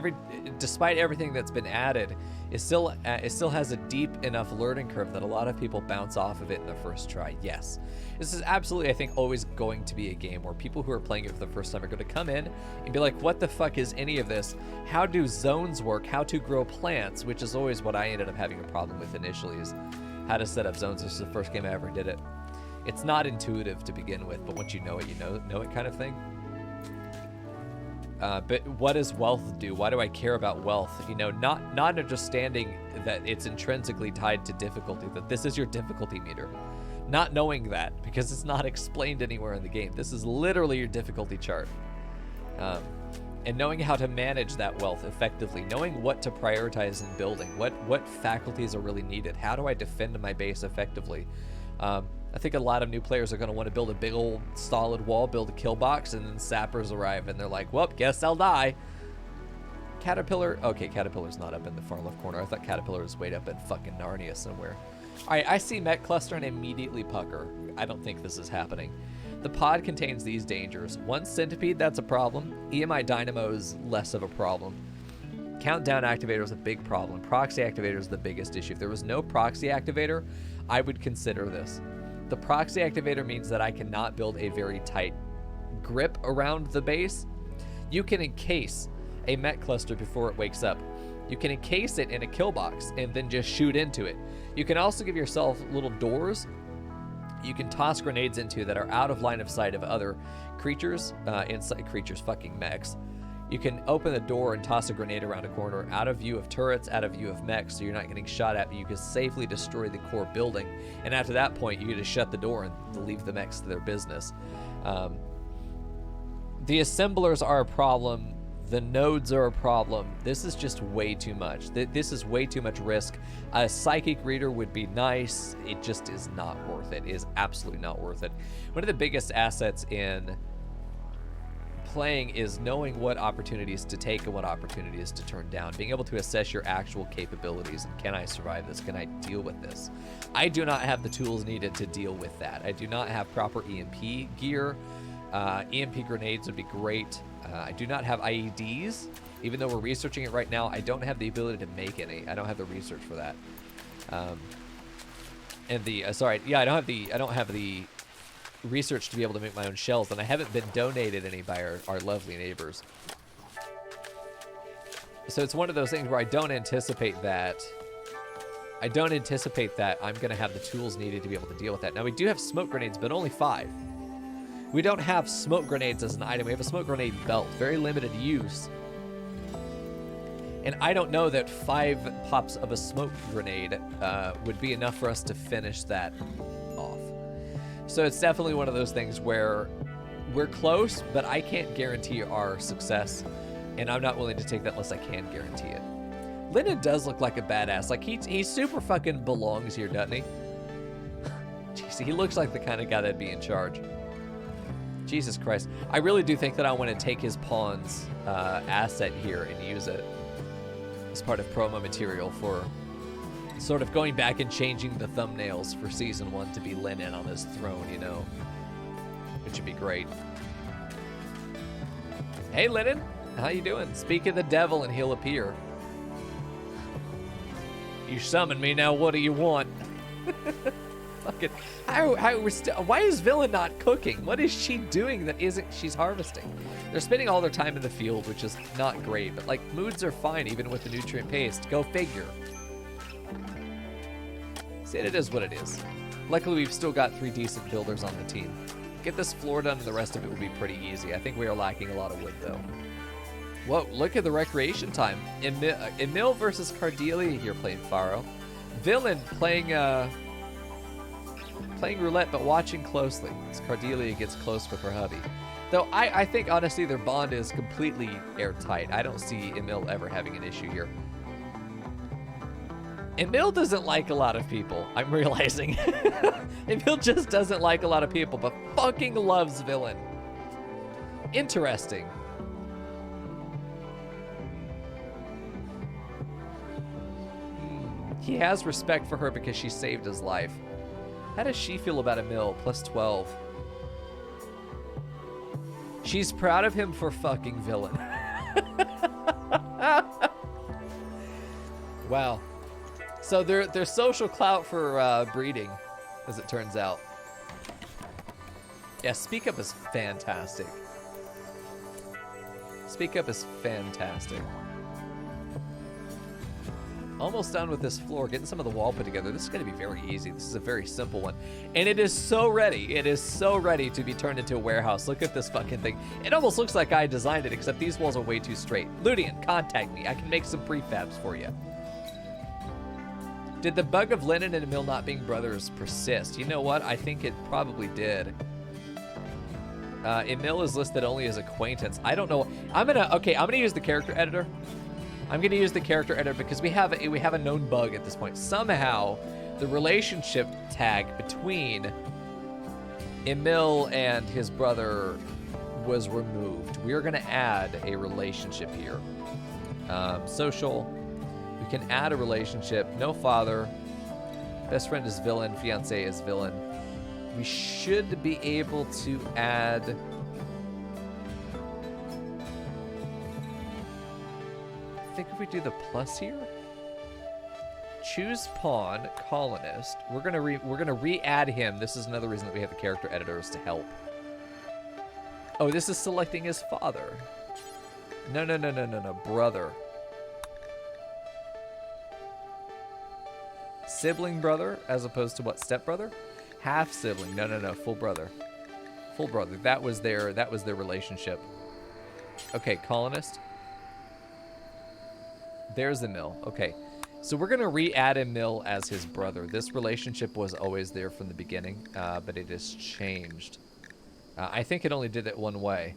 S1: despite everything that's been added, it still has a deep enough learning curve that a lot of people bounce off of it in the first try. Yes, this is absolutely, I think, always going to be a game where people who are playing it for the first time are going to come in and be like, "What the fuck is any of this? How do zones work? How to grow plants?" Which is always what I ended up having a problem with initially, is how to set up zones. This is the first game I ever did it. It's not intuitive to begin with, but once you know it, you know it kind of thing. But what does wealth do? Why do I care about wealth? You know, not understanding that it's intrinsically tied to difficulty, that this is your difficulty meter. Not knowing that, because it's not explained anywhere in the game. This is literally your difficulty chart. And knowing how to manage that wealth effectively, knowing what to prioritize in building, what faculties are really needed, how do I defend my base effectively. I think a lot of new players are going to want to build a big old solid wall, build a kill box, and then sappers arrive and they're like, well, guess I'll die. Caterpillar, okay, Caterpillar's not up in the far left corner. I thought Caterpillar was way up in fucking Narnia somewhere. All right, I see Mech Cluster and immediately pucker. I don't think this is happening. The pod contains these dangers. One Centipede, that's a problem. EMI Dynamo is less of a problem. Countdown Activator is a big problem. Proxy Activator is the biggest issue. If there was no Proxy Activator, I would consider this. The Proxy Activator means that I cannot build a very tight grip around the base. You can encase a Mech Cluster before it wakes up. You can encase it in a kill box and then just shoot into it. You can also give yourself little doors you can toss grenades into that are out of line of sight of other creatures, fucking mechs. You can open the door and toss a grenade around a corner, out of view of turrets, out of view of mechs, so you're not getting shot at, but you can safely destroy the core building. And after that point, you can just shut the door and leave the mechs to their business. The assemblers are a problem. The nodes are a problem. This is just way too much. This is way too much risk. A psychic reader would be nice. It just is not worth it. It is absolutely not worth it. One of the biggest assets in playing is knowing what opportunities to take and what opportunities to turn down. Being able to assess your actual capabilities and can I survive this? Can I deal with this? I do not have the tools needed to deal with that. I do not have proper EMP gear. EMP grenades would be great. I do not have IEDs. Even though we're researching it right now, I don't have the ability to make any. I don't have the research for that. And the I don't have the research to be able to make my own shells, and I haven't been donated any by our lovely neighbors. So it's one of those things where I don't anticipate that I'm going to have the tools needed to be able to deal with that. Now, we do have smoke grenades, but only 5. We don't have smoke grenades as an item. We have a smoke grenade belt, very limited use. And I don't know that 5 pops of a smoke grenade would be enough for us to finish that off. So it's definitely one of those things where we're close, but I can't guarantee our success, and I'm not willing to take that unless I can guarantee it. Lyndon does look like a badass. Like, he super fucking belongs here, doesn't he? Jeez, he looks like the kind of guy that'd be in charge. Jesus Christ. I really do think that I want to take his pawn's asset here and use it as part of promo material for sort of going back and changing the thumbnails for Season 1 to be Lennon on his throne, you know? Which would be great. Hey, Lennon. How you doing? Speak of the devil and he'll appear. You summon me, now what do you want? Fucking, why is Villain not cooking? What is she doing that isn't she's harvesting? They're spending all their time in the field, which is not great, but like moods are fine even with the nutrient paste. Go figure. See, it is what it is. Luckily, we've still got 3 decent builders on the team. Get this floor done and the rest of it will be pretty easy. I think we are lacking a lot of wood though. Whoa, look at the recreation time. Emil versus Cardelia here playing Faro. Villain playing roulette, but watching closely as Cardelia gets close with her hubby. Though I think, honestly, their bond is completely airtight. I don't see Emil ever having an issue here. Emil doesn't like a lot of people, I'm realizing. Emil just doesn't like a lot of people, but fucking loves Villain. Interesting. He has respect for her because she saved his life. How does she feel about Emil? Plus 12. She's proud of him for fucking Villain. Wow. So they're social clout for breeding, as it turns out. Yeah, Speak Up is fantastic. Speak Up is fantastic. Almost done with this floor, getting some of the wall put together. This is going to be very easy. This is a very simple one. And it is so ready. It is so ready to be turned into a warehouse. Look at this fucking thing. It almost looks like I designed it, except these walls are way too straight. Ludian, contact me. I can make some prefabs for you. Did the bug of Lennon and Emil not being brothers persist? You know what? I think it probably did. Emil is listed only as acquaintance. I don't know. I'm gonna use the character editor. I'm gonna use the character editor because we have a known bug at this point. Somehow, the relationship tag between Emil and his brother was removed. We are gonna add a relationship here. Social. We can add a relationship. No father. Best friend is villain. Fiance is villain. We should be able to add. I think if we do the plus here, choose pawn, colonist. We're gonna re-add him. This is another reason that we have the character editors to help. Oh, this is selecting his father. No, brother. Sibling brother, as opposed to what? Stepbrother? Half sibling. No, full brother. Full brother. That was their relationship. Okay, colonist. There's Emil. Okay. So we're going to re-add Emil as his brother. This relationship was always there from the beginning, but it has changed. I think it only did it one way.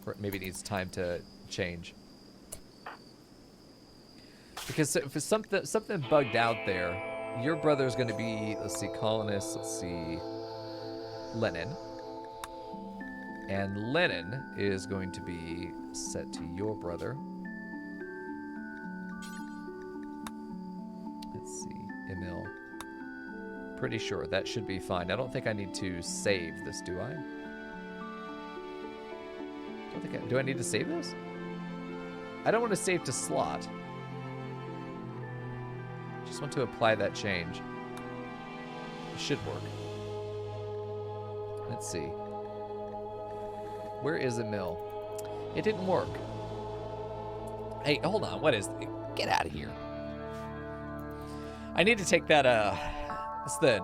S1: Or maybe it needs time to change. Because if it's something bugged out there, your brother's going to be, let's see, colonist, let's see, Lenin. And Lenin is going to be set to your brother. Let's see, Emil. Pretty sure that should be fine. I don't think I need to save this, do I? Do I need to save this? I don't want to save to slot. Just want to apply that change. It should work. Let's see. Where is Emil? It didn't work. Hey, hold on. What is... Get out of here. I need to take that, it's the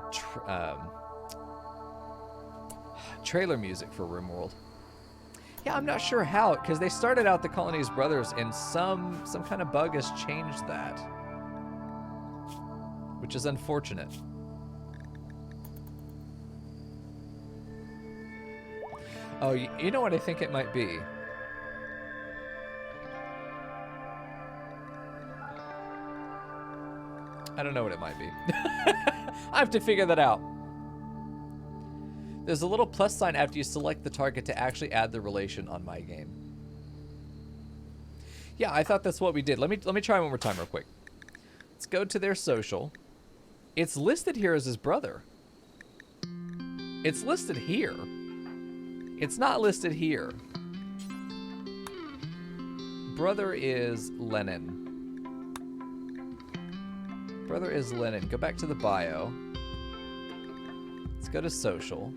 S1: trailer music for RimWorld. Yeah, I'm not sure how, because they started out the Colony's brothers, and some kind of bug has changed that. Which is unfortunate. Oh, you know what I think it might be? I don't know what it might be. I have to figure that out. There's a little plus sign after you select the target to actually add the relation on my game. Yeah, I thought that's what we did. Let me try one more time real quick. Let's go to their social. It's listed here as his brother. It's listed here. It's not listed here. Brother is Lenin. Brother is Lenin. Go back to the bio. Let's go to social.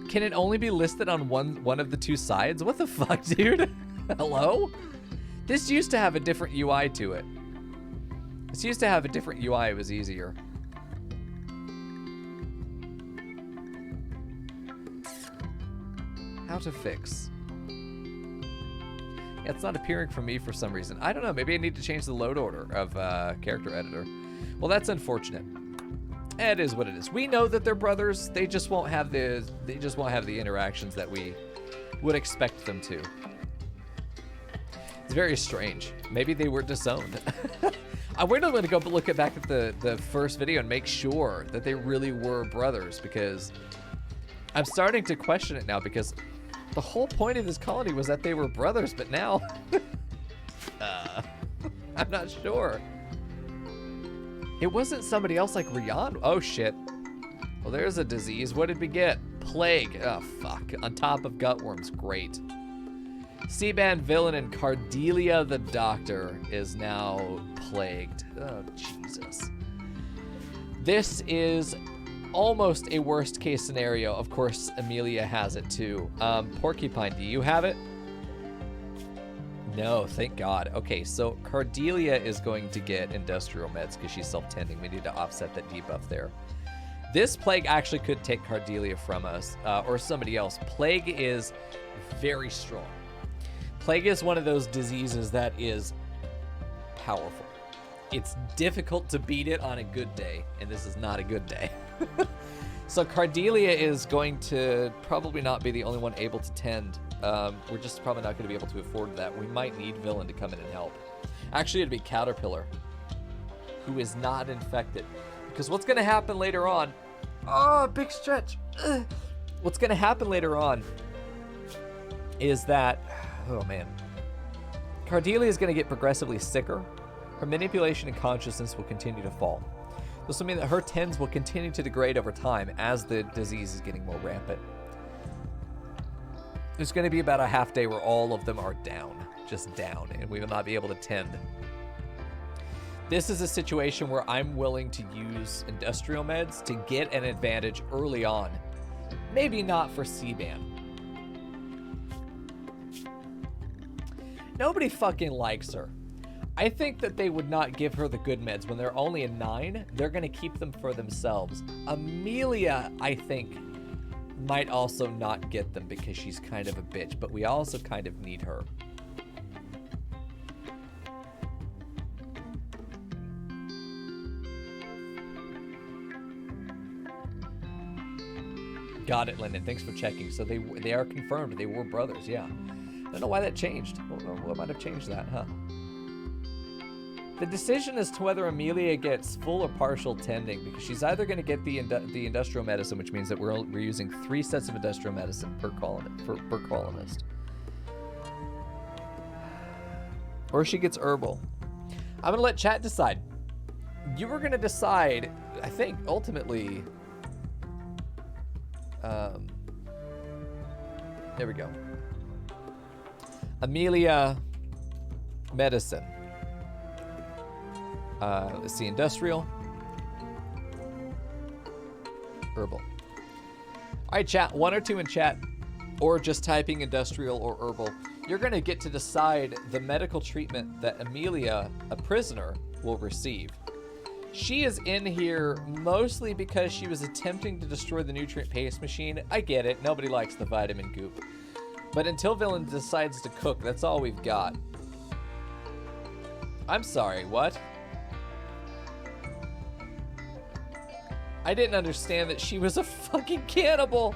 S1: Can it only be listed on one of the two sides? What the fuck, dude? Hello? This used to have a different UI to it. This used to have a different UI. It was easier. How to fix. Yeah, it's not appearing for me for some reason. I don't know. Maybe I need to change the load order of character editor. Well, that's unfortunate. It is what it is. We know that they're brothers. They just won't have the interactions that we would expect them to. It's very strange. Maybe they were disowned. I'm really going to go look back at the first video and make sure that they really were brothers, because I'm starting to question it now, because the whole point of this colony was that they were brothers, but now I'm not sure. It wasn't somebody else like Rian. Oh shit. Well, there's a disease. What did we get? Plague. Oh fuck. On top of gutworms. Great. C-Band villain and Cardelia the Doctor is now plagued. Oh Jesus. This is almost a worst case scenario. Of course, Amelia has it too. Porcupine, do you have it? No, thank God. Okay, so Cordelia is going to get industrial meds because she's self-tending. We need to offset that debuff there. This plague actually could take Cordelia from us, or somebody else. Plague is very strong. Plague is one of those diseases that is powerful. It's difficult to beat it on a good day, and this is not a good day. So Cordelia is going to probably not be the only one able to tend. We're just probably not going to be able to afford that. We might need Villain to come in and help. Actually, it'd be Caterpillar, who is not infected. Because what's going to happen later on... Oh, big stretch. Ugh. What's going to happen later on is that... Oh, man. Cordelia is going to get progressively sicker. Her manipulation and consciousness will continue to fall. This will mean that her tens will continue to degrade over time as the disease is getting more rampant. There's going to be about a half day where all of them are down, just down, and we will not be able to tend. This is a situation where I'm willing to use industrial meds to get an advantage early on. Maybe not for C-Ban. Nobody fucking likes her. I think that they would not give her the good meds. When they're only a 9, they're going to keep them for themselves. Amelia, I think, might also not get them because she's kind of a bitch, but we also kind of need her. Got it, Lyndon. Thanks for checking. So they are confirmed. They were brothers, yeah. I don't know why that changed. What might have changed that, huh? The decision as to whether Amelia gets full or partial tending, because she's either going to get the industrial medicine, which means that we're using 3 sets of industrial medicine per colonist, or she gets herbal. I'm going to let chat decide. You were going to decide, I think, ultimately. There we go. Amelia, medicine. Let's see, industrial, herbal. All right, chat, 1 or 2 in chat, or just typing industrial or herbal. You're going to get to decide the medical treatment that Amelia, a prisoner, will receive. She is in here mostly because she was attempting to destroy the nutrient paste machine. I get it. Nobody likes the vitamin goop. But until Villain decides to cook, that's all we've got. I'm sorry, what? I didn't understand that she was a fucking cannibal.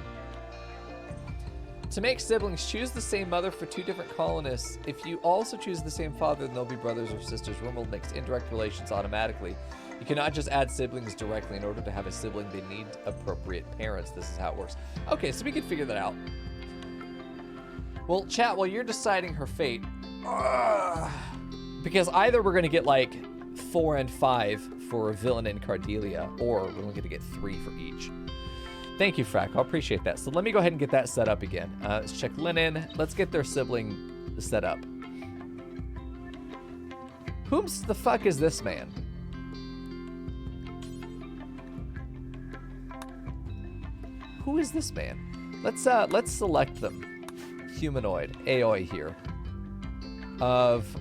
S1: To make siblings, choose the same mother for 2 different colonists. If you also choose the same father, then they'll be brothers or sisters. Wormwood makes indirect relations automatically. You cannot just add siblings directly. In order to have a sibling, they need appropriate parents. This is how it works. Okay, so we can figure that out. Well, chat, while you're deciding her fate, because either we're going to get like 4 and 5 for Villain and Cordelia, or we're only going to get 3 for each. Thank you, Frack. I appreciate that. So let me go ahead and get that set up again. Let's check Linen. Let's get their sibling set up. Whom's the fuck is this man? Who is this man? Let's select them. Humanoid, Aoi here. Of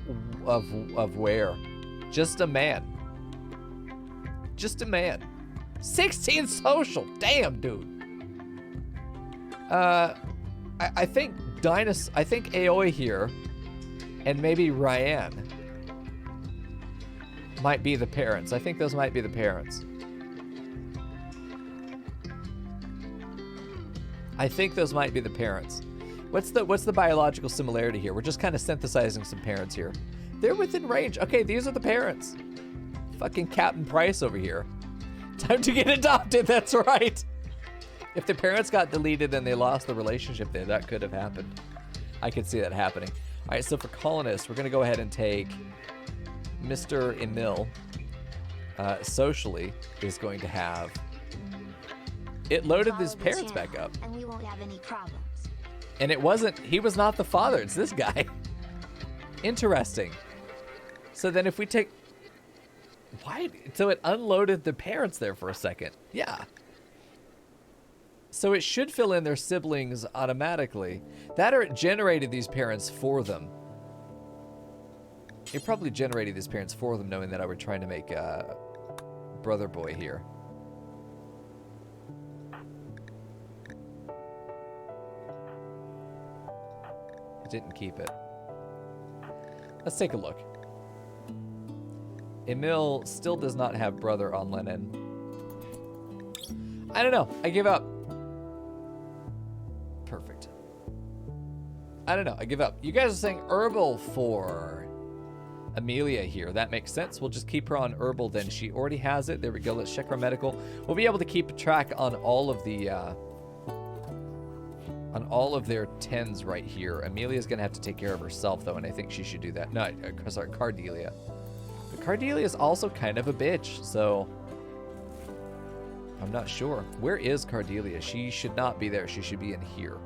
S1: where? Just a man. Just a man. 16 social. Damn, dude. I think I think Aoi here, and maybe Ryan might be the parents. I think those might be the parents. I think those might be the parents. What's the biological similarity here? We're just kind of synthesizing some parents here. They're within range. Okay, these are the parents. Fucking Captain Price over here. Time to get adopted, that's right. If the parents got deleted and they lost the relationship there, that could have happened. I could see that happening. All right, so for colonists, we're going to go ahead and take Mr. Emil. Socially is going to have... It loaded his parents back up.
S2: And we won't have any problems.
S1: And it wasn't... He was not the father. It's this guy. Interesting. So then if we take... Why? So it unloaded the parents there for a second. Yeah. So it should fill in their siblings automatically. That or it generated these parents for them. He probably generated these parents for them, knowing that I were trying to make brother boy here. I didn't keep it. Let's take a look. Emil still does not have brother on Lenin. I don't know. I give up. Perfect. I don't know. I give up. You guys are saying herbal for Amelia here. That makes sense. We'll just keep her on herbal then. She already has it. There we go. Let's check our medical. We'll be able to keep track on all of the on all of their 10s right here. Amelia's gonna have to take care of herself though, and I think she should do that. No, sorry, Cardelia. But Cardelia is also kind of a bitch, so I'm not sure. Where is Cardelia? She should not be there. She should be in here.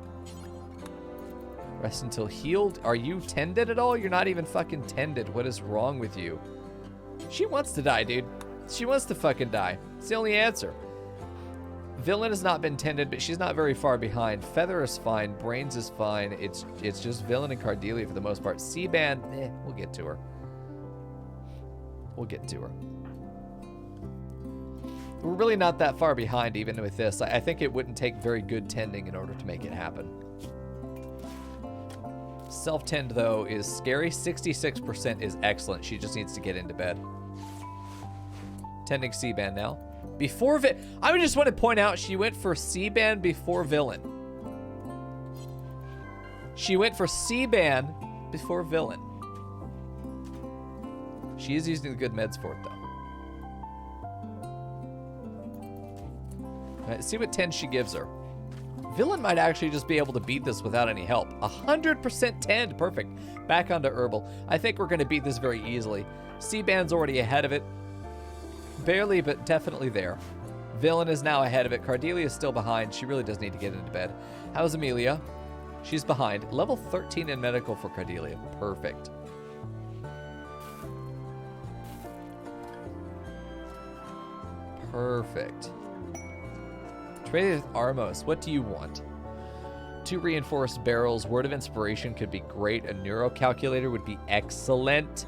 S1: Rest until healed. Are you tended at all? You're not even fucking tended. What is wrong with you? She wants to die, dude. She wants to fucking die. It's the only answer. Villain has not been tended, but she's not very far behind. Feather is fine. Brains is fine. It's just Villain and Cardelia for the most part. C-Band, we'll get to her. We'll get to her. We're really not that far behind even with this. I think it wouldn't take very good tending in order to make it happen. Self-tend, though, is scary. 66% is excellent. She just needs to get into bed. Tending C-Band now. Before I would just want to point out she went for C-Band before Villain. She went for C-Band before Villain. She is using the good meds for it, though. All right, see what 10 she gives her. Villain might actually just be able to beat this without any help. 100% tend. Perfect. Back onto herbal. I think we're going to beat this very easily. C-Band's already ahead of it. Barely, but definitely there. Villain is now ahead of it. Cardelia is still behind. She really does need to get into bed. How's Amelia? She's behind. Level 13 in medical for Cardelia. Perfect. Perfect. Trade with Armos. What do you want? 2 reinforced barrels. Word of inspiration could be great. A neuro calculator would be excellent.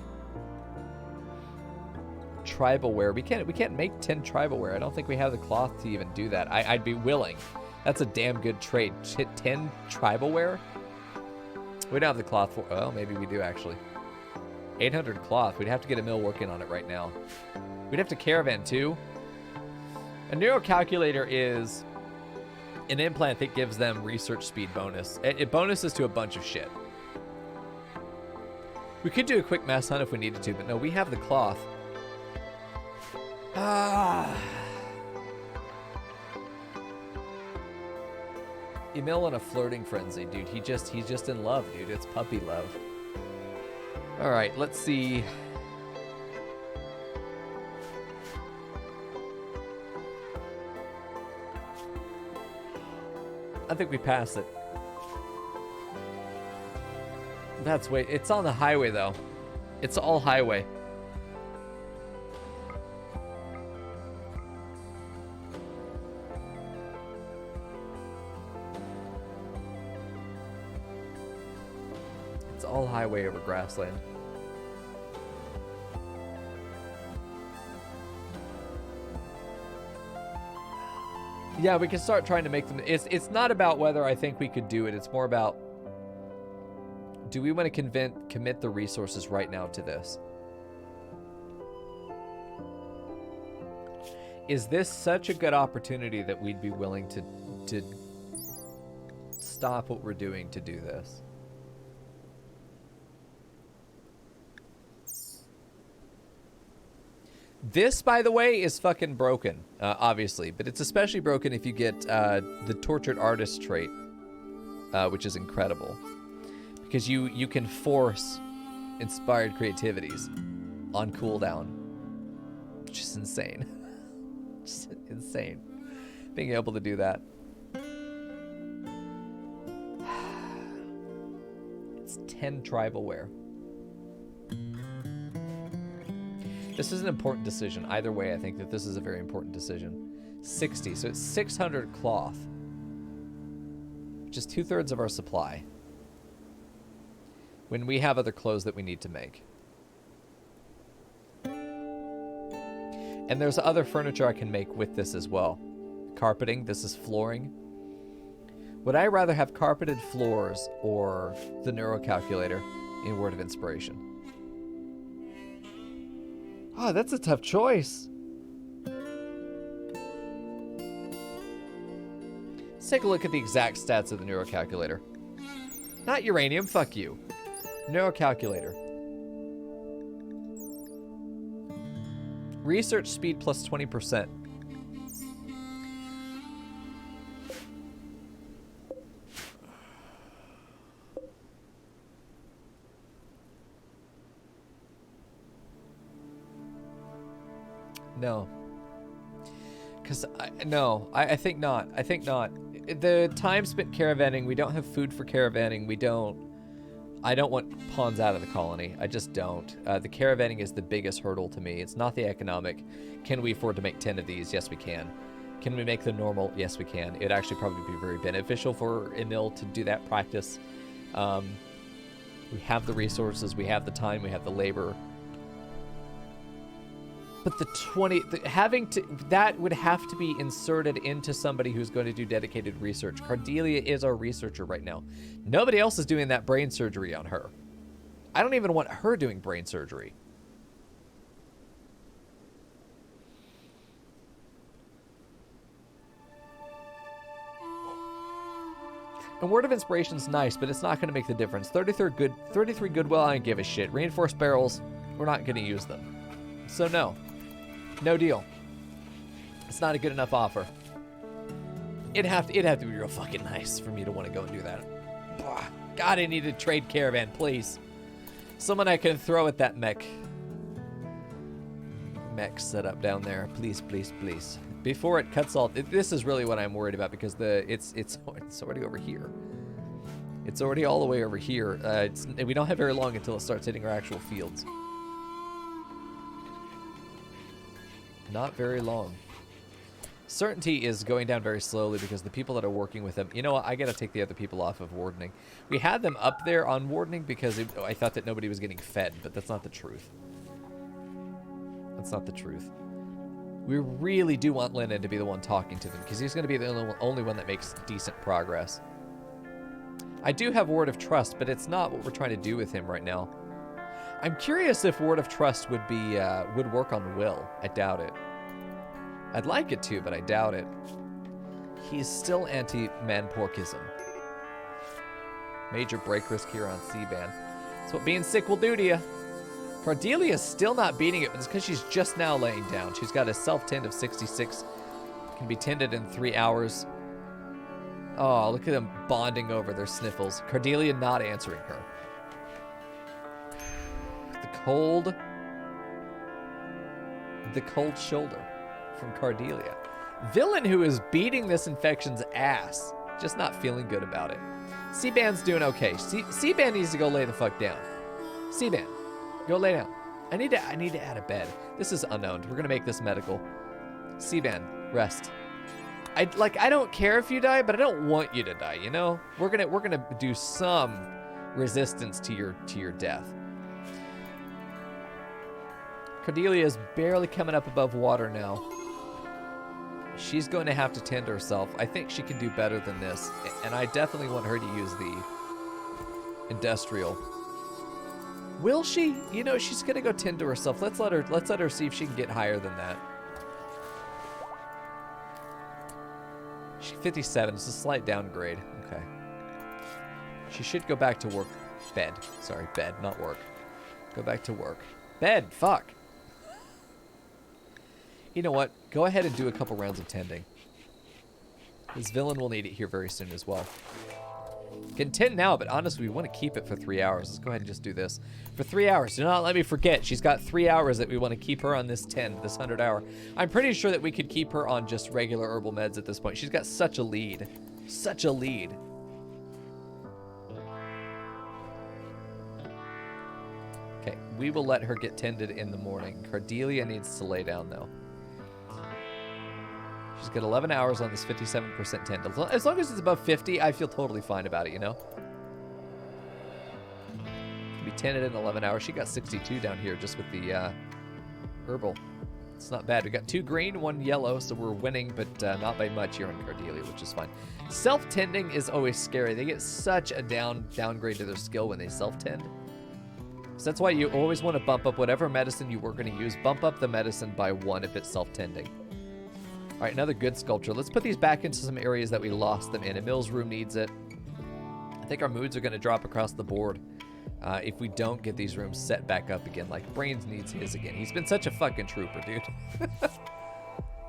S1: Tribalware. We can't make 10 tribalware. I don't think we have the cloth to even do that. I'd be willing. That's a damn good trade. 10 tribalware? We don't have the cloth for... Well, maybe we do actually. 800 cloth. We'd have to get a mill working on it right now. We'd have to caravan too. A neuro calculator is an implant that gives them research speed bonus. It bonuses to a bunch of shit. We could do a quick mass hunt if we needed to, but no, we have the cloth. Emil in a flirting frenzy, dude. He's just in love, dude. It's puppy love. All right, let's see. I think we passed it. That's way. It's on the highway though. It's all highway. It's all highway over grassland. Yeah, we can start trying to make them. It's not about whether I think we could do it. It's more about, do we want to commit the resources right now to this? Is this such a good opportunity that we'd be willing to stop what we're doing to do this? This, by the way, is fucking broken, obviously, but it's especially broken if you get the Tortured Artist trait, which is incredible, because you can force inspired creativities on cooldown, which is insane. Just insane, being able to do that. It's 10 tribalware. This is an important decision. Either way, I think that this is a very important decision. 60, so it's 600 cloth, which is 2/3 of our supply, when we have other clothes that we need to make. And there's other furniture I can make with this as well. Carpeting, this is flooring. Would I rather have carpeted floors or the neurocalculator in Word of Inspiration? Oh, that's a tough choice. Let's take a look at the exact stats of the neurocalculator. Not uranium, fuck you. Neurocalculator. Research speed plus 20%. No. Because, I think not. I think not. The time spent caravanning, we don't have food for caravanning. I don't want pawns out of the colony. I just don't. The caravanning is the biggest hurdle to me. It's not the economic. Can we afford to make 10 of these? Yes, we can. Can we make them normal? Yes, we can. It'd actually probably be very beneficial for Emil to do that practice. We have the resources, we have the time, we have the labor. But that would have to be inserted into somebody who's going to do dedicated research. Cardelia is our researcher right now. Nobody else is doing that brain surgery on her. I don't even want her doing brain surgery. And Word of Inspiration's nice, but it's not going to make the difference. 33 goodwill, I don't give a shit. Reinforced barrels, we're not going to use them. So no. No deal. It's not a good enough offer. It'd have to be real fucking nice for me to want to go and do that. God, I need a trade caravan, please. Someone I can throw at that mech set up down there. Please, please, please. Before it cuts all... This is really what I'm worried about because it's already over here. It's already all the way over here. We don't have very long until it starts hitting our actual fields. Not very long. Certainty is going down very slowly because the people that are working with them... You know what? I got to take the other people off of wardening. We had them up there on wardening because I thought that nobody was getting fed, but that's not the truth. That's not the truth. We really do want Lennon to be the one talking to them because he's going to be the only one that makes decent progress. I do have Word of Trust, but it's not what we're trying to do with him right now. I'm curious if Word of Trust would work on Will. I doubt it. I'd like it to, but I doubt it. He's still anti-manporkism. Major break risk here on C-band. That's what being sick will do to you. Cordelia's still not beating it, but it's because she's just now laying down. She's got a self-tend of 66. Can be tended in 3 hours. Oh, look at them bonding over their sniffles. Cordelia not answering her. The cold shoulder from Cardelia. Villain who is beating this infection's ass. Just not feeling good about it. C-band's doing okay. C-band needs to go lay the fuck down. C-band, go lay down. I need to add a bed. This is unknown. We're gonna make this medical. C-band, rest. I don't care if you die, but I don't want you to die, you know? We're gonna do some resistance to your death. Cordelia is barely coming up above water now. She's going to have to tend to herself. I think she can do better than this, and I definitely want her to use the industrial. Will she? You know, she's gonna go tend to herself. Let's let her see if she can get higher than that. She's 57. It's a slight downgrade. Okay. She should go back to work. Bed. Sorry, bed, not work. Go back to work. Bed. Fuck. You know what? Go ahead and do a couple rounds of tending. This villain will need it here very soon as well. Can tend now, but honestly, we want to keep it for 3 hours. Let's go ahead and just do this. For 3 hours. Do not let me forget. She's got 3 hours that we want to keep her on this 100 hour. I'm pretty sure that we could keep her on just regular herbal meds at this point. She's got such a lead. Such a lead. Okay, we will let her get tended in the morning. Cordelia needs to lay down, though. She's got 11 hours on this 57% tend. As long as it's above 50, I feel totally fine about it, you know? Can be tended in 11 hours. She got 62 down here just with the herbal. It's not bad. We got 2 green, 1 yellow, so we're winning, but not by much here on Cordelia, which is fine. Self-tending is always scary. They get such a downgrade to their skill when they self-tend. So that's why you always want to bump up whatever medicine you were going to use. Bump up the medicine by 1 if it's self-tending. All right, another good sculpture. Let's put these back into some areas that we lost them in. Emil's room needs it. I think our moods are going to drop across the board if we don't get these rooms set back up again. Like, Brains needs his again. He's been such a fucking trooper, dude.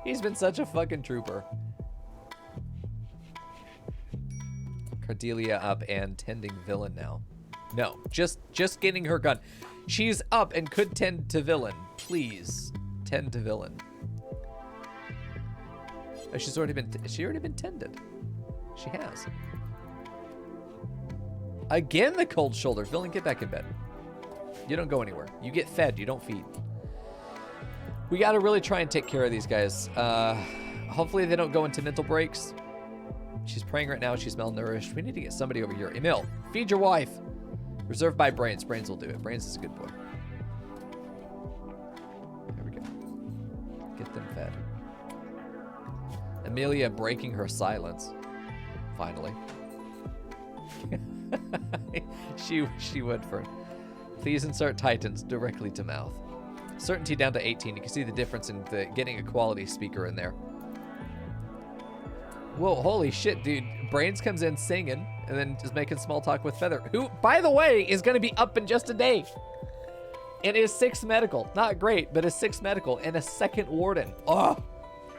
S1: He's been such a fucking trooper. Cordelia up and tending villain now. No, just getting her gun. She's up and could tend to villain. Please, tend to villain. Oh, she's already been tended. She has. Again, the cold shoulder. Villain, get back in bed. You don't go anywhere. You get fed. You don't feed. We got to really try and take care of these guys. Hopefully they don't go into mental breaks. She's praying right now. She's malnourished. We need to get somebody over here. Emil, feed your wife. Reserved by Brains. Brains will do it. Brains is a good boy. There we go. Get them fed. Amelia breaking her silence. Finally. she would for. Please insert Titans directly to mouth. Certainty down to 18. You can see the difference in getting a quality speaker in there. Whoa, holy shit, dude. Brains comes in singing and then is making small talk with Feather, who, by the way, is going to be up in just a day. And is 6 medical. Not great, but is 6 medical and a 2nd warden. Oh!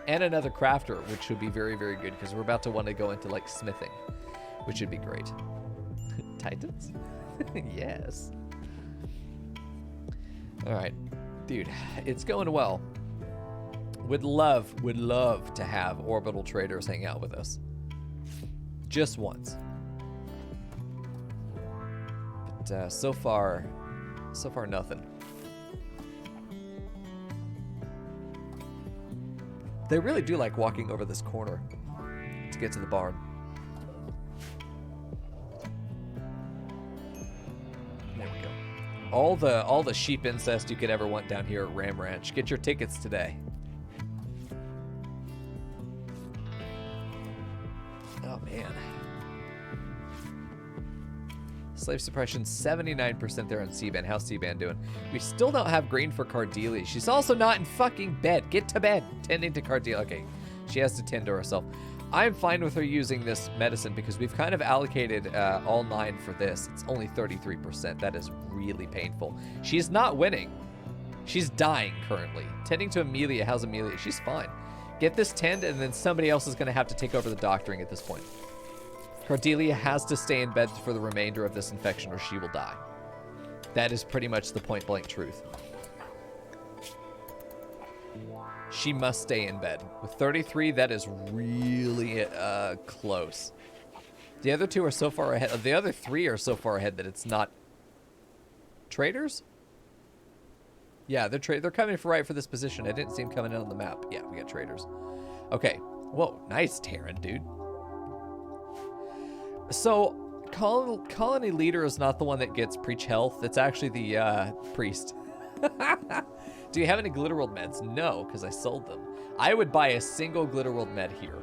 S1: And another crafter, which should be very, very good because we're about to want to go into, like, smithing, which should be great. Titans? Yes. All right. Dude, it's going well. Would love to have orbital traders hang out with us. Just once. But so far nothing. They really do like walking over this corner to get to the barn. There we go. All the sheep incest you could ever want down here at Ram Ranch. Get your tickets today. Oh man. Slave suppression, 79% there on C-Band. How's C-Band doing? We still don't have green for Cardelia. She's also not in fucking bed. Get to bed. Tending to Cardelia. Okay, she has to tend to herself. I'm fine with her using this medicine because we've kind of allocated all 9 for this. It's only 33%. That is really painful. She's not winning. She's dying currently. Tending to Amelia. How's Amelia? She's fine. Get this tend, and then somebody else is going to have to take over the doctoring at this point. Cordelia has to stay in bed for the remainder of this infection or she will die. That is pretty much the point-blank truth. She must stay in bed. With 33, that is really close. The other 2 are so far ahead. The other 3 are so far ahead that it's not... Traders? Yeah, they're coming right for this position. I didn't see them coming in on the map. Yeah, we got traders. Okay. Whoa, nice Terran, dude. So, colony leader is not the one that gets preach health. It's actually the priest. Do you have any Glitterworld meds? No, because I sold them. I would buy a single Glitterworld med here.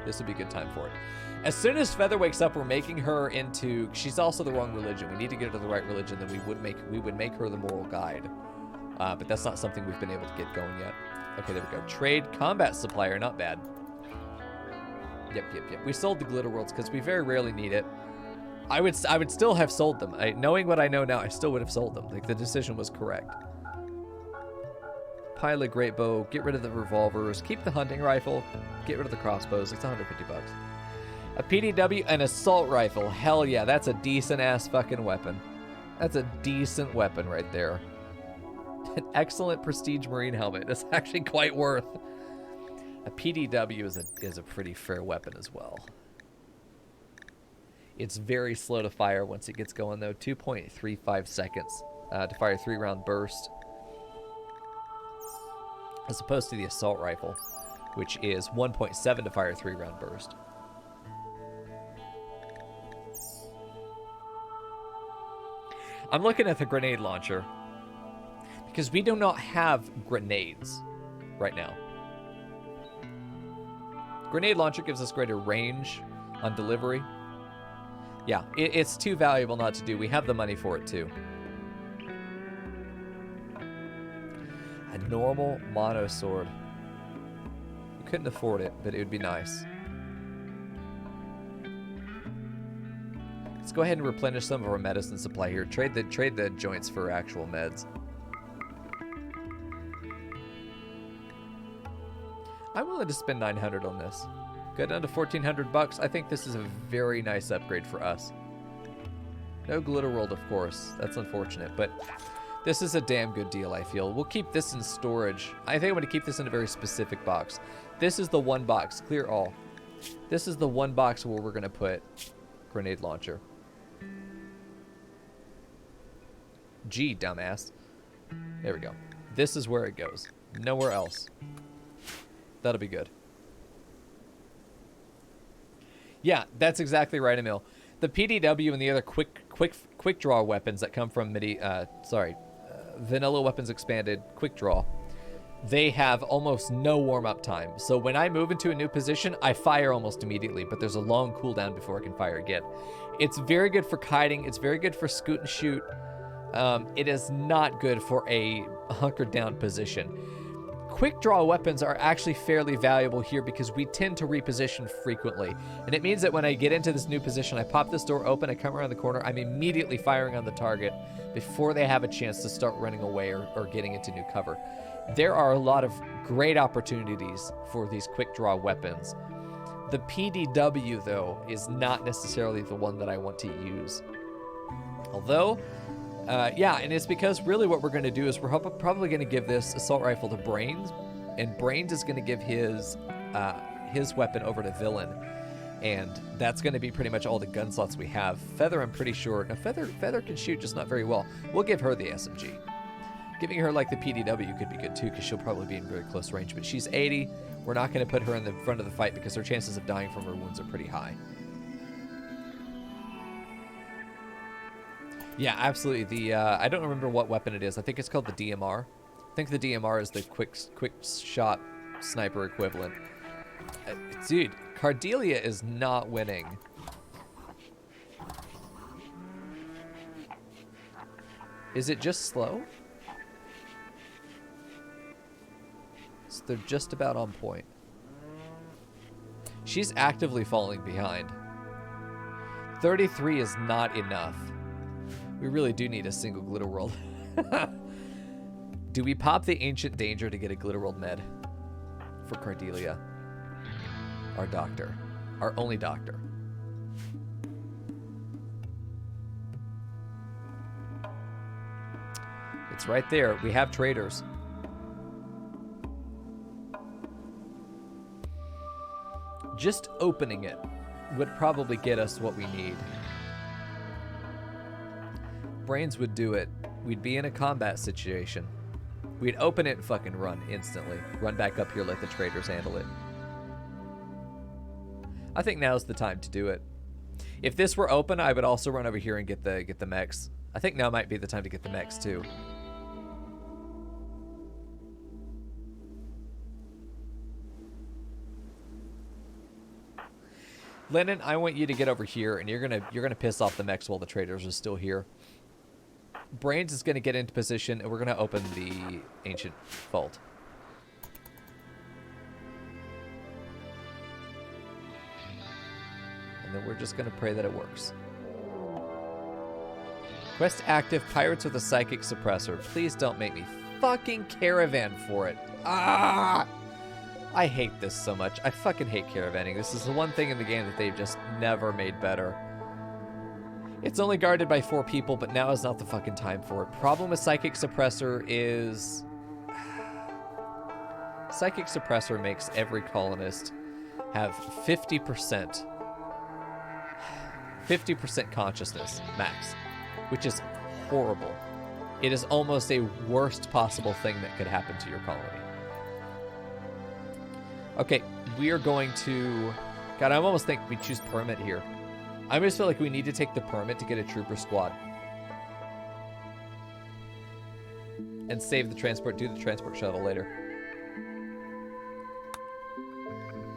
S1: This would be a good time for it. As soon as Feather wakes up, we're making her into... She's also the wrong religion. We need to get her to the right religion, then we would make her the moral guide. But that's not something we've been able to get going yet. Okay, there we go. Trade combat supplier, not bad. Yep. We sold the Glitter Worlds because we very rarely need it. I would still have sold them. Knowing what I know now, I still would have sold them. Like, the decision was correct. Pilot great bow. Get rid of the revolvers. Keep the hunting rifle. Get rid of the crossbows. It's 150 bucks. A PDW and assault rifle. Hell yeah, that's a decent ass fucking weapon. That's a decent weapon right there. An excellent prestige marine helmet. That's actually quite worth. A PDW is a pretty fair weapon as well. It's very slow to fire once it gets going though. 2.35 seconds to fire a 3-round burst. As opposed to the assault rifle, which is 1.7 to fire a 3-round burst. I'm looking at the grenade launcher because we do not have grenades. right now. Grenade launcher gives us greater range on delivery. Yeah, it's too valuable not to do. We have the money for it too. A normal mono sword. We couldn't afford it, but it would be nice. Let's go ahead and replenish some of our medicine supply here. Trade the joints for actual meds. I'm willing to spend 900 on this. Go down to 1,400 bucks. I think this is a very nice upgrade for us. No glitter world, of course. That's unfortunate, but this is a damn good deal, I feel. We'll keep this in storage. I think I'm going to keep this in a very specific box. This is the one box. Clear all. This is the one box where we're going to put grenade launcher. G, dumbass. There we go. This is where it goes. Nowhere else. That'll be good. Yeah, that's exactly right, Emil. The PDW and the other quick draw weapons that come from Vanilla Weapons Expanded Quick Draw, they have almost no warm-up time. So when I move into a new position, I fire almost immediately, but there's a long cooldown before I can fire again. It's very good for kiting. It's very good for scoot and shoot. It is not good for a hunkered down position. Quick draw weapons are actually fairly valuable here because we tend to reposition frequently. And it means that when I get into this new position, I pop this door open, I come around the corner, I'm immediately firing on the target before they have a chance to start running away or getting into new cover. There are a lot of great opportunities for these quick draw weapons. The PDW, though, is not necessarily the one that I want to use. Although, yeah, and it's because really what we're going to do is we're probably going to give this assault rifle to Brains, and Brains is going to give his weapon over to Villain, and that's going to be pretty much all the gun slots we have. Feather, I'm pretty sure. Now, Feather can shoot, just not very well. We'll give her the SMG. Giving her like the PDW could be good too, because she'll probably be in very close range. But she's 80. We're not going to put her in the front of the fight because her chances of dying from her wounds are pretty high. Yeah, absolutely. The I don't remember what weapon it is. I think it's called the DMR. I think the DMR is the quick shot sniper equivalent. Dude, Cardelia is not winning. Is it just slow? So they're just about on point. She's actively falling behind. 33 is not enough. We really do need a single glitter world. Do we pop the Ancient Danger to get a glitter world med for Cardelia? Our doctor. Our only doctor. It's right there. We have traders. Just opening it would probably get us what we need. Brains would do it. We'd be in a combat situation. We'd open it and fucking run instantly. Run back up here, let the traders handle it. I think now's the time to do it. If this were open, I would also run over here and get the mechs. I think now might be the time to get the mechs too. Lennon, I want you to get over here, and you're gonna piss off the mechs while the traders are still here. Brains is gonna get into position, and we're gonna open the ancient vault. And then we're just gonna pray that it works. Quest active, Pirates with a Psychic Suppressor. Please don't make me fucking caravan for it. Ah! I hate this so much. I fucking hate caravanning. This is the one thing in the game that they've just never made better. It's only guarded by 4 people, but now is not the fucking time for it. Problem with Psychic Suppressor is... Psychic Suppressor makes every colonist have 50% consciousness max, which is horrible. It is almost a worst possible thing that could happen to your colony. Okay, we are going to... God, I almost think we choose permit here. I just feel like we need to take the permit to get a trooper squad. And save the transport, do the transport shuttle later.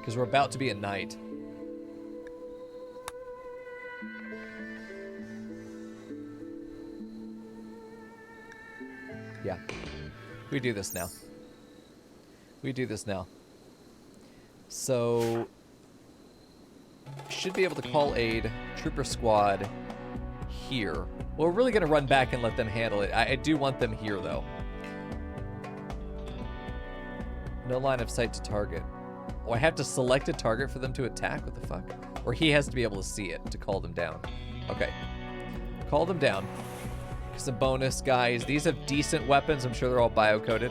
S1: Because we're about to be at night. Yeah. We do this now. We do this now. So... should be able to call aid, trooper squad here. Well, we're really going to run back and let them handle it. I do want them here, though. No line of sight to target. Oh, I have to select a target for them to attack? What the fuck? Or he has to be able to see it to call them down. Okay. Call them down. Some bonus, guys. These have decent weapons. I'm sure they're all bio-coded.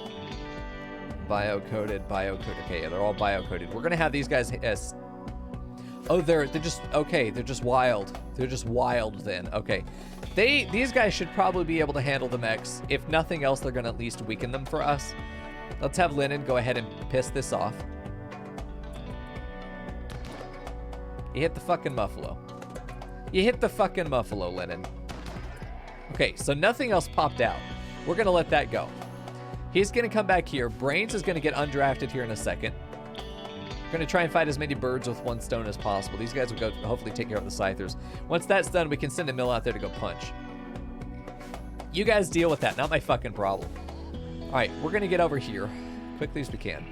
S1: Bio-coded, bio-coded. Okay, yeah, they're all bio-coded. We're going to have these guys as... oh, they're just... okay, they're just wild. They're just wild then. Okay. These guys should probably be able to handle the mechs. If nothing else, they're going to at least weaken them for us. Let's have Lennon go ahead and piss this off. You hit the fucking muffalo. You hit the fucking muffalo, Lennon. Okay, so nothing else popped out. We're going to let that go. He's going to come back here. Brains is going to get undrafted here in a second. We're going to try and fight as many birds with one stone as possible. These guys will go hopefully take care of the Scythers. Once that's done, we can send a mill out there to go punch. You guys deal with that. Not my fucking problem. All right, we're going to get over here quickly as we can.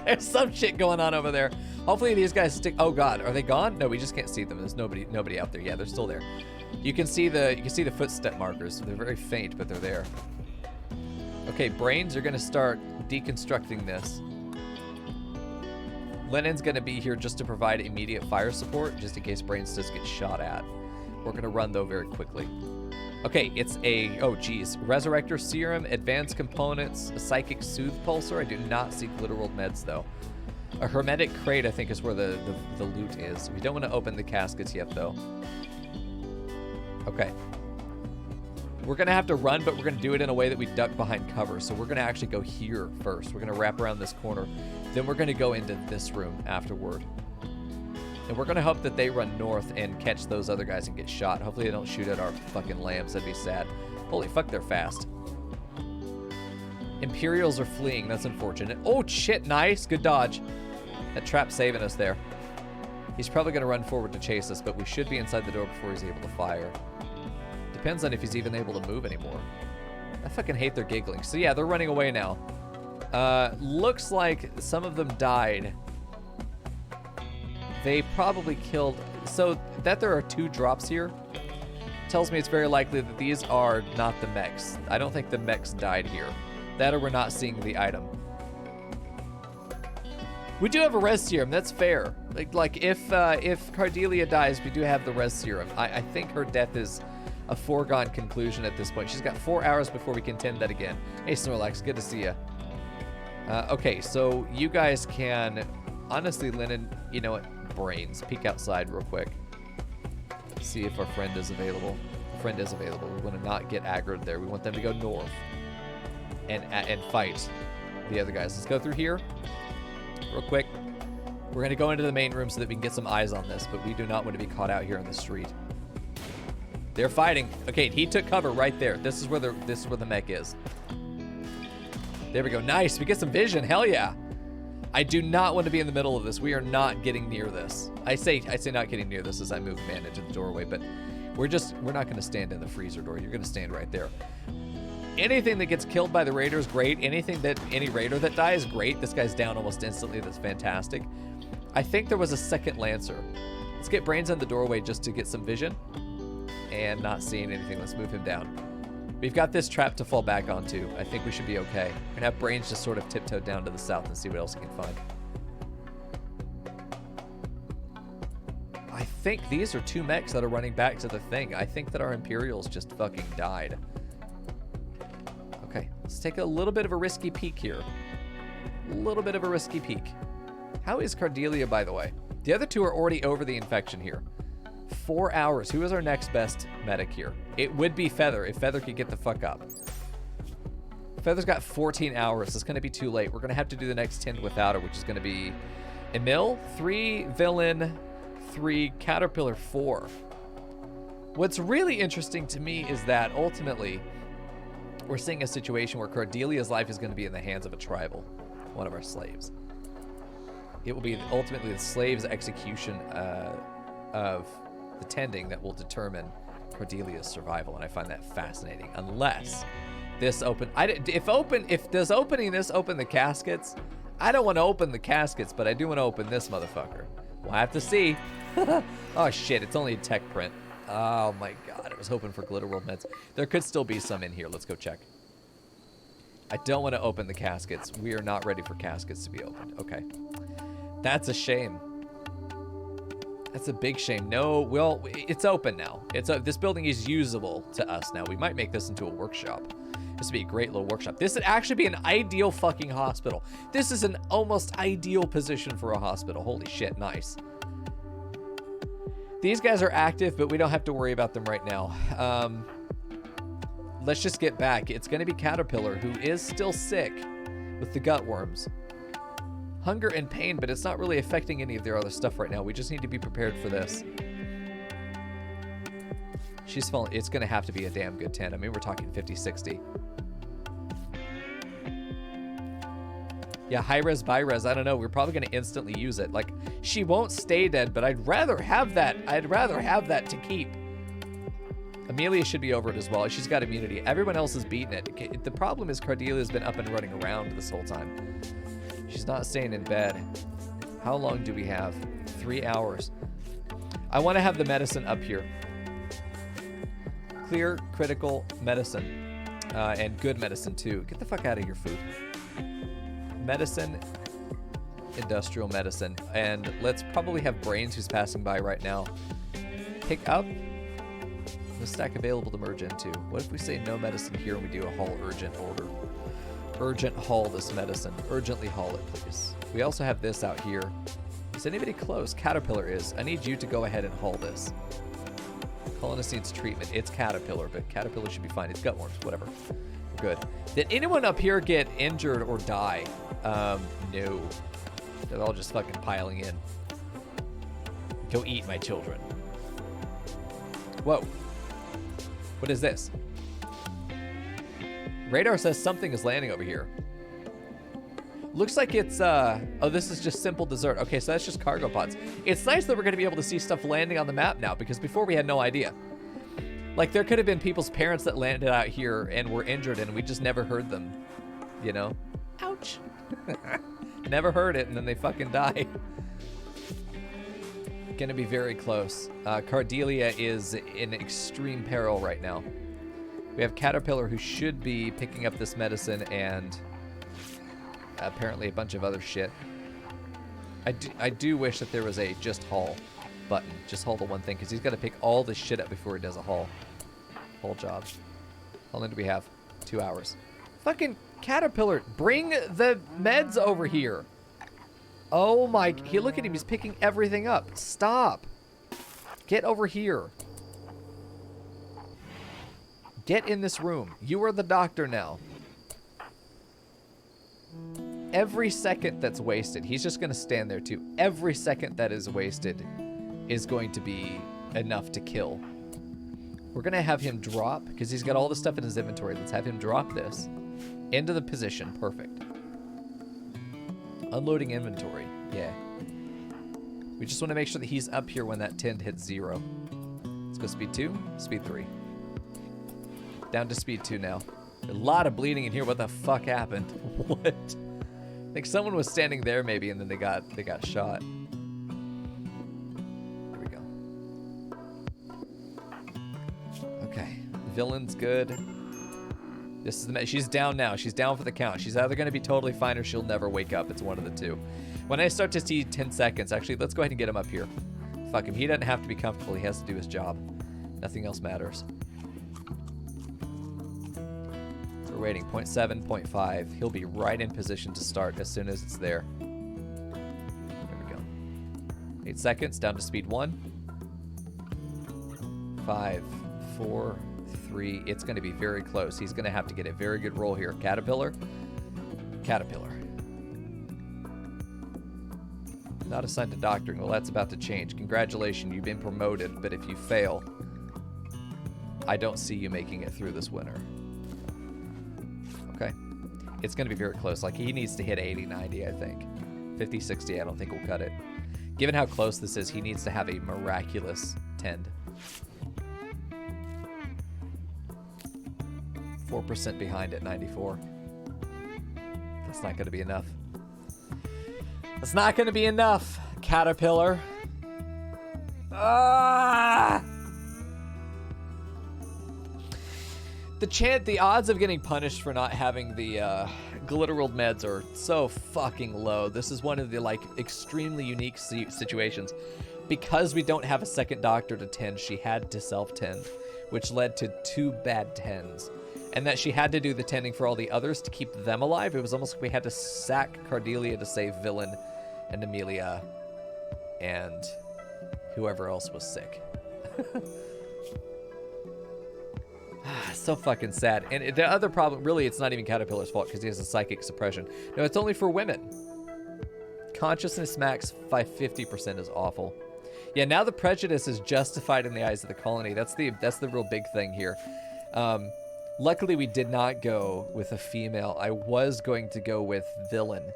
S1: There's some shit going on over there. Hopefully these guys stick. Oh God, are they gone? No, we just can't see them. There's nobody out there. Yeah, they're still there. You can see the footstep markers. They're very faint, but they're there. Okay, brains are gonna start deconstructing this. Lennon's gonna be here just to provide immediate fire support, just in case brains does get shot at. We're gonna run though very quickly. Okay, it's a, oh geez, Resurrector Serum, Advanced Components, a Psychic Soothe Pulsar. I do not see Glitterworld meds though. A Hermetic Crate, I think, is where the loot is. We don't want to open the caskets yet though. Okay. We're going to have to run, but we're going to do it in a way that we duck behind cover. So we're going to actually go here first. We're going to wrap around this corner. Then we're going to go into this room afterward. And we're going to hope that they run north and catch those other guys and get shot. Hopefully they don't shoot at our fucking lambs. That'd be sad. Holy fuck, they're fast. Imperials are fleeing. That's unfortunate. Oh, shit. Nice. Good dodge. That trap's saving us there. He's probably going to run forward to chase us, but we should be inside the door before he's able to fire. Depends on if he's even able to move anymore. I fucking hate their giggling. So yeah, they're running away now. Looks like some of them died. They probably killed... So that there are 2 drops here tells me it's very likely that these are not the mechs. I don't think the mechs died here. That or we're not seeing the item. We do have a res serum. That's fair. Like if Cardelia dies, we do have the res serum. I think her death is a foregone conclusion at this point. She's got 4 hours before we contend that again. Hey, Snorlax, good to see you. Okay, so you guys can... Honestly, Lennon, you know what? Brains. Peek outside real quick. See if our friend is available. Friend is available. We want to not get aggroed there. We want them to go north and fight the other guys. Let's go through here real quick. We're going to go into the main room so that we can get some eyes on this, but we do not want to be caught out here in the street. They're fighting. Okay, he took cover right there. This is where the mech is. There we go. Nice. We get some vision. Hell yeah. I do not want to be in the middle of this. We are not getting near this. I say not getting near this as I move man into the doorway, but we're not going to stand in the freezer door. You're going to stand right there. Anything that gets killed by the raider is great. Any raider that dies, great. This guy's down almost instantly. That's fantastic. I think there was a second Lancer. Let's get brains on the doorway just to get some vision. And not seeing anything. Let's move him down. We've got this trap to fall back onto. I think we should be okay. We're gonna have brains just sort of tiptoe down to the south and see what else we can find. I think these are 2 mechs that are running back to the thing. I think that our Imperials just fucking died. Okay, let's take a little bit of a risky peek here. A little bit of a risky peek. How is Cardelia, by the way? The other 2 are already over the infection here. 4 hours. Who is our next best medic here? It would be Feather, if Feather could get the fuck up. Feather's got 14 hours. It's going to be too late. We're going to have to do the next 10 without her, which is going to be Emil, 3, Villain, 3, Caterpillar, 4. What's really interesting to me is that ultimately we're seeing a situation where Cordelia's life is going to be in the hands of a tribal, one of our slaves. It will be ultimately the slave's execution of the tending that will determine Cordelia's survival, and I find that fascinating. Unless this if does opening this open the caskets? I don't want to open the caskets, but I do want to open this motherfucker. We'll have to see. Oh shit, it's only a tech print. Oh my god, I was hoping for Glitter World meds. There could still be some in here. Let's go check. I don't want to open the caskets. We are not ready for caskets to be opened. Okay. That's a shame. That's a big shame. No, well, it's open now. This building is usable to us now. We might make this into a workshop. This would be a great little workshop. This would actually be an ideal fucking hospital. This is an almost ideal position for a hospital. Holy shit, nice. These guys are active, but we don't have to worry about them right now. Let's just get back. It's going to be Caterpillar, who is still sick with the gut worms. Hunger and pain, but it's not really affecting any of their other stuff right now. We just need to be prepared for this. She's falling. It's going to have to be a damn good 10. I mean, we're talking 50, 60. Yeah, high res, bi res. I don't know. We're probably going to instantly use it. Like, she won't stay dead, but I'd rather have that. I'd rather have that to keep. Amelia should be over it as well. She's got immunity. Everyone else is beating it. The problem is Cordelia's been up and running around this whole time. She's not staying in bed. How long do we have? 3 hours. I want to have the medicine up here. Clear, critical medicine. And good medicine, too. Get the fuck out of your food. Medicine, industrial medicine. And let's probably have Brains, who's passing by right now, pick up the stack available to merge into. What if we say no medicine here and we do a haul urgent order? Urgent haul this medicine. Urgently haul it, please. We also have this out here. Is anybody close? Caterpillar is. I need you to go ahead and haul this. Colonist needs treatment. It's Caterpillar, but Caterpillar should be fine. It's gutworms, whatever. We're good. Did anyone up here get injured or die? No. They're all just fucking piling in. Go eat, my children. Whoa. What is this? Radar says something is landing over here. Looks like it's, oh, this is just simple dessert. Okay, so that's just cargo pods. It's nice that we're going to be able to see stuff landing on the map now, because before we had no idea. Like, there could have been people's parents that landed out here and were injured, and we just never heard them, you know? Ouch. Never heard it, and then they fucking die. Gonna be very close. Cordelia is in extreme peril right now. We have Caterpillar, who should be picking up this medicine, and apparently a bunch of other shit. I do wish that there was a just haul button. Just haul the one thing, because he's got to pick all this shit up before he does a haul. Whole job. How long do we have? 2 hours. Fucking Caterpillar, bring the meds over here. Oh my, look at him, he's picking everything up. Stop. Get over here. Get in this room. You are the doctor now. Every second that's wasted, he's just going to stand there too. Every second that is wasted is going to be enough to kill. We're going to have him drop, because he's got all the stuff in his inventory. Let's have him drop this into the position. Perfect. Unloading inventory. Yeah. We just want to make sure that he's up here when that 10 hits 0. Let's go speed 2, speed 3. Down to speed 2 now. A lot of bleeding in here. What the fuck happened? What? I think someone was standing there maybe, and then they got shot. There we go. Okay. Villain's good. This is the she's down now. She's down for the count. She's either going to be totally fine or she'll never wake up. It's one of the two. When I start to see 10 seconds, actually, let's go ahead and get him up here. Fuck him. He doesn't have to be comfortable. He has to do his job. Nothing else matters. So we're waiting. 0.7, 0.5. He'll be right in position to start as soon as it's there. There we go. 8 seconds. Down to speed 1. 5, 4, 3. It's going to be very close. He's going to have to get a very good roll here. Caterpillar. Caterpillar. Not assigned to doctoring. Well, that's about to change. Congratulations, you've been promoted, but if you fail, I don't see you making it through this winter. Okay. It's going to be very close. Like, he needs to hit 80, 90, I think. 50, 60, I don't think we'll cut it. Given how close this is, he needs to have a miraculous tend. 4% behind at 94. That's not going to be enough. That's not going to be enough, Caterpillar. Ah! The odds of getting punished for not having the glitter world meds are so fucking low. This is one of the like extremely unique situations. Because we don't have a second doctor to tend, she had to self-tend, which led to 2 bad tens. And that she had to do the tending for all the others to keep them alive. It was almost like we had to sack Cardelia to save Villain and Amelia and whoever else was sick. So fucking sad. And the other problem, really, it's not even Caterpillar's fault because he has a psychic suppression. No, it's only for women. Consciousness max 50% is awful. Yeah, now the prejudice is justified in the eyes of the colony. That's the real big thing here. Luckily, we did not go with a female. I was going to go with Villain.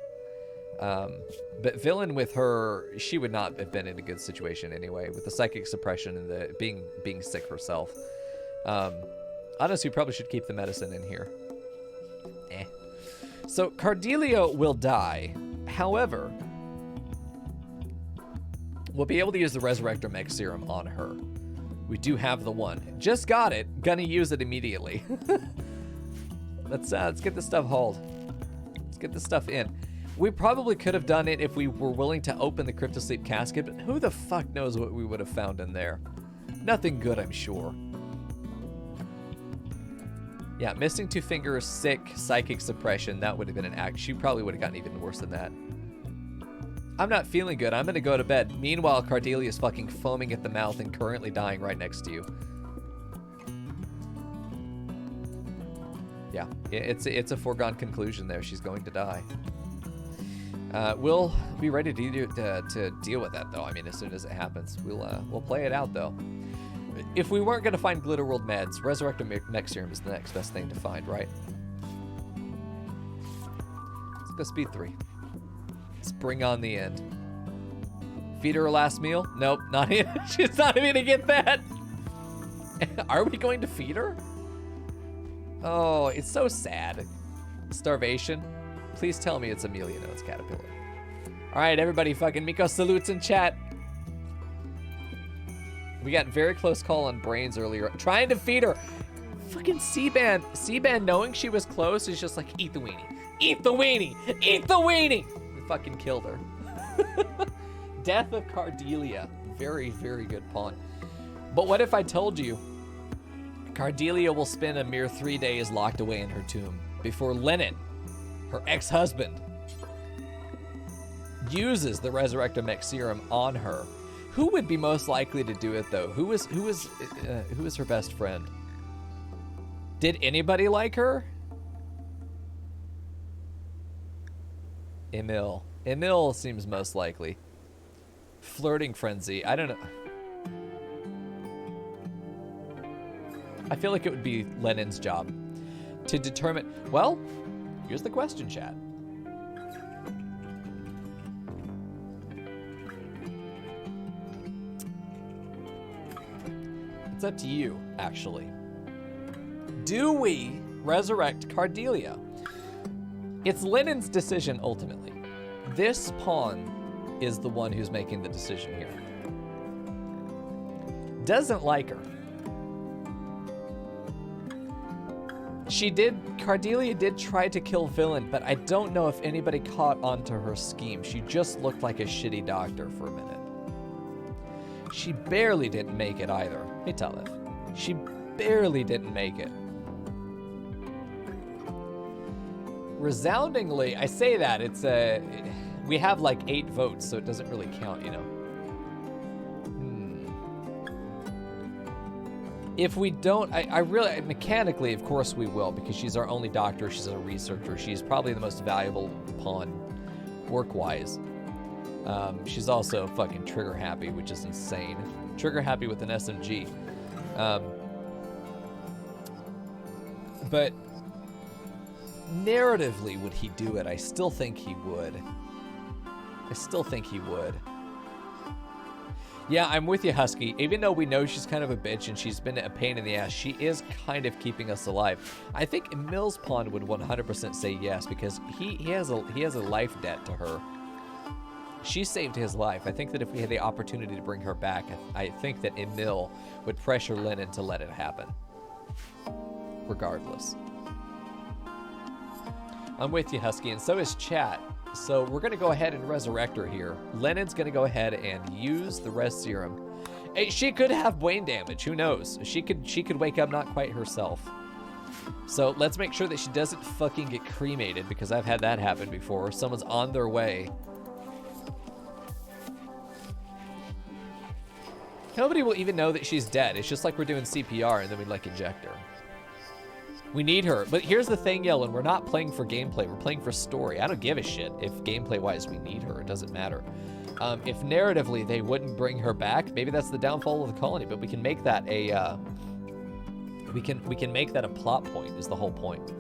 S1: But Villain with her, she would not have been in a good situation anyway, with the psychic suppression and the being sick herself. Honestly, we probably should keep the medicine in here. So Cardelia will die. However, we'll be able to use the Resurrector Mech Serum on her. We do have the one. Just got it. Gonna use it immediately. Let's get this stuff hauled. Let's get this stuff in. We probably could have done it if we were willing to open the Cryptosleep casket, but who the fuck knows what we would have found in there? Nothing good, I'm sure. Yeah, missing 2 fingers, sick, psychic suppression. That would have been an act. She probably would have gotten even worse than that. I'm not feeling good. I'm going to go to bed. Meanwhile, Cardelia is fucking foaming at the mouth and currently dying right next to you. Yeah, it's a foregone conclusion there. She's going to die. We'll be ready to deal with that, though. I mean, as soon as it happens. We'll play it out, though. If we weren't going to find Glitter World meds, Resurrector Mech Serum is the next best thing to find, right? Let's go speed 3. Let's bring on the end. Feed her last meal? Nope, not even. She's not even gonna get that. Are we going to feed her? Oh, it's so sad. Starvation. Please tell me it's Amelia. No, it's Caterpillar. All right, everybody, fucking Miko salutes in chat. We got very close call on brains earlier. Trying to feed her. Fucking C-Band. C-Band knowing she was close is just like, eat the weenie. Eat the weenie. Eat the weenie. We fucking killed her. Death of Cardelia. Very, very good pawn. But what if I told you Cardelia will spend a mere 3 days locked away in her tomb before Lennon, her ex-husband, uses the Resurrector Mech Serum on her? Who would be most likely to do it, though? Who is her best friend? Did anybody like her? Emil. Emil seems most likely. Flirting frenzy. I don't know. I feel like it would be Lennon's job to determine. Well, here's the question, chat. It's up to you, actually. Do we resurrect Cardelia? It's Lennon's decision, ultimately. This pawn is the one who's making the decision here. Doesn't like her. Cardelia did try to kill Villain, but I don't know if anybody caught onto her scheme. She just looked like a shitty doctor for a minute. She barely didn't make it either. Hey, Talif. She barely didn't make it. Resoundingly, I say that, we have like 8 votes, so it doesn't really count, you know. If we don't, I really, mechanically, of course we will, because she's our only doctor, she's a researcher, she's probably the most valuable pawn, work-wise. She's also fucking trigger happy, which is insane. Trigger happy with an SMG. But narratively, would he do it? I still think he would. I still think he would. Yeah, I'm with you, Husky. Even though we know she's kind of a bitch and she's been a pain in the ass, she is kind of keeping us alive. I think Mills Pond would 100% say yes, because he has a life debt to her. She saved his life. I think that if we had the opportunity to bring her back, I think that Emil would pressure Lennon to let it happen. Regardless. I'm with you, Husky, and so is chat. So we're going to go ahead and resurrect her here. Lennon's going to go ahead and use the res serum. Hey, she could have brain damage. Who knows? She could wake up not quite herself. So let's make sure that she doesn't fucking get cremated, because I've had that happen before. Someone's on their way. Nobody will even know that she's dead. It's just like we're doing CPR and then we like inject her. We need her. But here's the thing, Yellen. We're not playing for gameplay. We're playing for story. I don't give a shit if gameplay-wise we need her. It doesn't matter. If narratively they wouldn't bring her back, maybe that's the downfall of the colony. But we can make that a we can make that a plot point. Is the whole point.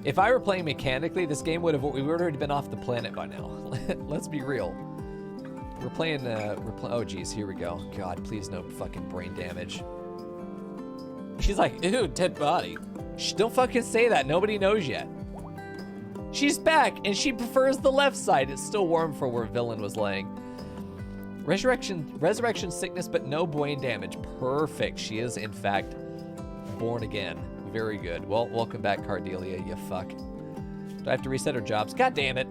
S1: If I were playing mechanically, this game we would have already been off the planet by now. Let's be real. We're playing. Oh geez, here we go. God, please no fucking brain damage. She's like, ew, dead body. Shh, don't fucking say that. Nobody knows yet. She's back, and she prefers the left side. It's still warm for where Villain was laying. Resurrection sickness, but no brain damage. Perfect. She is, in fact, born again. Very good. Well, welcome back, Cordelia, you fuck. Do I have to reset her jobs? God damn it.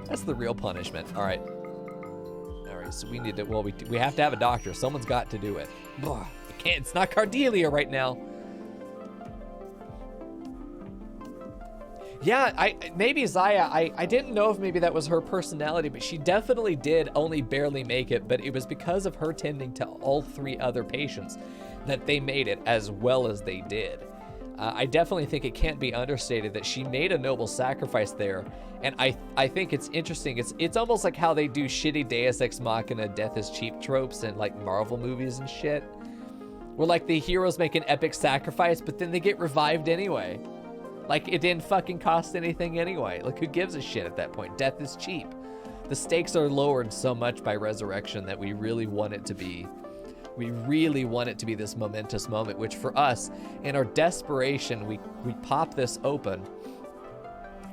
S1: That's the real punishment. All right. All right, so we need to, well, we have to have a doctor. Someone's got to do it. Ugh, I can't, it's not Cordelia right now. Yeah, maybe Zaya, I didn't know if maybe that was her personality, but she definitely did only barely make it, but it was because of her tending to all three other patients that they made it as well as they did. I definitely think it can't be understated that she made a noble sacrifice there, and I think it's interesting. It's almost like how they do shitty Deus Ex Machina, death is cheap tropes in like Marvel movies and shit, where like the heroes make an epic sacrifice, but then they get revived anyway. Like, it didn't fucking cost anything anyway. Like, who gives a shit at that point? Death is cheap. The stakes are lowered so much by resurrection that we really want it to be. We really want it to be this momentous moment, which for us, in our desperation, we pop this open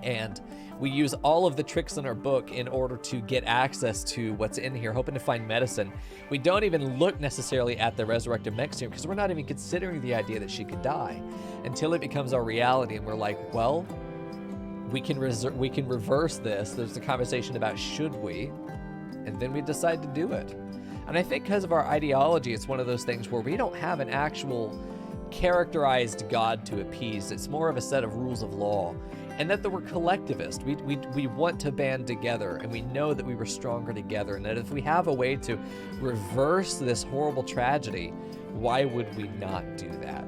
S1: and we use all of the tricks in our book in order to get access to what's in here, hoping to find medicine. We don't even look necessarily at the resurrected mech serum because we're not even considering the idea that she could die until it becomes our reality, and we're like, well, we can reverse this. There's a conversation about should we, and then we decide to do it. And I think because of our ideology, it's one of those things where we don't have an actual characterized God to appease. It's more of a set of rules of law. And that we're collectivist. We want to band together, and we know that we were stronger together, and that if we have a way to reverse this horrible tragedy, why would we not do that?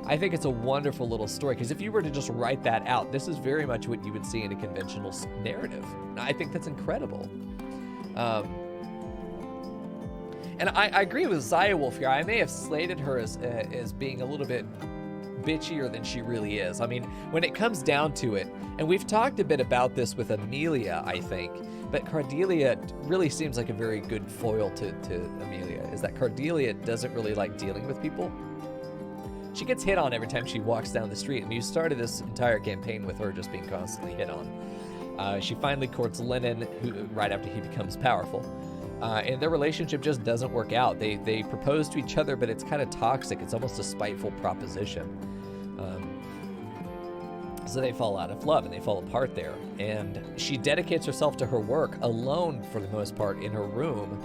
S1: I think it's a wonderful little story, because if you were to just write that out, this is very much what you would see in a conventional narrative. I think that's incredible. And I agree with Zaya Wolf here. I may have slated her as being a little bit bitchier than she really is. I mean, when it comes down to it, and we've talked a bit about this with Amelia, I think, but Cordelia really seems like a very good foil to Amelia, is that Cordelia doesn't really like dealing with people. She gets hit on every time she walks down the street, and you started this entire campaign with her just being constantly hit on. She finally courts Lennon, who right after he becomes powerful. And their relationship just doesn't work out. They propose to each other, but it's kind of toxic. It's almost a spiteful proposition. So they fall out of love and they fall apart there. And she dedicates herself to her work alone for the most part in her room,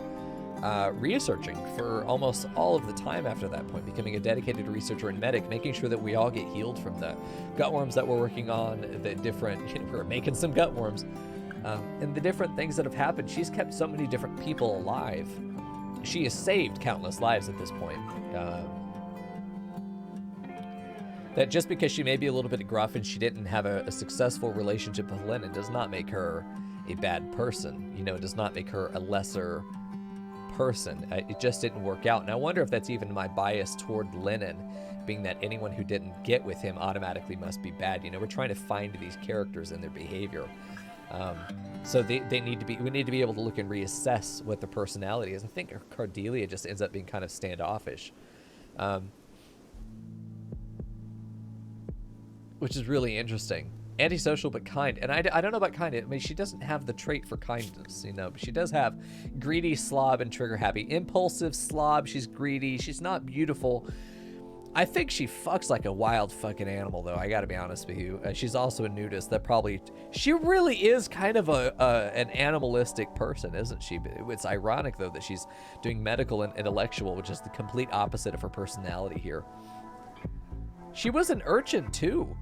S1: researching for almost all of the time after that point, becoming a dedicated researcher and medic, making sure that we all get healed from the gutworms that we're working on, the different, we're making some gutworms. And the different things that have happened. She's kept so many different people alive. She has saved countless lives at this point. That just because she may be a little bit gruff and she didn't have a successful relationship with Lennon does not make her a bad person. You know, it does not make her a lesser person. It just didn't work out. And I wonder if that's even my bias toward Lennon, being that anyone who didn't get with him automatically must be bad. You know, we're trying to find these characters and their behavior. So we need to be able to look and reassess what their personality is. I think Cordelia just ends up being kind of standoffish, which is really interesting. Antisocial but kind, and I don't know about kind. I mean, she doesn't have the trait for kindness, you know, but she does have greedy, slob, and trigger happy. Impulsive, slob, she's greedy, she's not beautiful. I think she fucks like a wild fucking animal, though. I gotta be honest with you. She's also a nudist. She really is kind of an animalistic person, isn't she? It's ironic, though, that she's doing medical and intellectual, which is the complete opposite of her personality here. She was an urchin, too.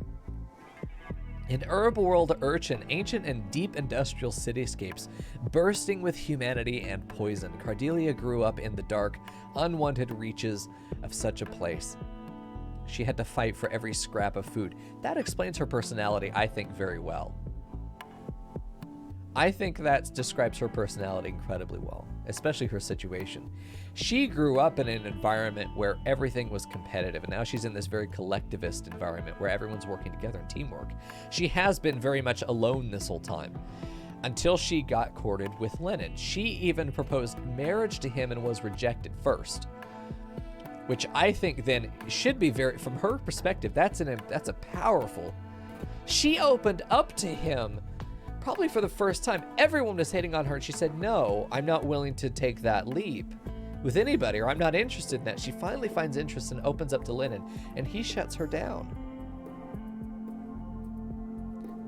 S1: An herb world urchin, ancient and deep industrial cityscapes, bursting with humanity and poison. Cordelia grew up in the dark, unwanted reaches of such a place. She had to fight for every scrap of food. That explains her personality, I think, very well. I think that describes her personality incredibly well, especially her situation. She grew up in an environment where everything was competitive, and now she's in this very collectivist environment where everyone's working together in teamwork. She has been very much alone this whole time, until she got courted with Lennon. She even proposed marriage to him and was rejected first, which I think then should be very, from her perspective, that's a powerful. She opened up to him probably for the first time. Everyone was hating on her, and she said, no, I'm not willing to take that leap with anybody, or I'm not interested in that. She finally finds interest and opens up to Lennon, and he shuts her down.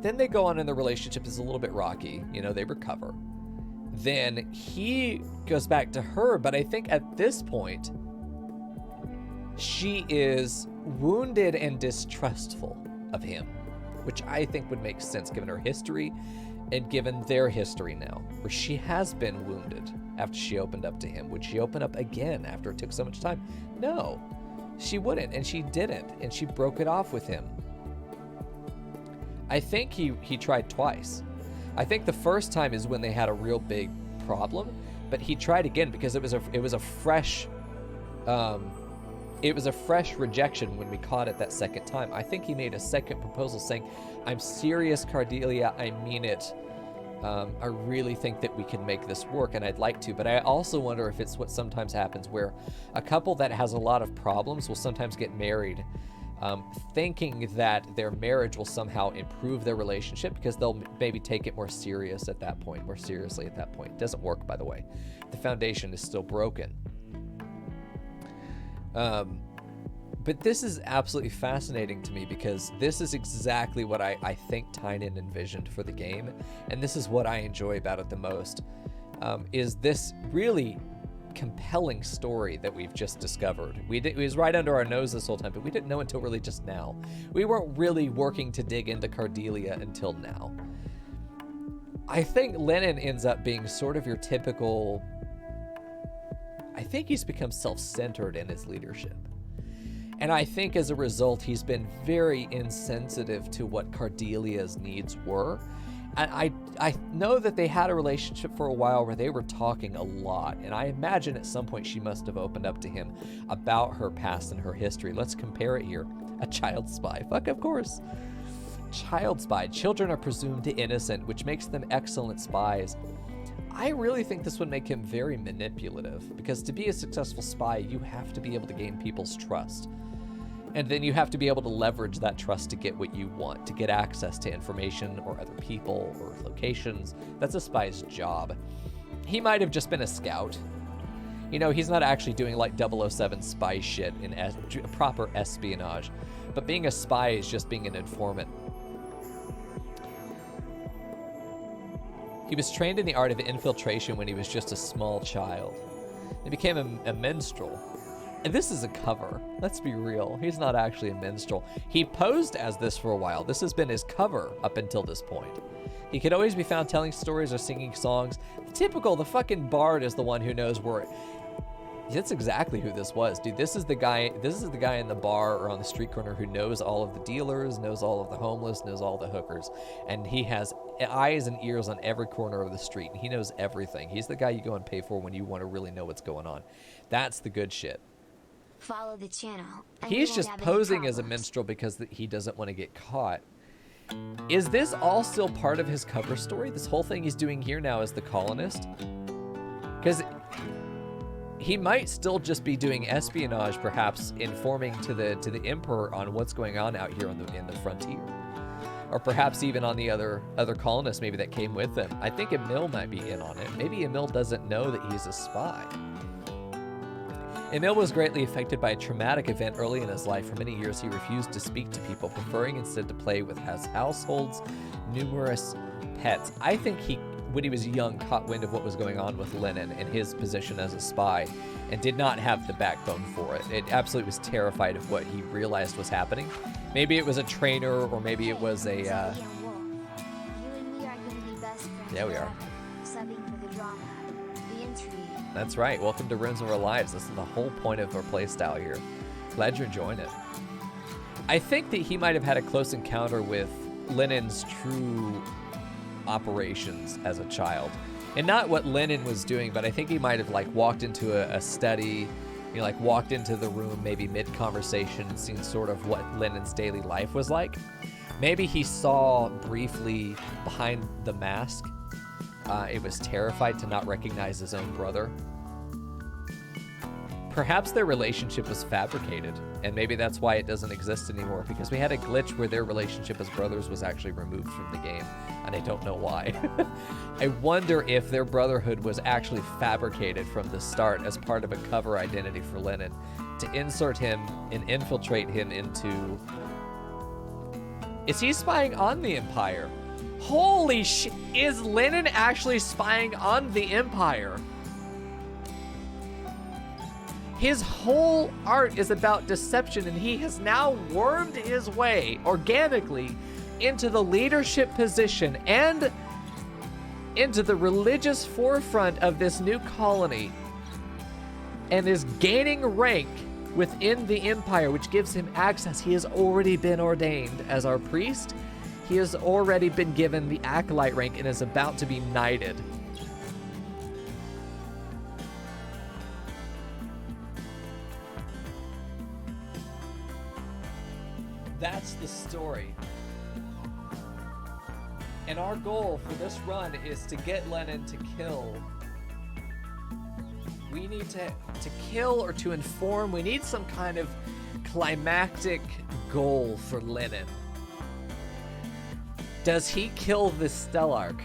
S1: Then they go on, and the relationship is a little bit rocky. You know, they recover. Then he goes back to her, but I think at this point, she is wounded and distrustful of him, which I think would make sense given her history and given their history now, where she has been wounded after she opened up to him. Would she open up again after it took so much time? No, she wouldn't, and she didn't, and she broke it off with him. I think he tried twice. I think the first time is when they had a real big problem, but he tried again because it was a fresh rejection when we caught it that second time. I think he made a second proposal saying, I'm serious, Cordelia, I mean it. I really think that we can make this work, and I'd like to, but I also wonder if it's what sometimes happens where a couple that has a lot of problems will sometimes get married, thinking that their marriage will somehow improve their relationship because they'll maybe take it more seriously at that point. It doesn't work, by the way. The foundation is still broken. But this is absolutely fascinating to me because this is exactly what I think Tynan envisioned for the game, and this is what I enjoy about it the most, is this really compelling story that we've just discovered. It was right under our nose this whole time, but we didn't know until really just now. We weren't really working to dig into Cordelia until now. I think Lennon ends up being sort of your typical... I think he's become self-centered in his leadership. And I think as a result, he's been very insensitive to what Cordelia's needs were. And I know that they had a relationship for a while where they were talking a lot. And I imagine at some point she must have opened up to him about her past and her history. Let's compare it here. A child spy. Fuck, of course. Child spy. Children are presumed innocent, which makes them excellent spies. I really think this would make him very manipulative, because to be a successful spy, you have to be able to gain people's trust. And then you have to be able to leverage that trust to get what you want, to get access to information or other people or locations. That's a spy's job. He might have just been a scout. You know, he's not actually doing like 007 spy shit in proper espionage. But being a spy is just being an informant. He was trained in the art of infiltration when he was just a small child. He became a minstrel. And this is a cover. Let's be real. He's not actually a minstrel. He posed as this for a while. This has been his cover up until this point. He could always be found telling stories or singing songs. The fucking bard is the one who knows where That's exactly who this was, dude. This is the guy in the bar or on the street corner who knows all of the dealers, knows all of the homeless, knows all the hookers, and he has eyes and ears on every corner of the street, and he knows everything. He's the guy you go and pay for when you want to really know what's going on. That's the good shit.
S2: Follow the channel.
S1: He's just posing as a minstrel because he doesn't want to get caught. Is this all still part of his cover story? This whole thing he's doing here now as the colonist? Because he might still just be doing espionage, perhaps informing to the emperor on what's going on out here in the frontier, or perhaps even on the other colonists maybe that came with him. I think Emil might be in on it. Maybe Emil doesn't know that he's a spy. Emil was greatly affected by a traumatic event early in his life. For many years, he refused to speak to people, preferring instead to play with his household's numerous pets. I think he, when he was young, caught wind of what was going on with Lenin and his position as a spy, and did not have the backbone for it. It absolutely was terrified of what he realized was happening. Maybe it was a trainer, or maybe it was a... Yeah, we are. That's right. Welcome to Rooms of Our Lives. This is the whole point of our playstyle here. Glad you're enjoying it. I think that he might have had a close encounter with Lenin's true operations as a child. And not what Lenin was doing, but I think he might have like walked into a study, you know, like walked into the room maybe mid-conversation and seen sort of what Lenin's daily life was like. Maybe he saw briefly behind the mask. It was terrified to not recognize his own brother. Perhaps their relationship was fabricated, and maybe that's why it doesn't exist anymore, because we had a glitch where their relationship as brothers was actually removed from the game, and I don't know why. I wonder if their brotherhood was actually fabricated from the start as part of a cover identity for Lenin, to insert him and infiltrate him into... Is he spying on the Empire? Holy shit! Is Lenin actually spying on the Empire? His whole art is about deception, and he has now wormed his way organically into the leadership position and into the religious forefront of this new colony, and is gaining rank within the Empire, which gives him access. He has already been ordained as our priest. He has already been given the acolyte rank and is about to be knighted. That's the story. And our goal for this run is to get Lenin to kill. We need to kill or to inform. We need some kind of climactic goal for Lenin. Does he kill the Stellarch?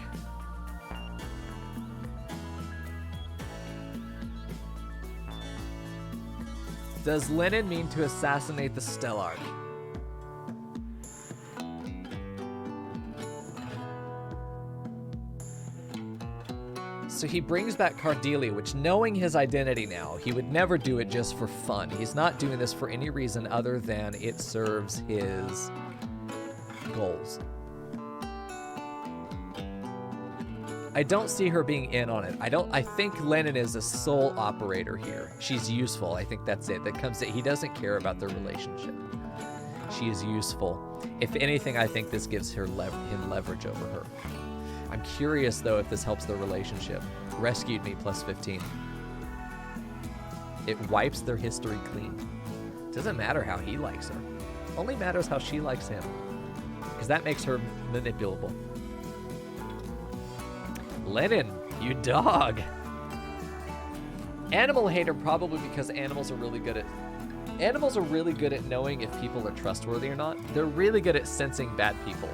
S1: Does Lenin mean to assassinate the Stellarch? So he brings back Cardelia, which, knowing his identity now, he would never do it just for fun. He's not doing this for any reason other than it serves his goals. I don't see her being in on it. I think Lenin is a sole operator here. She's useful. I think that's it. He doesn't care about their relationship. She is useful. If anything, I think this gives him leverage over her. I'm curious, though, if this helps their relationship. Rescued me, plus 15. It wipes their history clean. Doesn't matter how he likes her. Only matters how she likes him. Because that makes her manipulable. Lenin, you dog. Animal hater, probably because animals are really good at knowing if people are trustworthy or not. They're really good at sensing bad people.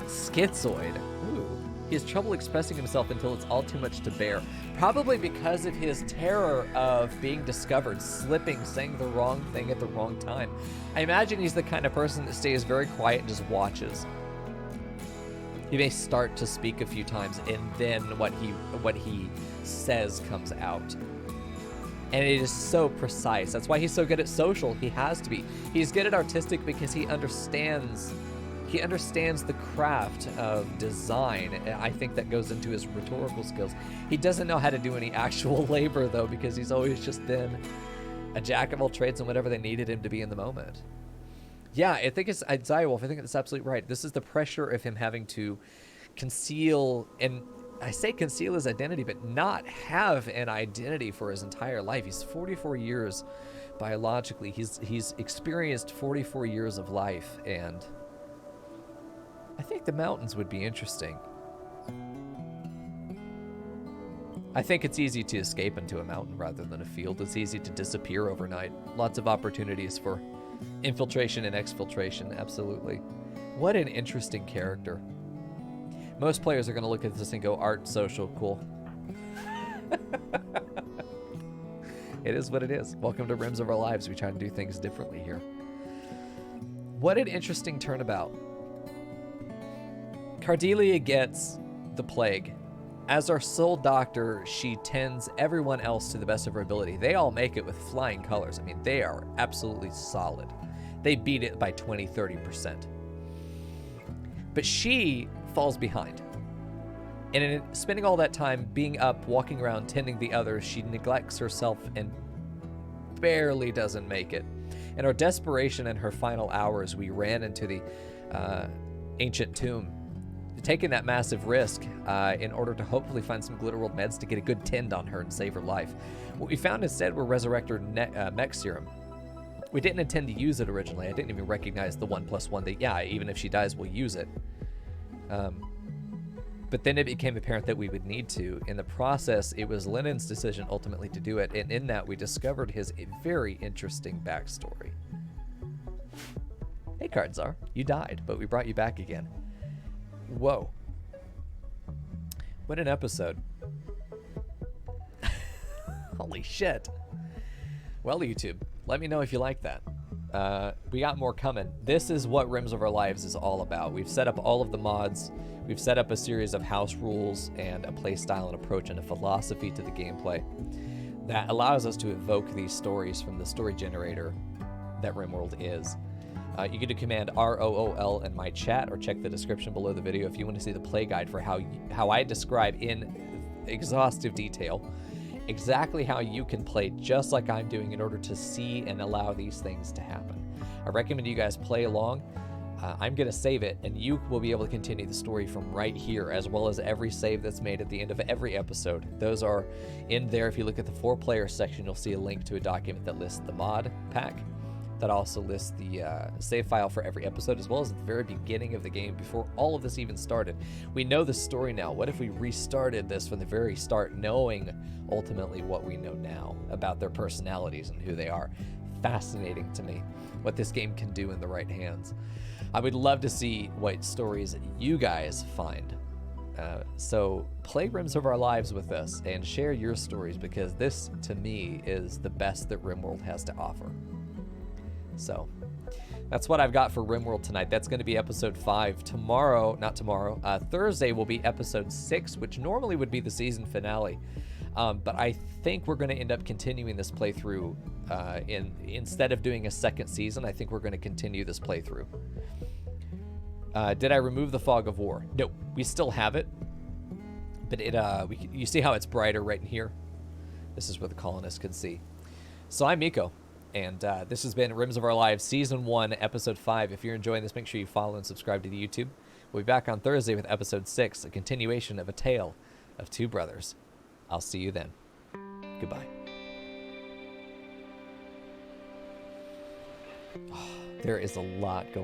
S1: Schizoid. Ooh. He has trouble expressing himself until it's all too much to bear. Probably because of his terror of being discovered, slipping, saying the wrong thing at the wrong time. I imagine he's the kind of person that stays very quiet and just watches. He may start to speak a few times, and then what he says comes out. And it is so precise. That's why he's so good at social. He has to be. He's good at artistic because he understands He understands the craft of design. I think that goes into his rhetorical skills. He doesn't know how to do any actual labor, though, because he's always just been a jack of all trades and whatever they needed him to be in the moment. Yeah, I think it's Direwolf. I think it's absolutely right. This is the pressure of him having to conceal, and I say conceal his identity, but not have an identity for his entire life. He's 44 years biologically. He's experienced 44 years of life, and I think the mountains would be interesting. I think it's easy to escape into a mountain rather than a field. It's easy to disappear overnight. Lots of opportunities for infiltration and exfiltration, absolutely. What an interesting character. Most players are going to look at this and go, art, social, cool. It is what it is. Welcome to Rims of Our Lives. We try to do things differently here. What an interesting turnabout. Cardelia gets the plague. As our sole doctor, she tends everyone else to the best of her ability. They all make it with flying colors. I mean, they are absolutely solid. They beat it by 20, 30%. But she falls behind. And in spending all that time being up, walking around, tending the others, she neglects herself and barely doesn't make it. In our desperation in her final hours, we ran into the ancient tomb, taking that massive risk in order to hopefully find some Glitterworld meds to get a good tend on her and save her life. What we found instead were Resurrector mech serum. We didn't intend to use it originally. I didn't even recognize the 1+1 that, yeah, even if she dies, we'll use it. But then it became apparent that we would need to. In the process, it was Lennon's decision ultimately to do it, and in that we discovered his very interesting backstory. Hey, Cardzar, you died, but we brought you back again. Whoa. What an episode. Holy shit. Well, YouTube, let me know if you like that. We got more coming. This is what Rims of Our Lives is all about. We've set up all of the mods. We've set up a series of house rules and a play style and approach and a philosophy to the gameplay that allows us to evoke these stories from the story generator that RimWorld is. You get to command ROOL in my chat, or check the description below the video if you want to see the play guide for how I describe in exhaustive detail exactly how you can play just like I'm doing in order to see and allow these things to happen. I recommend you guys play along. I'm going to save it, and you will be able to continue the story from right here, as well as every save that's made at the end of every episode. Those are in there. If you look at the 4-player section, you'll see a link to a document that lists the mod pack, that also lists the save file for every episode, as well as at the very beginning of the game, before all of this even started. We know the story now. What if we restarted this from the very start, knowing ultimately what we know now about their personalities and who they are? Fascinating to me what this game can do in the right hands. I would love to see what stories you guys find. So play Rims of Our Lives with us and share your stories, because this, to me, is the best that RimWorld has to offer. So that's what I've got for RimWorld tonight. That's going to be episode 5. Thursday will be episode 6, which normally would be the season finale. But I think we're going to end up continuing this playthrough. Instead of doing a second season, I think we're going to continue this playthrough. Did I remove the fog of war? No, we still have it. But you see how it's brighter right in here? This is where the colonists can see. So I'm Miko. And this has been Rims of Our Lives, Season 1, Episode 5. If you're enjoying this, make sure you follow and subscribe to the YouTube. We'll be back on Thursday with Episode 6, a continuation of a tale of two brothers. I'll see you then. Goodbye. Oh, there is a lot going on.